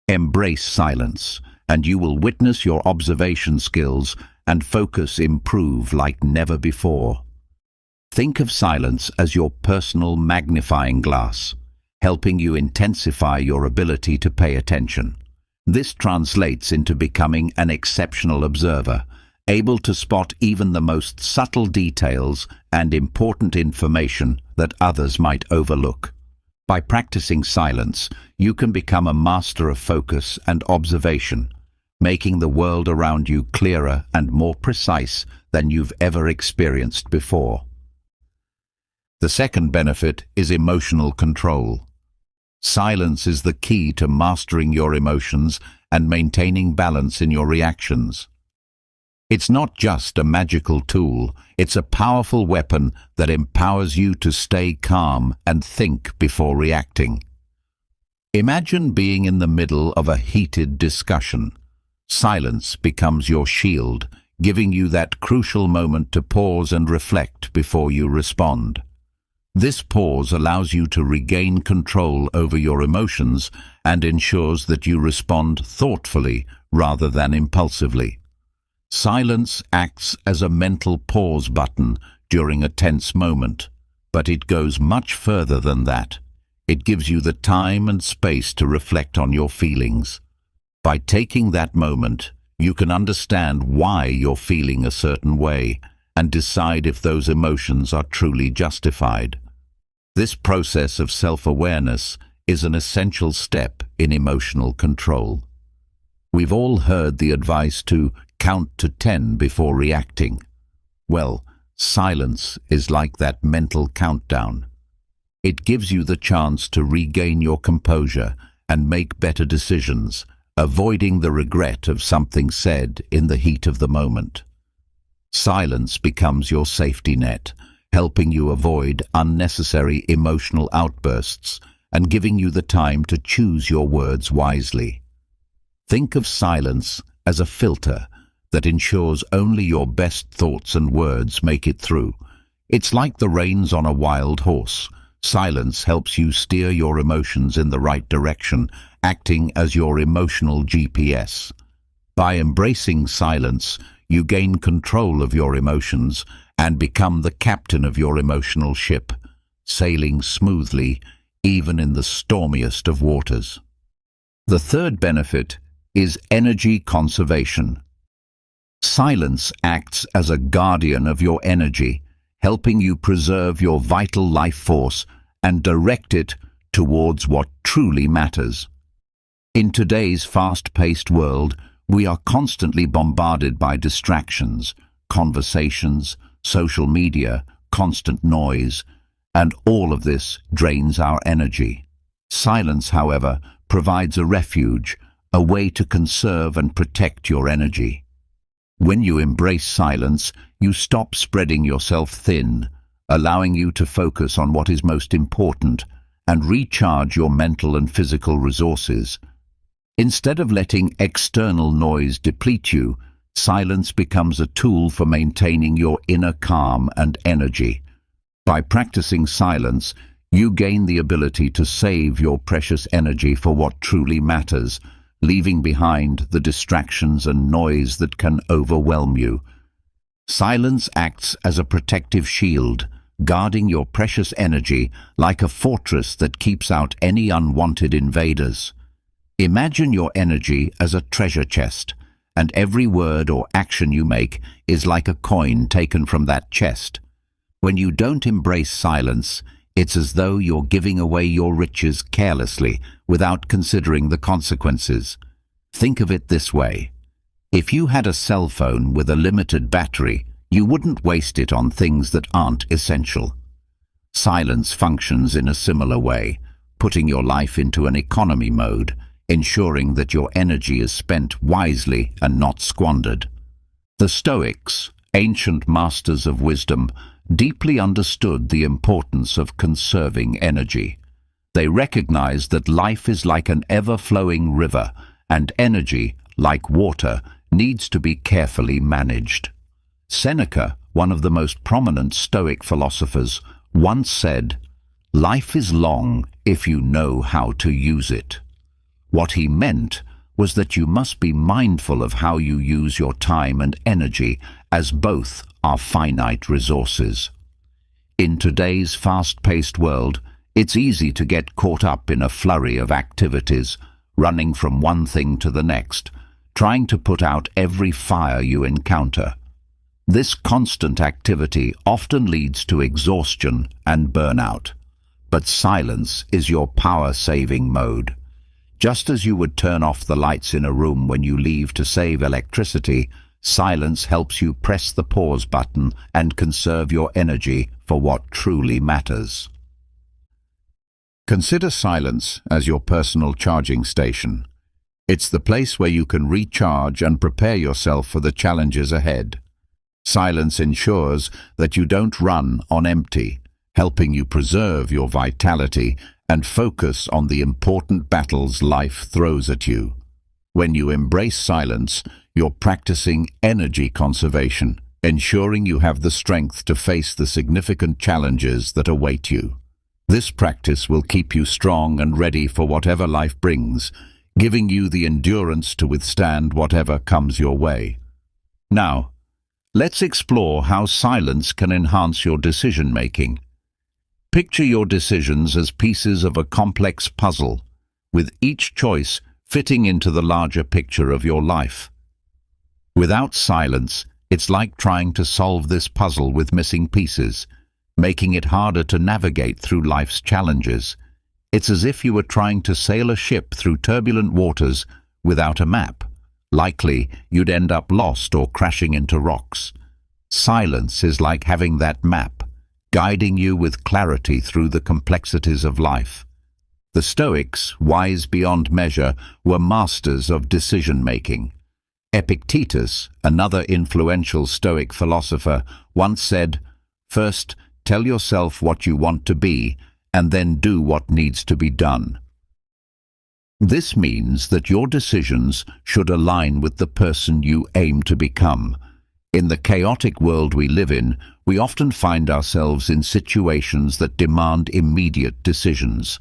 Embrace silence, and you will witness your observation skills and focus improve like never before. Think of silence as your personal magnifying glass, helping you intensify your ability to pay attention. This translates into becoming an exceptional observer, able to spot even the most subtle details and important information that others might overlook. By practicing silence, you can become a master of focus and observation, making the world around you clearer and more precise than you've ever experienced before. The second benefit is emotional control. Silence is the key to mastering your emotions and maintaining balance in your reactions. It's not just a magical tool, it's a powerful weapon that empowers you to stay calm and think before reacting. Imagine being in the middle of a heated discussion. Silence becomes your shield, giving you that crucial moment to pause and reflect before you respond. This pause allows you to regain control over your emotions and ensures that you respond thoughtfully rather than impulsively. Silence acts as a mental pause button during a tense moment, but it goes much further than that. It gives you the time and space to reflect on your feelings. By taking that moment, you can understand why you're feeling a certain way and decide if those emotions are truly justified. This process of self-awareness is an essential step in emotional control. We've all heard the advice to count to 10 before reacting. Well, silence is like that mental countdown. It gives you the chance to regain your composure and make better decisions, avoiding the regret of something said in the heat of the moment. Silence becomes your safety net, helping you avoid unnecessary emotional outbursts and giving you the time to choose your words wisely. Think of silence as a filter that ensures only your best thoughts and words make it through. It's like the reins on a wild horse. Silence helps you steer your emotions in the right direction, acting as your emotional GPS. By embracing silence, you gain control of your emotions and become the captain of your emotional ship, sailing smoothly even in the stormiest of waters. The third benefit is energy conservation. Silence acts as a guardian of your energy, helping you preserve your vital life force and direct it towards what truly matters. In today's fast-paced world, we are constantly bombarded by distractions, conversations, social media, constant noise, and all of this drains our energy. Silence, however, provides a refuge, a way to conserve and protect your energy. When you embrace silence, you stop spreading yourself thin, allowing you to focus on what is most important and recharge your mental and physical resources. Instead of letting external noise deplete you, silence becomes a tool for maintaining your inner calm and energy. By practicing silence, you gain the ability to save your precious energy for what truly matters, leaving behind the distractions and noise that can overwhelm you. Silence acts as a protective shield, guarding your precious energy like a fortress that keeps out any unwanted invaders. Imagine your energy as a treasure chest, and every word or action you make is like a coin taken from that chest. When you don't embrace silence, It's as though you're giving away your riches carelessly without considering the consequences. Think of it this way. If you had a cell phone with a limited battery, you wouldn't waste it on things that aren't essential. Silence functions in a similar way, putting your life into an economy mode, ensuring that your energy is spent wisely and not squandered. The Stoics, ancient masters of wisdom, deeply understood the importance of conserving energy. They recognized that life is like an ever-flowing river, and energy, like water, needs to be carefully managed. Seneca, one of the most prominent Stoic philosophers, once said, "Life is long if you know how to use it." What he meant was that you must be mindful of how you use your time and energy, as both are finite resources. In today's fast-paced world, it's easy to get caught up in a flurry of activities, running from one thing to the next, trying to put out every fire you encounter. This constant activity often leads to exhaustion and burnout. But silence is your power-saving mode. Just as you would turn off the lights in a room when you leave to save electricity, silence helps you press the pause button and conserve your energy for what truly matters. Consider silence as your personal charging station. It's the place where you can recharge and prepare yourself for the challenges ahead. Silence ensures that you don't run on empty, helping you preserve your vitality and focus on the important battles life throws at you. When you embrace silence, you're practicing energy conservation, ensuring you have the strength to face the significant challenges that await you. This practice will keep you strong and ready for whatever life brings, giving you the endurance to withstand whatever comes your way. Now, let's explore how silence can enhance your decision-making. Picture your decisions as pieces of a complex puzzle, with each choice fitting into the larger picture of your life. Without silence, it's like trying to solve this puzzle with missing pieces, making it harder to navigate through life's challenges. It's as if you were trying to sail a ship through turbulent waters without a map. Likely, you'd end up lost or crashing into rocks. Silence is like having that map, guiding you with clarity through the complexities of life. The Stoics, wise beyond measure, were masters of decision-making. Epictetus, another influential Stoic philosopher, once said, "First, tell yourself what you want to be, and then do what needs to be done." This means that your decisions should align with the person you aim to become. In the chaotic world we live in, we often find ourselves in situations that demand immediate decisions.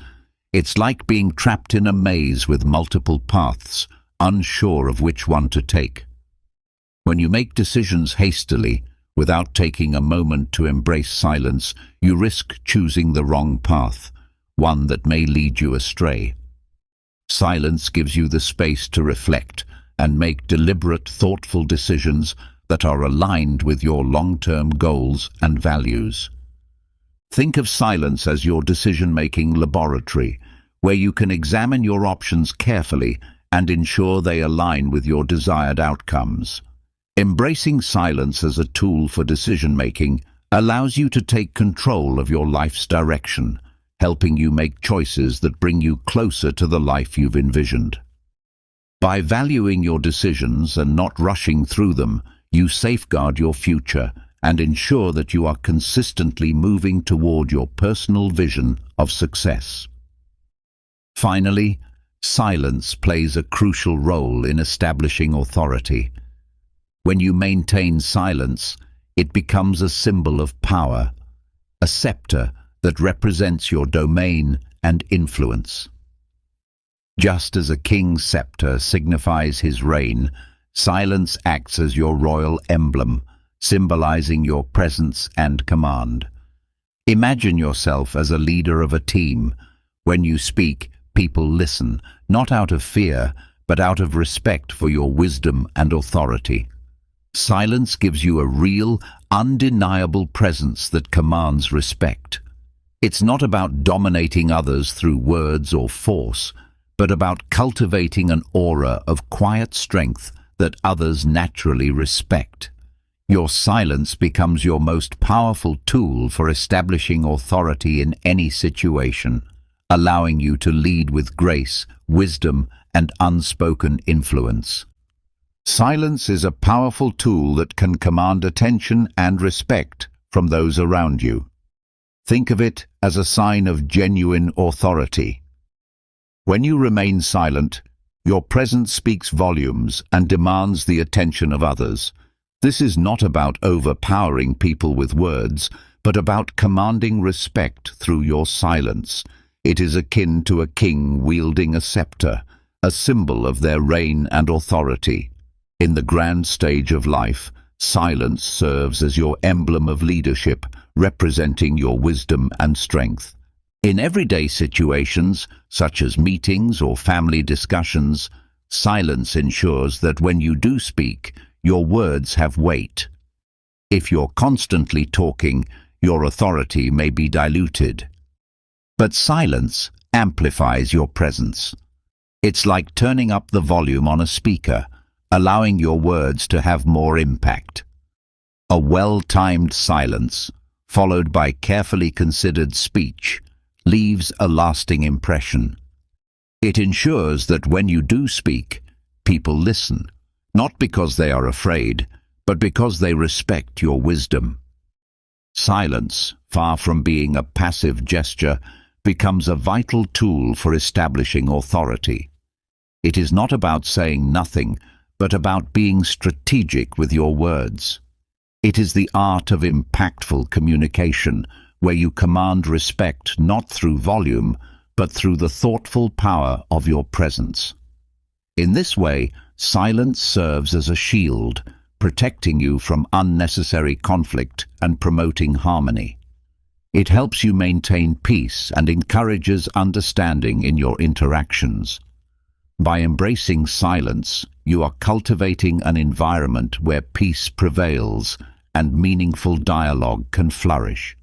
It's like being trapped in a maze with multiple paths, unsure of which one to take. When you make decisions hastily, without taking a moment to embrace silence, you risk choosing the wrong path, one that may lead you astray. Silence gives you the space to reflect and make deliberate, thoughtful decisions that are aligned with your long-term goals and values. Think of silence as your decision-making laboratory, where you can examine your options carefully and ensure they align with your desired outcomes. Embracing silence as a tool for decision-making allows you to take control of your life's direction, helping you make choices that bring you closer to the life you've envisioned. By valuing your decisions and not rushing through them, you safeguard your future and ensure that you are consistently moving toward your personal vision of success. Finally, silence plays a crucial role in establishing authority. When you maintain silence, it becomes a symbol of power, a scepter that represents your domain and influence. Just as a king's scepter signifies his reign, silence acts as your royal emblem, symbolizing your presence and command. Imagine yourself as a leader of a team. When you speak, people listen, not out of fear, but out of respect for your wisdom and authority. Silence gives you a real, undeniable presence that commands respect. It's not about dominating others through words or force, but about cultivating an aura of quiet strength that others naturally respect. Your silence becomes your most powerful tool for establishing authority in any situation, allowing you to lead with grace, wisdom, and unspoken influence. Silence is a powerful tool that can command attention and respect from those around you. Think of it as a sign of genuine authority. When you remain silent, your presence speaks volumes and demands the attention of others. This is not about overpowering people with words, but about commanding respect through your silence. It is akin to a king wielding a scepter, a symbol of their reign and authority. In the grand stage of life, silence serves as your emblem of leadership, representing your wisdom and strength. In everyday situations, such as meetings or family discussions, silence ensures that when you do speak, your words have weight. If you're constantly talking, your authority may be diluted. But silence amplifies your presence. It's like turning up the volume on a speaker, allowing your words to have more impact. A well-timed silence, followed by carefully considered speech, leaves a lasting impression. It ensures that when you do speak, people listen, not because they are afraid, but because they respect your wisdom. Silence, far from being a passive gesture, becomes a vital tool for establishing authority. It is not about saying nothing, but about being strategic with your words. It is the art of impactful communication, where you command respect not through volume, but through the thoughtful power of your presence. In this way, silence serves as a shield, protecting you from unnecessary conflict and promoting harmony. It helps you maintain peace and encourages understanding in your interactions. By embracing silence, you are cultivating an environment where peace prevails and meaningful dialogue can flourish.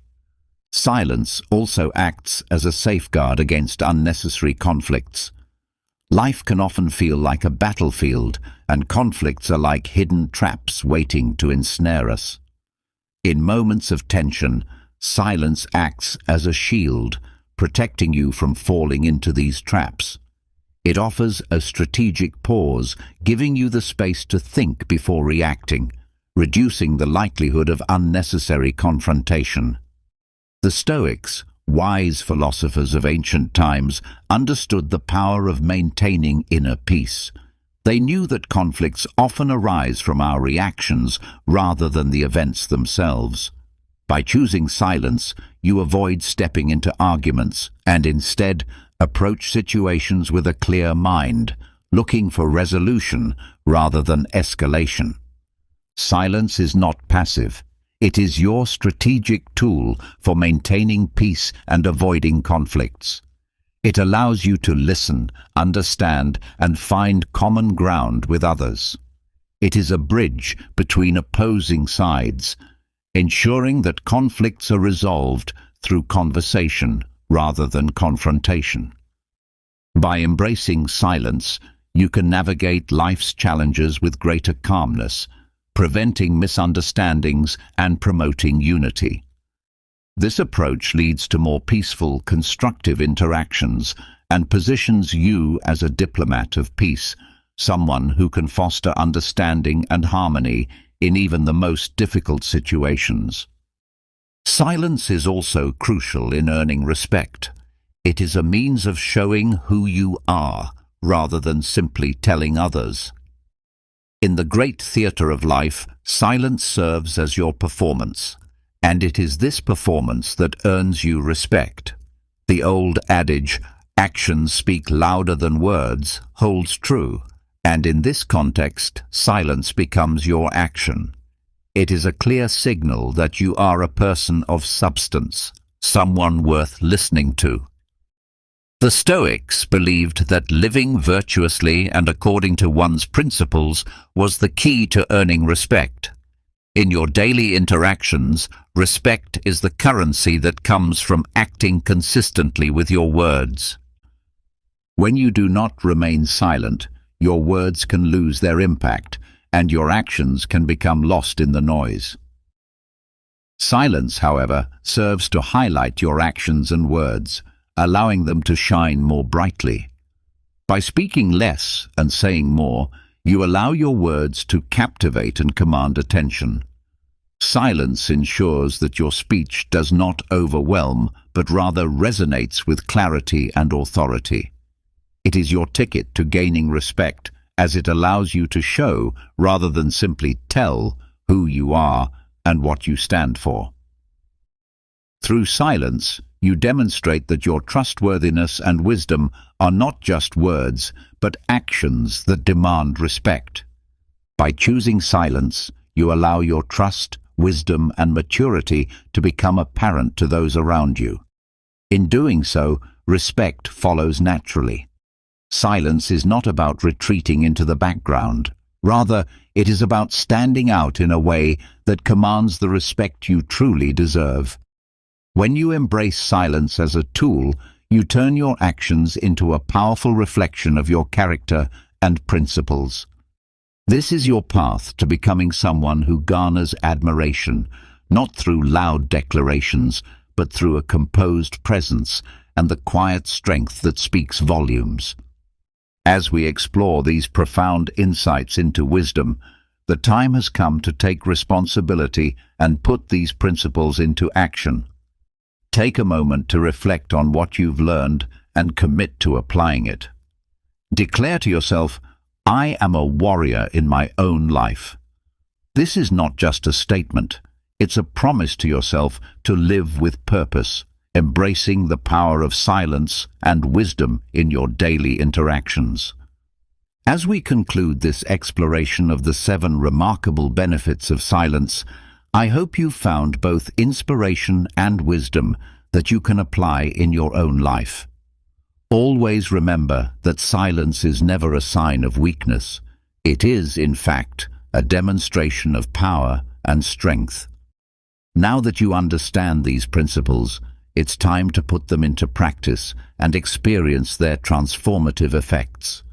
Silence also acts as a safeguard against unnecessary conflicts. Life can often feel like a battlefield, and conflicts are like hidden traps waiting to ensnare us. In moments of tension, silence acts as a shield, protecting you from falling into these traps. It offers a strategic pause, giving you the space to think before reacting, reducing the likelihood of unnecessary confrontation. The Stoics, wise philosophers of ancient times, understood the power of maintaining inner peace. They knew that conflicts often arise from our reactions rather than the events themselves. By choosing silence, you avoid stepping into arguments and instead approach situations with a clear mind, looking for resolution rather than escalation. Silence is not passive. It is your strategic tool for maintaining peace and avoiding conflicts. It allows you to listen, understand, and find common ground with others. It is a bridge between opposing sides, ensuring that conflicts are resolved through conversation rather than confrontation. By embracing silence, you can navigate life's challenges with greater calmness, preventing misunderstandings and promoting unity. This approach leads to more peaceful, constructive interactions and positions you as a diplomat of peace, someone who can foster understanding and harmony in even the most difficult situations. Silence is also crucial in earning respect. It is a means of showing who you are, rather than simply telling others. In the great theatre of life, silence serves as your performance, and it is this performance that earns you respect. The old adage, "Actions speak louder than words," holds true, and in this context, silence becomes your action. It is a clear signal that you are a person of substance, someone worth listening to. The Stoics believed that living virtuously and according to one's principles was the key to earning respect. In your daily interactions, respect is the currency that comes from acting consistently with your words. When you do not remain silent, your words can lose their impact, and your actions can become lost in the noise. Silence, however, serves to highlight your actions and words, allowing them to shine more brightly. By speaking less and saying more, you allow your words to captivate and command attention. Silence ensures that your speech does not overwhelm, but rather resonates with clarity and authority. It is your ticket to gaining respect, as it allows you to show, rather than simply tell, who you are and what you stand for. Through silence, you demonstrate that your trustworthiness and wisdom are not just words, but actions that demand respect. By choosing silence, you allow your trust, wisdom, and maturity to become apparent to those around you. In doing so, respect follows naturally. Silence is not about retreating into the background. Rather, it is about standing out in a way that commands the respect you truly deserve. When you embrace silence as a tool, you turn your actions into a powerful reflection of your character and principles. This is your path to becoming someone who garners admiration, not through loud declarations, but through a composed presence and the quiet strength that speaks volumes. As we explore these profound insights into wisdom, the time has come to take responsibility and put these principles into action. Take a moment to reflect on what you've learned and commit to applying it. Declare to yourself, "I am a warrior in my own life." This is not just a statement, it's a promise to yourself to live with purpose, embracing the power of silence and wisdom in your daily interactions. As we conclude this exploration of the 7 remarkable benefits of silence, I hope you found both inspiration and wisdom that you can apply in your own life. Always remember that silence is never a sign of weakness. It is, in fact, a demonstration of power and strength. Now that you understand these principles, it's time to put them into practice and experience their transformative effects.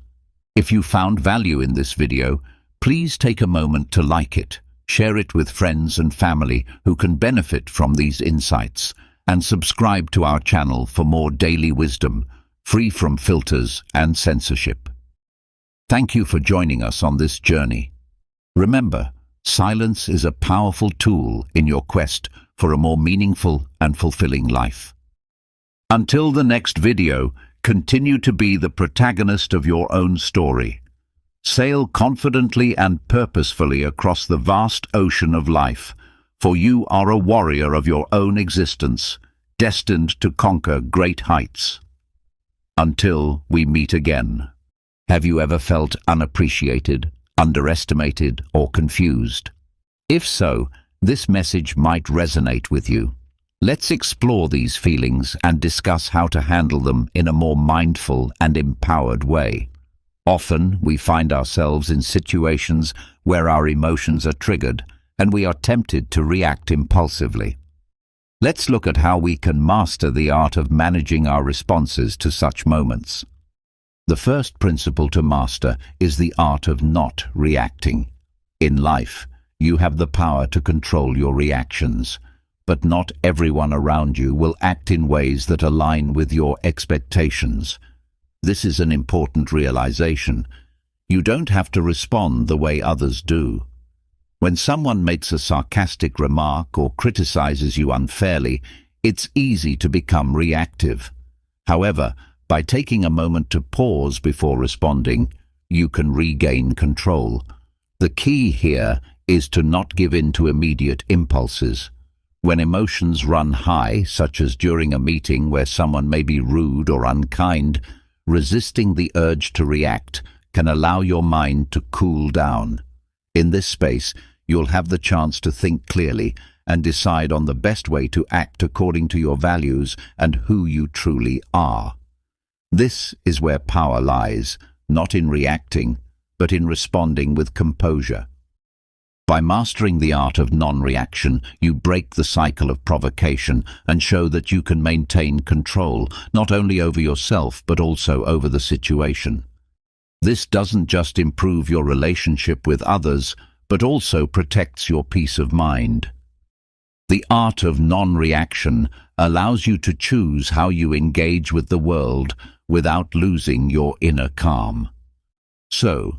If you found value in this video, please take a moment to like it, share it with friends and family who can benefit from these insights, and subscribe to our channel for more daily wisdom, free from filters and censorship. Thank you for joining us on this journey. Remember, silence is a powerful tool in your quest for a more meaningful and fulfilling life. Until the next video, continue to be the protagonist of your own story. Sail confidently and purposefully across the vast ocean of life, for you are a warrior of your own existence, destined to conquer great heights. Until we meet again. Have you ever felt unappreciated, underestimated, or confused? If so, this message might resonate with you. Let's explore these feelings and discuss how to handle them in a more mindful and empowered way. Often, we find ourselves in situations where our emotions are triggered and we are tempted to react impulsively. Let's look at how we can master the art of managing our responses to such moments. The first principle to master is the art of not reacting. In life, you have the power to control your reactions, but not everyone around you will act in ways that align with your expectations. This is an important realization. You don't have to respond the way others do. When someone makes a sarcastic remark or criticizes you unfairly, it's easy to become reactive. However, by taking a moment to pause before responding, you can regain control. The key here is to not give in to immediate impulses. When emotions run high, such as during a meeting where someone may be rude or unkind, resisting the urge to react can allow your mind to cool down. In this space, you'll have the chance to think clearly and decide on the best way to act according to your values and who you truly are. This is where power lies, not in reacting, but in responding with composure. By mastering the art of non-reaction, you break the cycle of provocation and show that you can maintain control, not only over yourself but also over the situation. This doesn't just improve your relationship with others, but also protects your peace of mind. The art of non-reaction allows you to choose how you engage with the world without losing your inner calm. So,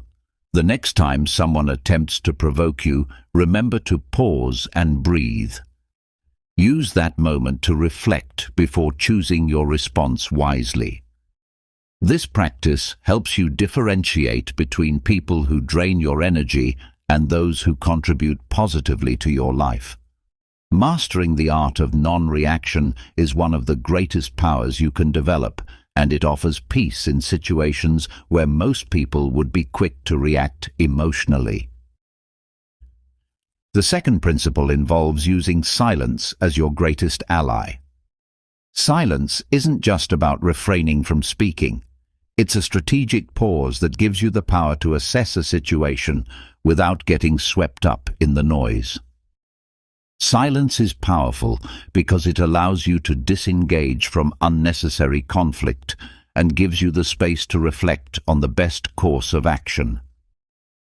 the next time someone attempts to provoke you, remember to pause and breathe. Use that moment to reflect before choosing your response wisely. This practice helps you differentiate between people who drain your energy and those who contribute positively to your life. Mastering the art of non-reaction is one of the greatest powers you can develop, and it offers peace in situations where most people would be quick to react emotionally. The second principle involves using silence as your greatest ally. Silence isn't just about refraining from speaking. It's a strategic pause that gives you the power to assess a situation without getting swept up in the noise. Silence is powerful because it allows you to disengage from unnecessary conflict and gives you the space to reflect on the best course of action.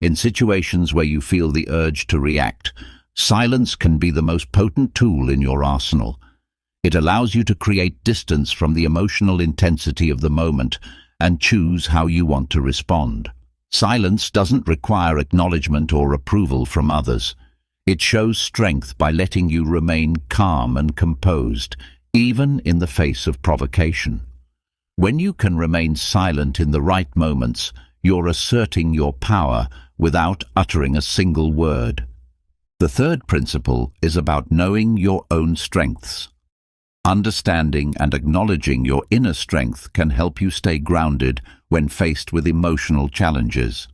In situations where you feel the urge to react, silence can be the most potent tool in your arsenal. It allows you to create distance from the emotional intensity of the moment and choose how you want to respond. Silence doesn't require acknowledgement or approval from others. It shows strength by letting you remain calm and composed, even in the face of provocation. When you can remain silent in the right moments, you're asserting your power without uttering a single word. The third principle is about knowing your own strengths. Understanding and acknowledging your inner strength can help you stay grounded when faced with emotional challenges.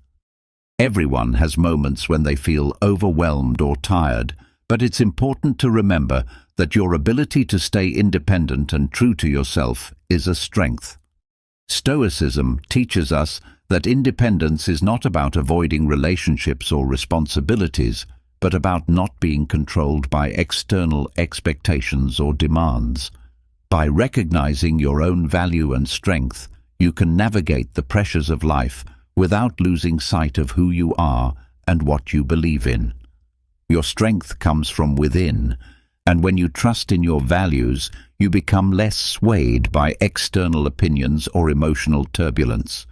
Everyone has moments when they feel overwhelmed or tired, but it's important to remember that your ability to stay independent and true to yourself is a strength. Stoicism teaches us that independence is not about avoiding relationships or responsibilities, but about not being controlled by external expectations or demands. By recognizing your own value and strength, you can navigate the pressures of life without losing sight of who you are and what you believe in. Your strength comes from within, and when you trust in your values, you become less swayed by external opinions or emotional turbulence.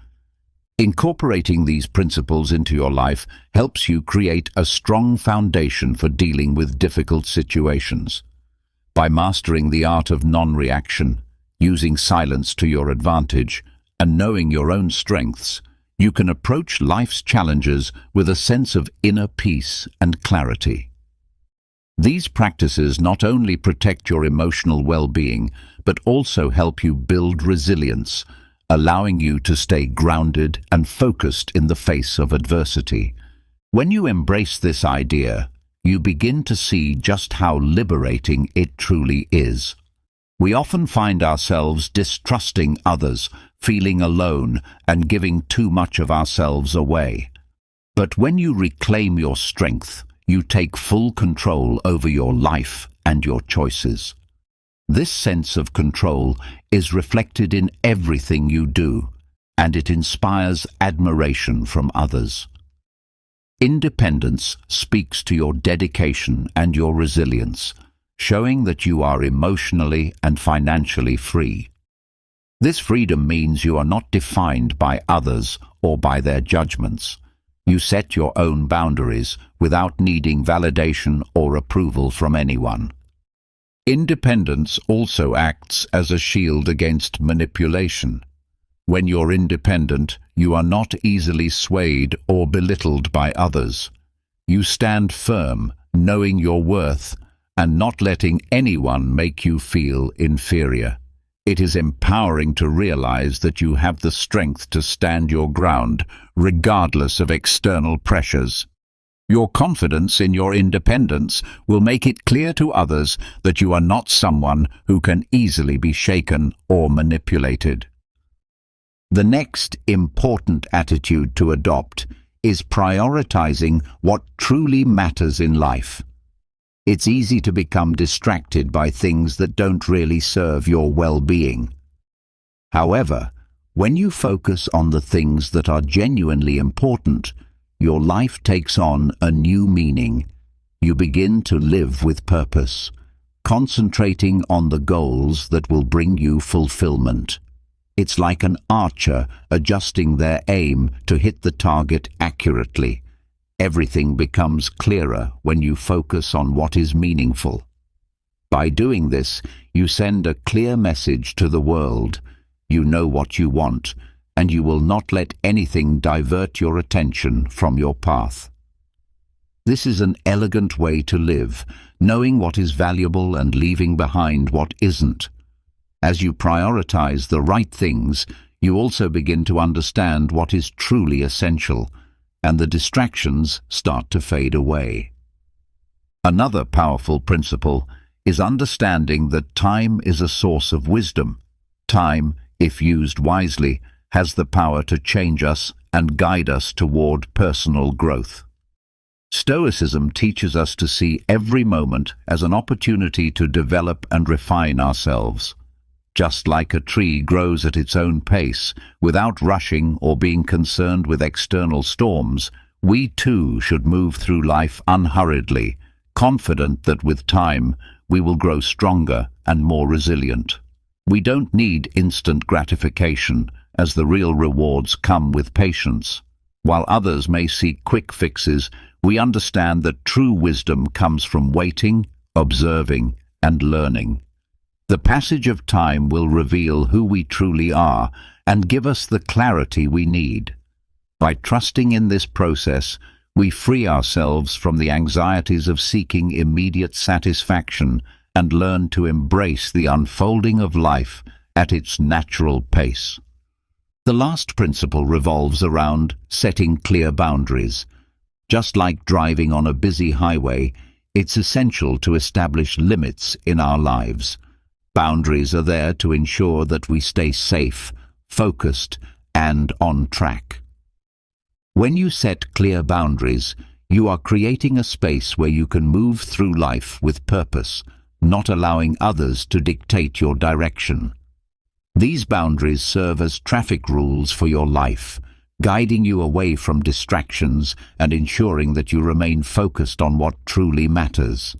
Incorporating these principles into your life helps you create a strong foundation for dealing with difficult situations. By mastering the art of non-reaction, using silence to your advantage, and knowing your own strengths, you can approach life's challenges with a sense of inner peace and clarity. These practices not only protect your emotional well-being, but also help you build resilience, allowing you to stay grounded and focused in the face of adversity. When you embrace this idea, you begin to see just how liberating it truly is. We often find ourselves distrusting others, feeling alone, and giving too much of ourselves away. But when you reclaim your strength, you take full control over your life and your choices. This sense of control is reflected in everything you do, and it inspires admiration from others. Independence speaks to your dedication and your resilience, showing that you are emotionally and financially free. This freedom means you are not defined by others or by their judgments. You set your own boundaries without needing validation or approval from anyone. Independence also acts as a shield against manipulation. When you're independent, you are not easily swayed or belittled by others. You stand firm, knowing your worth, and not letting anyone make you feel inferior. It is empowering to realize that you have the strength to stand your ground, regardless of external pressures. Your confidence in your independence will make it clear to others that you are not someone who can easily be shaken or manipulated. The next important attitude to adopt is prioritizing what truly matters in life. It's easy to become distracted by things that don't really serve your well-being. However, when you focus on the things that are genuinely important, your life takes on a new meaning. You begin to live with purpose, concentrating on the goals that will bring you fulfillment. It's like an archer adjusting their aim to hit the target accurately. Everything becomes clearer when you focus on what is meaningful. By doing this, you send a clear message to the world. You know what you want, and you will not let anything divert your attention from your path. This is an elegant way to live, knowing what is valuable and leaving behind what isn't. As you prioritize the right things, you also begin to understand what is truly essential, and the distractions start to fade away. Another powerful principle is understanding that time is a source of wisdom. Time, if used wisely, has the power to change us and guide us toward personal growth. Stoicism teaches us to see every moment as an opportunity to develop and refine ourselves. Just like a tree grows at its own pace, without rushing or being concerned with external storms, we too should move through life unhurriedly, confident that with time we will grow stronger and more resilient. We don't need instant gratification, as the real rewards come with patience. While others may seek quick fixes, we understand that true wisdom comes from waiting, observing, and learning. The passage of time will reveal who we truly are and give us the clarity we need. By trusting in this process, we free ourselves from the anxieties of seeking immediate satisfaction and learn to embrace the unfolding of life at its natural pace. The last principle revolves around setting clear boundaries. Just like driving on a busy highway, it's essential to establish limits in our lives. Boundaries are there to ensure that we stay safe, focused, and on track. When you set clear boundaries, you are creating a space where you can move through life with purpose, not allowing others to dictate your direction. These boundaries serve as traffic rules for your life, guiding you away from distractions and ensuring that you remain focused on what truly matters.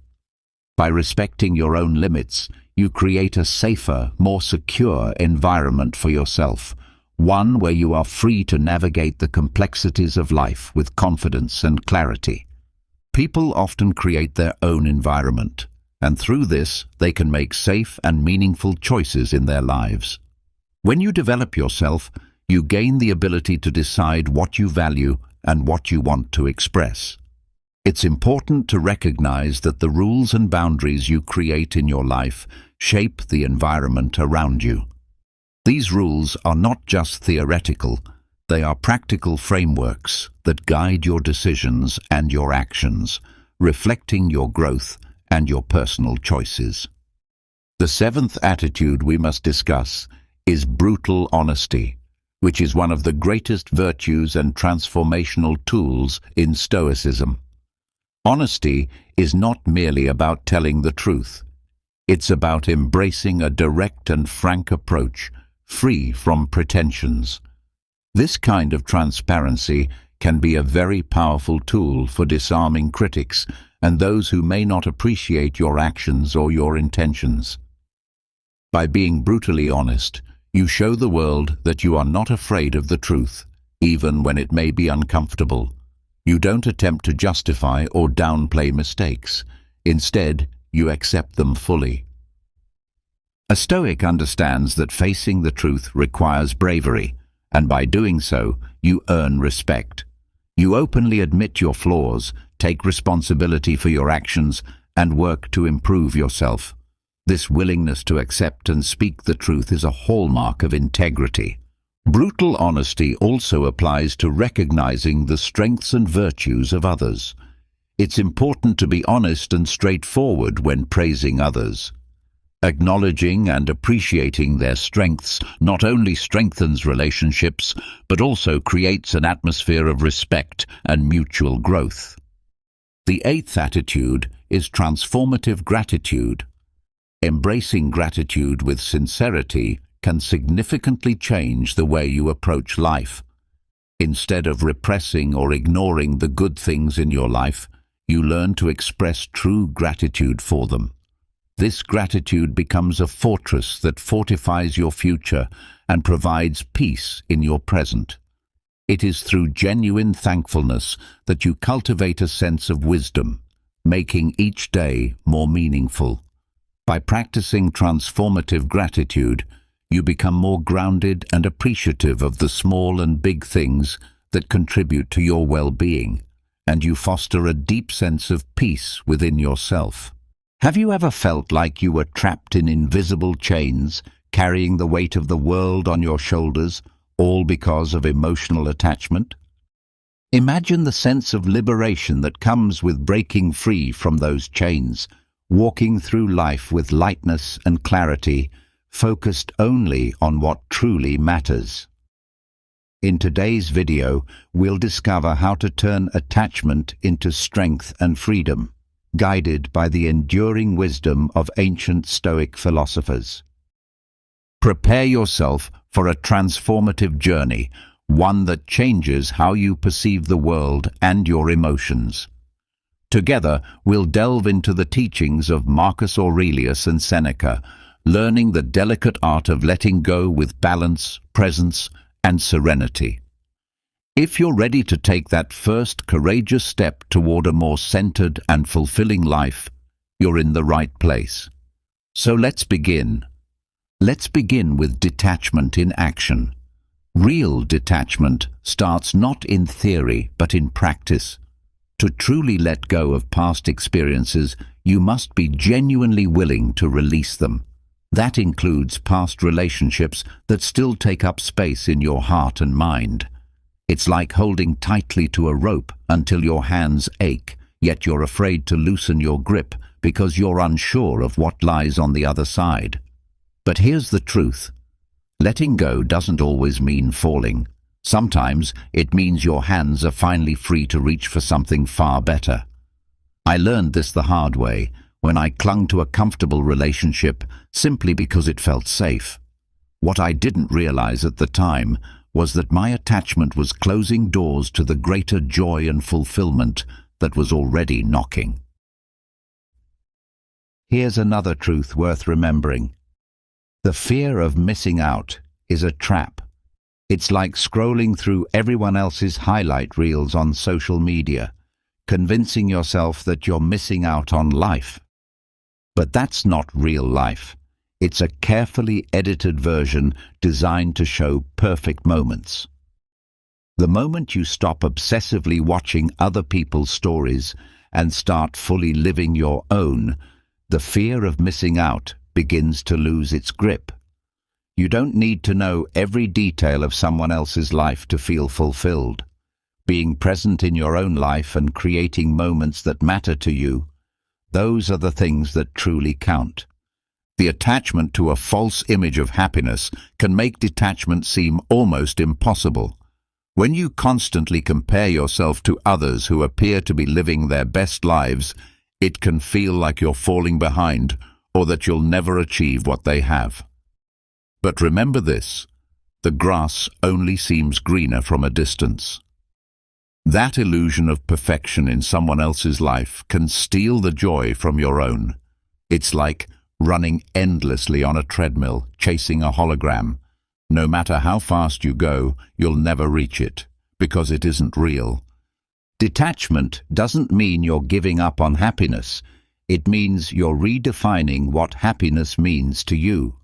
By respecting your own limits, you create a safer, more secure environment for yourself, one where you are free to navigate the complexities of life with confidence and clarity. People often create their own environment, and through this, they can make safe and meaningful choices in their lives. When you develop yourself, you gain the ability to decide what you value and what you want to express. It's important to recognize that the rules and boundaries you create in your life shape the environment around you. These rules are not just theoretical, they are practical frameworks that guide your decisions and your actions, reflecting your growth and your personal choices. The seventh attitude we must discuss is brutal honesty, which is one of the greatest virtues and transformational tools in Stoicism. Honesty is not merely about telling the truth. It's about embracing a direct and frank approach, free from pretensions. This kind of transparency can be a very powerful tool for disarming critics and those who may not appreciate your actions or your intentions. By being brutally honest, you show the world that you are not afraid of the truth, even when it may be uncomfortable. You don't attempt to justify or downplay mistakes. Instead, you accept them fully. A Stoic understands that facing the truth requires bravery, and by doing so, you earn respect. You openly admit your flaws, take responsibility for your actions, and work to improve yourself. This willingness to accept and speak the truth is a hallmark of integrity. Brutal honesty also applies to recognizing the strengths and virtues of others. It's important to be honest and straightforward when praising others. Acknowledging and appreciating their strengths not only strengthens relationships, but also creates an atmosphere of respect and mutual growth. The eighth attitude is transformative gratitude. Embracing gratitude with sincerity can significantly change the way you approach life. Instead of repressing or ignoring the good things in your life, you learn to express true gratitude for them. This gratitude becomes a fortress that fortifies your future and provides peace in your present. It is through genuine thankfulness that you cultivate a sense of wisdom, making each day more meaningful. By practicing transformative gratitude, you become more grounded and appreciative of the small and big things that contribute to your well-being, and you foster a deep sense of peace within yourself. Have you ever felt like you were trapped in invisible chains, carrying the weight of the world on your shoulders, all because of emotional attachment? Imagine the sense of liberation that comes with breaking free from those chains, walking through life with lightness and clarity, focused only on what truly matters. In today's video, we'll discover how to turn attachment into strength and freedom, guided by the enduring wisdom of ancient Stoic philosophers. Prepare yourself for a transformative journey, one that changes how you perceive the world and your emotions. Together, we'll delve into the teachings of Marcus Aurelius and Seneca, learning the delicate art of letting go with balance, presence, and serenity. If you're ready to take that first courageous step toward a more centered and fulfilling life, you're in the right place. So let's begin. Let's begin with detachment in action. Real detachment starts not in theory, but in practice. To truly let go of past experiences, you must be genuinely willing to release them. That includes past relationships that still take up space in your heart and mind. It's like holding tightly to a rope until your hands ache, yet you're afraid to loosen your grip because you're unsure of what lies on the other side. But here's the truth. Letting go doesn't always mean falling. Sometimes it means your hands are finally free to reach for something far better. I learned this the hard way when I clung to a comfortable relationship simply because it felt safe. What I didn't realize at the time was that my attachment was closing doors to the greater joy and fulfillment that was already knocking. Here's another truth worth remembering. The fear of missing out is a trap. It's like scrolling through everyone else's highlight reels on social media, convincing yourself that you're missing out on life. But that's not real life. It's a carefully edited version designed to show perfect moments. The moment you stop obsessively watching other people's stories and start fully living your own, the fear of missing out begins to lose its grip. You don't need to know every detail of someone else's life to feel fulfilled. Being present in your own life and creating moments that matter to you, those are the things that truly count. The attachment to a false image of happiness can make detachment seem almost impossible. When you constantly compare yourself to others who appear to be living their best lives, it can feel like you're falling behind or that you'll never achieve what they have. But remember this, the grass only seems greener from a distance. That illusion of perfection in someone else's life can steal the joy from your own. It's like running endlessly on a treadmill, chasing a hologram. No matter how fast you go, you'll never reach it, because it isn't real. Detachment doesn't mean you're giving up on happiness. It means you're redefining what happiness means to you.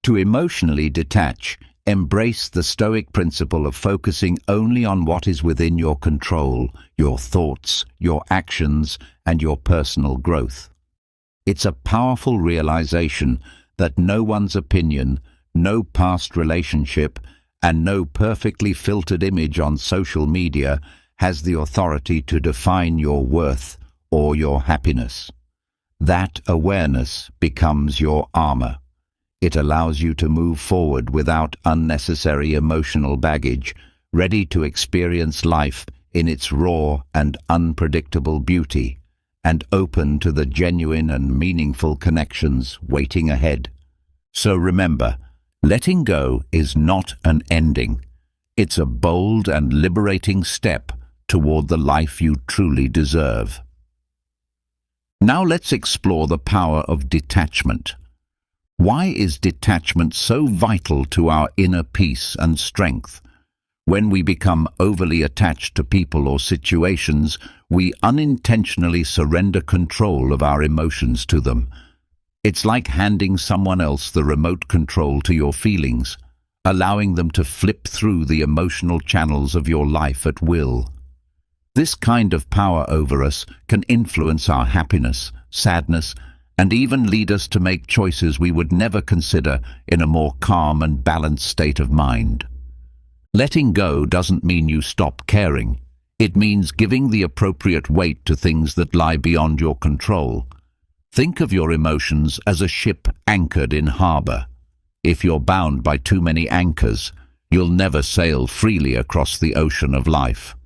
To emotionally detach, embrace the Stoic principle of focusing only on what is within your control, your thoughts, your actions, and your personal growth. It's a powerful realization that no one's opinion, no past relationship, and no perfectly filtered image on social media has the authority to define your worth or your happiness. That awareness becomes your armor. It allows you to move forward without unnecessary emotional baggage, ready to experience life in its raw and unpredictable beauty, and open to the genuine and meaningful connections waiting ahead. So remember, letting go is not an ending. It's a bold and liberating step toward the life you truly deserve. Now let's explore the power of detachment. Why is detachment so vital to our inner peace and strength? When we become overly attached to people or situations, we unintentionally surrender control of our emotions to them. It's like handing someone else the remote control to your feelings, allowing them to flip through the emotional channels of your life at will. This kind of power over us can influence our happiness, sadness, and even lead us to make choices we would never consider in a more calm and balanced state of mind. Letting go doesn't mean you stop caring. It means giving the appropriate weight to things that lie beyond your control. Think of your emotions as a ship anchored in harbor. If you're bound by too many anchors, you'll never sail freely across the ocean of life.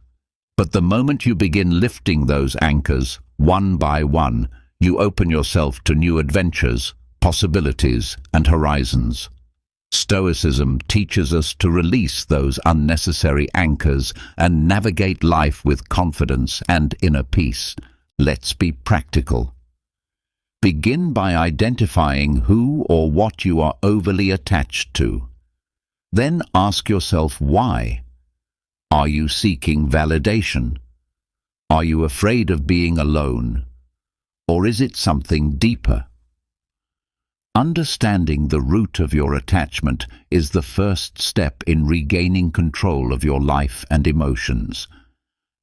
But the moment you begin lifting those anchors, one by one, you open yourself to new adventures, possibilities, and horizons. Stoicism teaches us to release those unnecessary anchors and navigate life with confidence and inner peace. Let's be practical. Begin by identifying who or what you are overly attached to. Then ask yourself why. Are you seeking validation? Are you afraid of being alone? Or is it something deeper? Understanding the root of your attachment is the first step in regaining control of your life and emotions.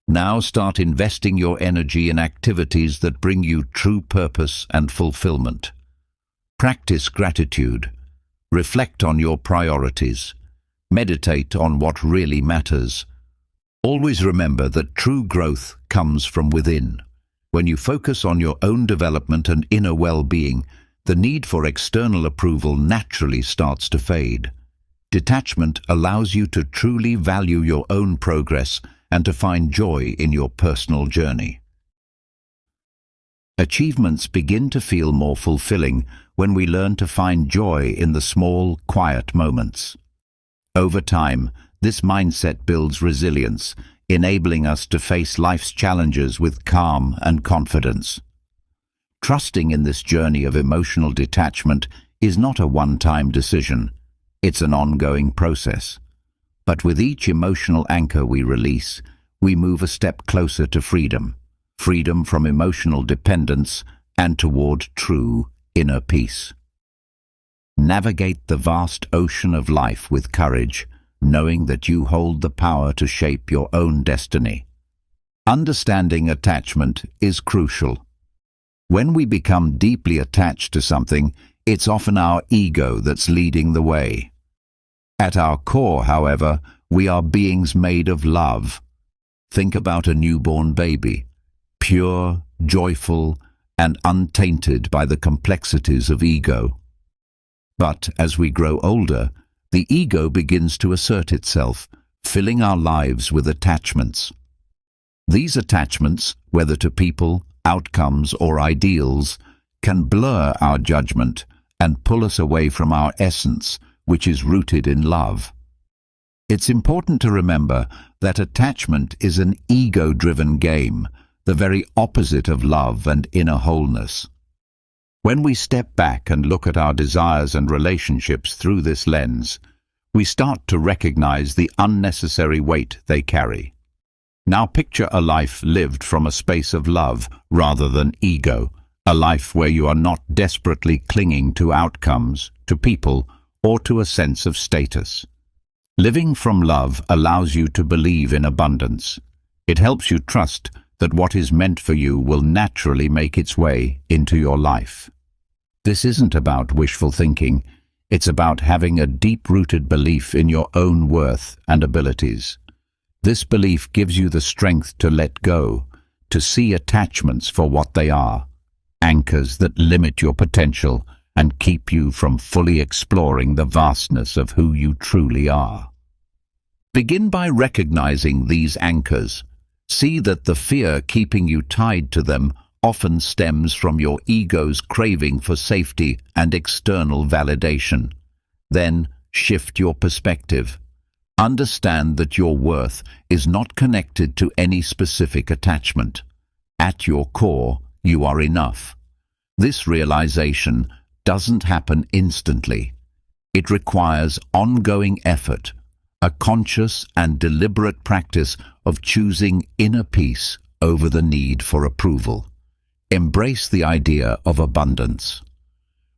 Now start investing your energy in activities that bring you true purpose and fulfillment. Practice gratitude. Reflect on your priorities. Meditate on what really matters. Always remember that true growth comes from within. When you focus on your own development and inner well-being, the need for external approval naturally starts to fade. Detachment allows you to truly value your own progress and to find joy in your personal journey. Achievements begin to feel more fulfilling when we learn to find joy in the small, quiet moments. Over time, this mindset builds resilience, enabling us to face life's challenges with calm and confidence. Trusting in this journey of emotional detachment is not a one-time decision. It's an ongoing process. But with each emotional anchor we release, we move a step closer to freedom. Freedom from emotional dependence and toward true inner peace. Navigate the vast ocean of life with courage, knowing that you hold the power to shape your own destiny. Understanding attachment is crucial. When we become deeply attached to something, it's often our ego that's leading the way. At our core, however, we are beings made of love. Think about a newborn baby, pure, joyful, and untainted by the complexities of ego. But as we grow older, the ego begins to assert itself, filling our lives with attachments. These attachments, whether to people, outcomes, or ideals, can blur our judgment and pull us away from our essence, which is rooted in love. It's important to remember that attachment is an ego-driven game, the very opposite of love and inner wholeness. When we step back and look at our desires and relationships through this lens, we start to recognize the unnecessary weight they carry. Now picture a life lived from a space of love rather than ego, a life where you are not desperately clinging to outcomes, to people, or to a sense of status. Living from love allows you to believe in abundance. It helps you trust that what is meant for you will naturally make its way into your life. This isn't about wishful thinking. It's about having a deep-rooted belief in your own worth and abilities. This belief gives you the strength to let go, to see attachments for what they are, anchors that limit your potential and keep you from fully exploring the vastness of who you truly are. Begin by recognizing these anchors. See that the fear keeping you tied to them often stems from your ego's craving for safety and external validation. Then shift your perspective. Understand that your worth is not connected to any specific attachment. At your core, you are enough. This realization doesn't happen instantly. It requires ongoing effort, a conscious and deliberate practice of choosing inner peace over the need for approval. Embrace the idea of abundance.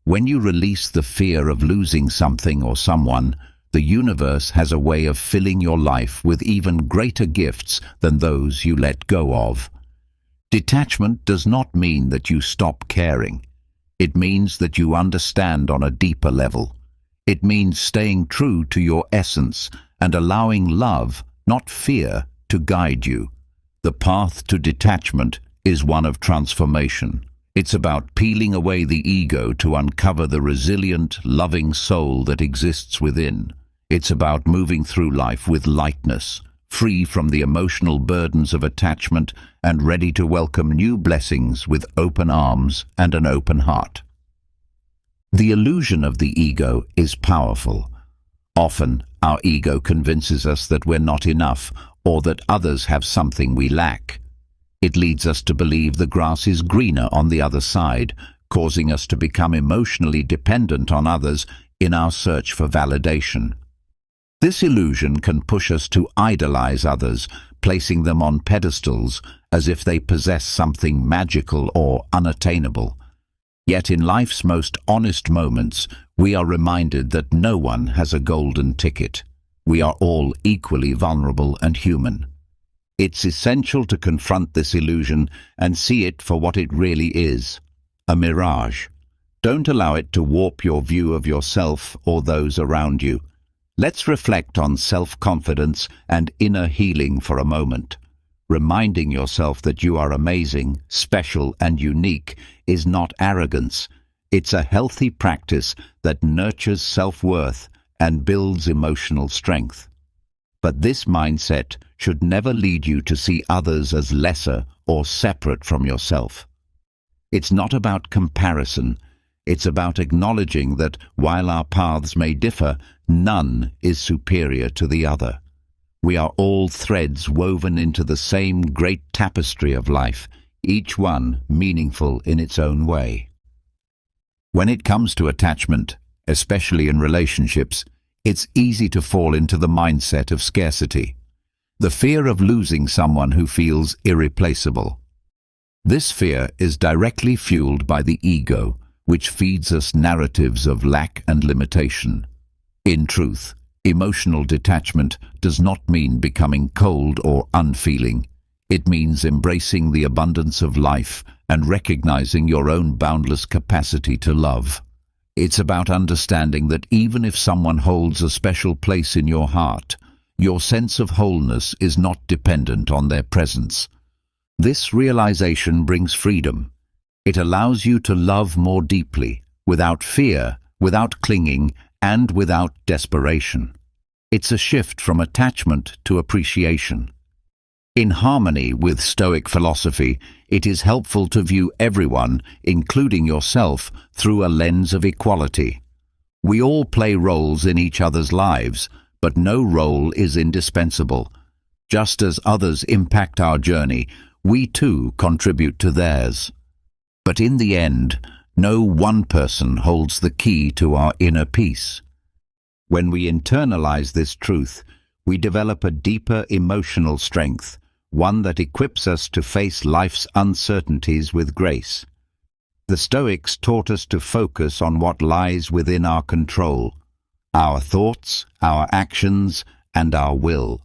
When you release the fear of losing something or someone, the universe has a way of filling your life with even greater gifts than those you let go of. Detachment does not mean that you stop caring. It means that you understand on a deeper level. It means staying true to your essence and allowing love, not fear, to guide you. The path to detachment is one of transformation. It's about peeling away the ego to uncover the resilient, loving soul that exists within. It's about moving through life with lightness, free from the emotional burdens of attachment and ready to welcome new blessings with open arms and an open heart. The illusion of the ego is powerful. Often, our ego convinces us that we're not enough or that others have something we lack. It leads us to believe the grass is greener on the other side, causing us to become emotionally dependent on others in our search for validation. This illusion can push us to idolize others, placing them on pedestals as if they possess something magical or unattainable. Yet in life's most honest moments, we are reminded that no one has a golden ticket. We are all equally vulnerable and human. It's essential to confront this illusion and see it for what it really is, a mirage. Don't allow it to warp your view of yourself or those around you. Let's reflect on self-confidence and inner healing for a moment. Reminding yourself that you are amazing, special, and unique is not arrogance. It's a healthy practice that nurtures self-worth and builds emotional strength. But this mindset should never lead you to see others as lesser or separate from yourself. It's not about comparison. It's about acknowledging that while our paths may differ, none is superior to the other. We are all threads woven into the same great tapestry of life, each one meaningful in its own way. When it comes to attachment, especially in relationships, it's easy to fall into the mindset of scarcity, the fear of losing someone who feels irreplaceable. This fear is directly fueled by the ego, which feeds us narratives of lack and limitation. In truth, emotional detachment does not mean becoming cold or unfeeling. It means embracing the abundance of life and recognizing your own boundless capacity to love. It's about understanding that even if someone holds a special place in your heart, your sense of wholeness is not dependent on their presence. This realization brings freedom. It allows you to love more deeply, without fear, without clinging, and without desperation. It's a shift from attachment to appreciation. In harmony with Stoic philosophy, it is helpful to view everyone, including yourself, through a lens of equality. We all play roles in each other's lives, but no role is indispensable. Just as others impact our journey, we too contribute to theirs. But in the end, no one person holds the key to our inner peace. When we internalize this truth, we develop a deeper emotional strength, one that equips us to face life's uncertainties with grace. The Stoics taught us to focus on what lies within our control, our thoughts, our actions, and our will.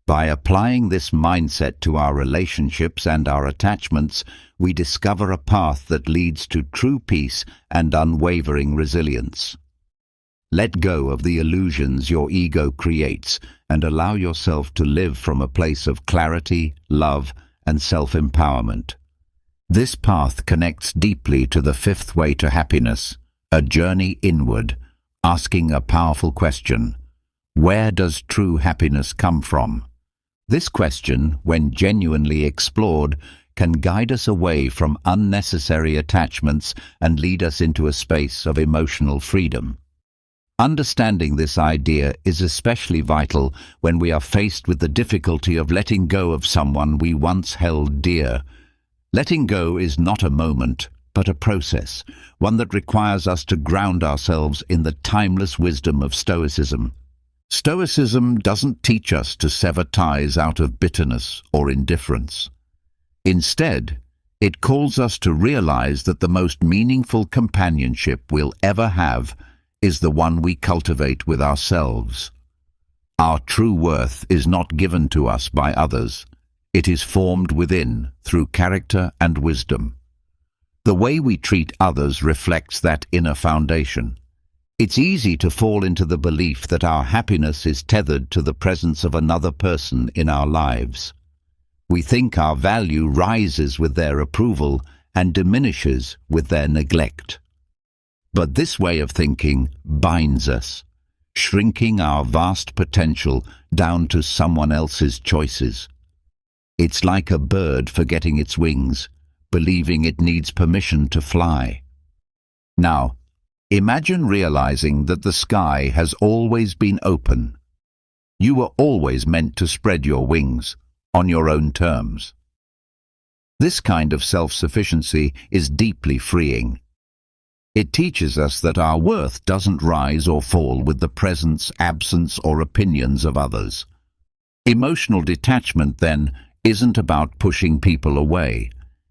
By applying this mindset to our relationships and our attachments, we discover a path that leads to true peace and unwavering resilience. Let go of the illusions your ego creates and allow yourself to live from a place of clarity, love, and self-empowerment. This path connects deeply to the fifth way to happiness, a journey inward, asking a powerful question: where does true happiness come from? This question, when genuinely explored, can guide us away from unnecessary attachments and lead us into a space of emotional freedom. Understanding this idea is especially vital when we are faced with the difficulty of letting go of someone we once held dear. Letting go is not a moment, but a process, one that requires us to ground ourselves in the timeless wisdom of Stoicism. Stoicism doesn't teach us to sever ties out of bitterness or indifference. Instead, it calls us to realize that the most meaningful companionship we'll ever have is the one we cultivate with ourselves. Our true worth is not given to us by others. It is formed within through character and wisdom. The way we treat others reflects that inner foundation. It's easy to fall into the belief that our happiness is tethered to the presence of another person in our lives. We think our value rises with their approval and diminishes with their neglect. But this way of thinking binds us, shrinking our vast potential down to someone else's choices. It's like a bird forgetting its wings, believing it needs permission to fly. Now, imagine realizing that the sky has always been open. You were always meant to spread your wings on your own terms. This kind of self-sufficiency is deeply freeing. It teaches us that our worth doesn't rise or fall with the presence, absence, or opinions of others. Emotional detachment, then, isn't about pushing people away.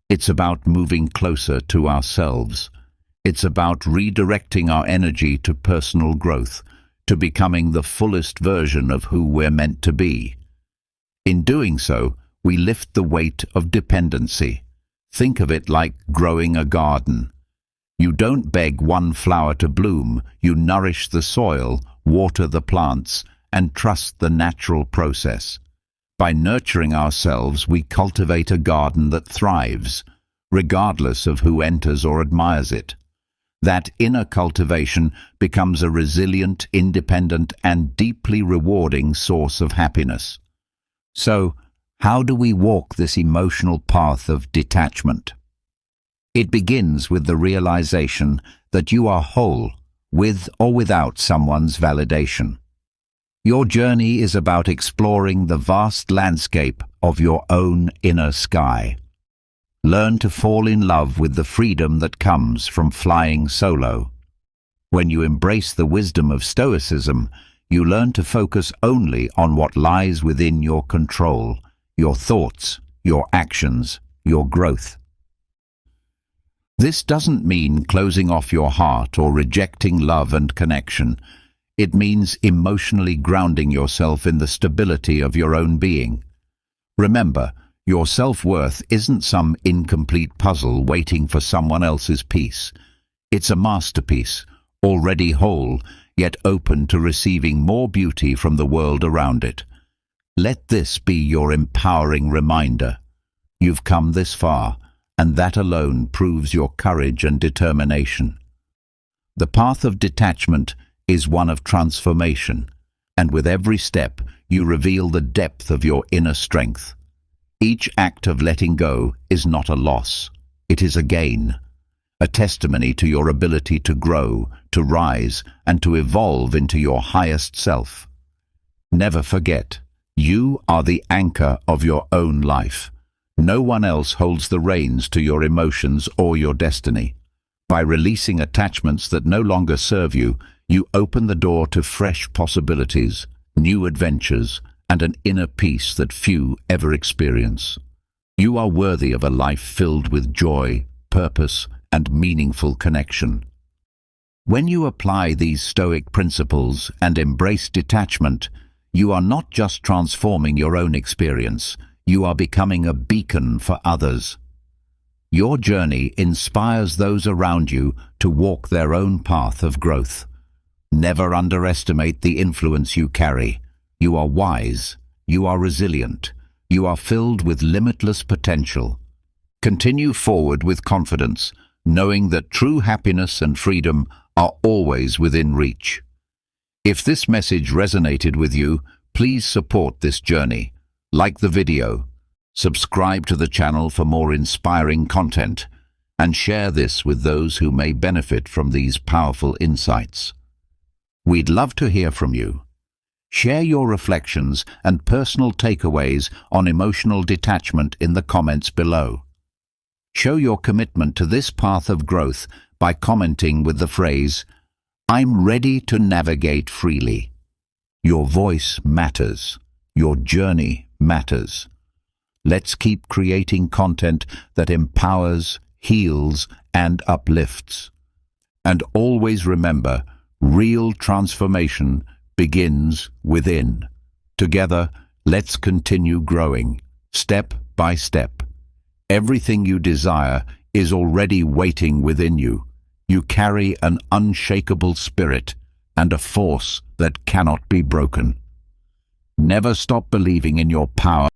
It's about moving closer to ourselves. It's about redirecting our energy to personal growth, to becoming the fullest version of who we're meant to be. In doing so, we lift the weight of dependency. Think of it like growing a garden. You don't beg one flower to bloom, you nourish the soil, water the plants, and trust the natural process. By nurturing ourselves, we cultivate a garden that thrives, regardless of who enters or admires it. That inner cultivation becomes a resilient, independent, and deeply rewarding source of happiness. So, how do we walk this emotional path of detachment? It begins with the realization that you are whole, with or without someone's validation. Your journey is about exploring the vast landscape of your own inner sky. Learn to fall in love with the freedom that comes from flying solo. When you embrace the wisdom of Stoicism, you learn to focus only on what lies within your control, your thoughts, your actions, your growth. This doesn't mean closing off your heart or rejecting love and connection. It means emotionally grounding yourself in the stability of your own being. Remember, your self-worth isn't some incomplete puzzle waiting for someone else's piece. It's a masterpiece, already whole, yet open to receiving more beauty from the world around it. Let this be your empowering reminder. You've come this far, and that alone proves your courage and determination. The path of detachment is one of transformation, and with every step you reveal the depth of your inner strength. Each act of letting go is not a loss, it is a gain, a testimony to your ability to grow, to rise, and to evolve into your highest self. Never forget, you are the anchor of your own life. No one else holds the reins to your emotions or your destiny. By releasing attachments that no longer serve you, you open the door to fresh possibilities, new adventures, and an inner peace that few ever experience. You are worthy of a life filled with joy, purpose, and meaningful connection. When you apply these Stoic principles and embrace detachment, you are not just transforming your own experience, you are becoming a beacon for others. Your journey inspires those around you to walk their own path of growth. Never underestimate the influence you carry. You are wise, you are resilient, you are filled with limitless potential. Continue forward with confidence, knowing that true happiness and freedom are always within reach. If this message resonated with you, please support this journey. Like the video, subscribe to the channel for more inspiring content, and share this with those who may benefit from these powerful insights. We'd love to hear from you. Share your reflections and personal takeaways on emotional detachment in the comments below. Show your commitment to this path of growth by commenting with the phrase, "I'm ready to navigate freely." Your voice matters. Your journey matters. Let's keep creating content that empowers, heals, and uplifts. And always remember, real transformation begins within. Together, let's continue growing, step by step. Everything you desire is already waiting within you. You carry an unshakable spirit and a force that cannot be broken. Never stop believing in your power.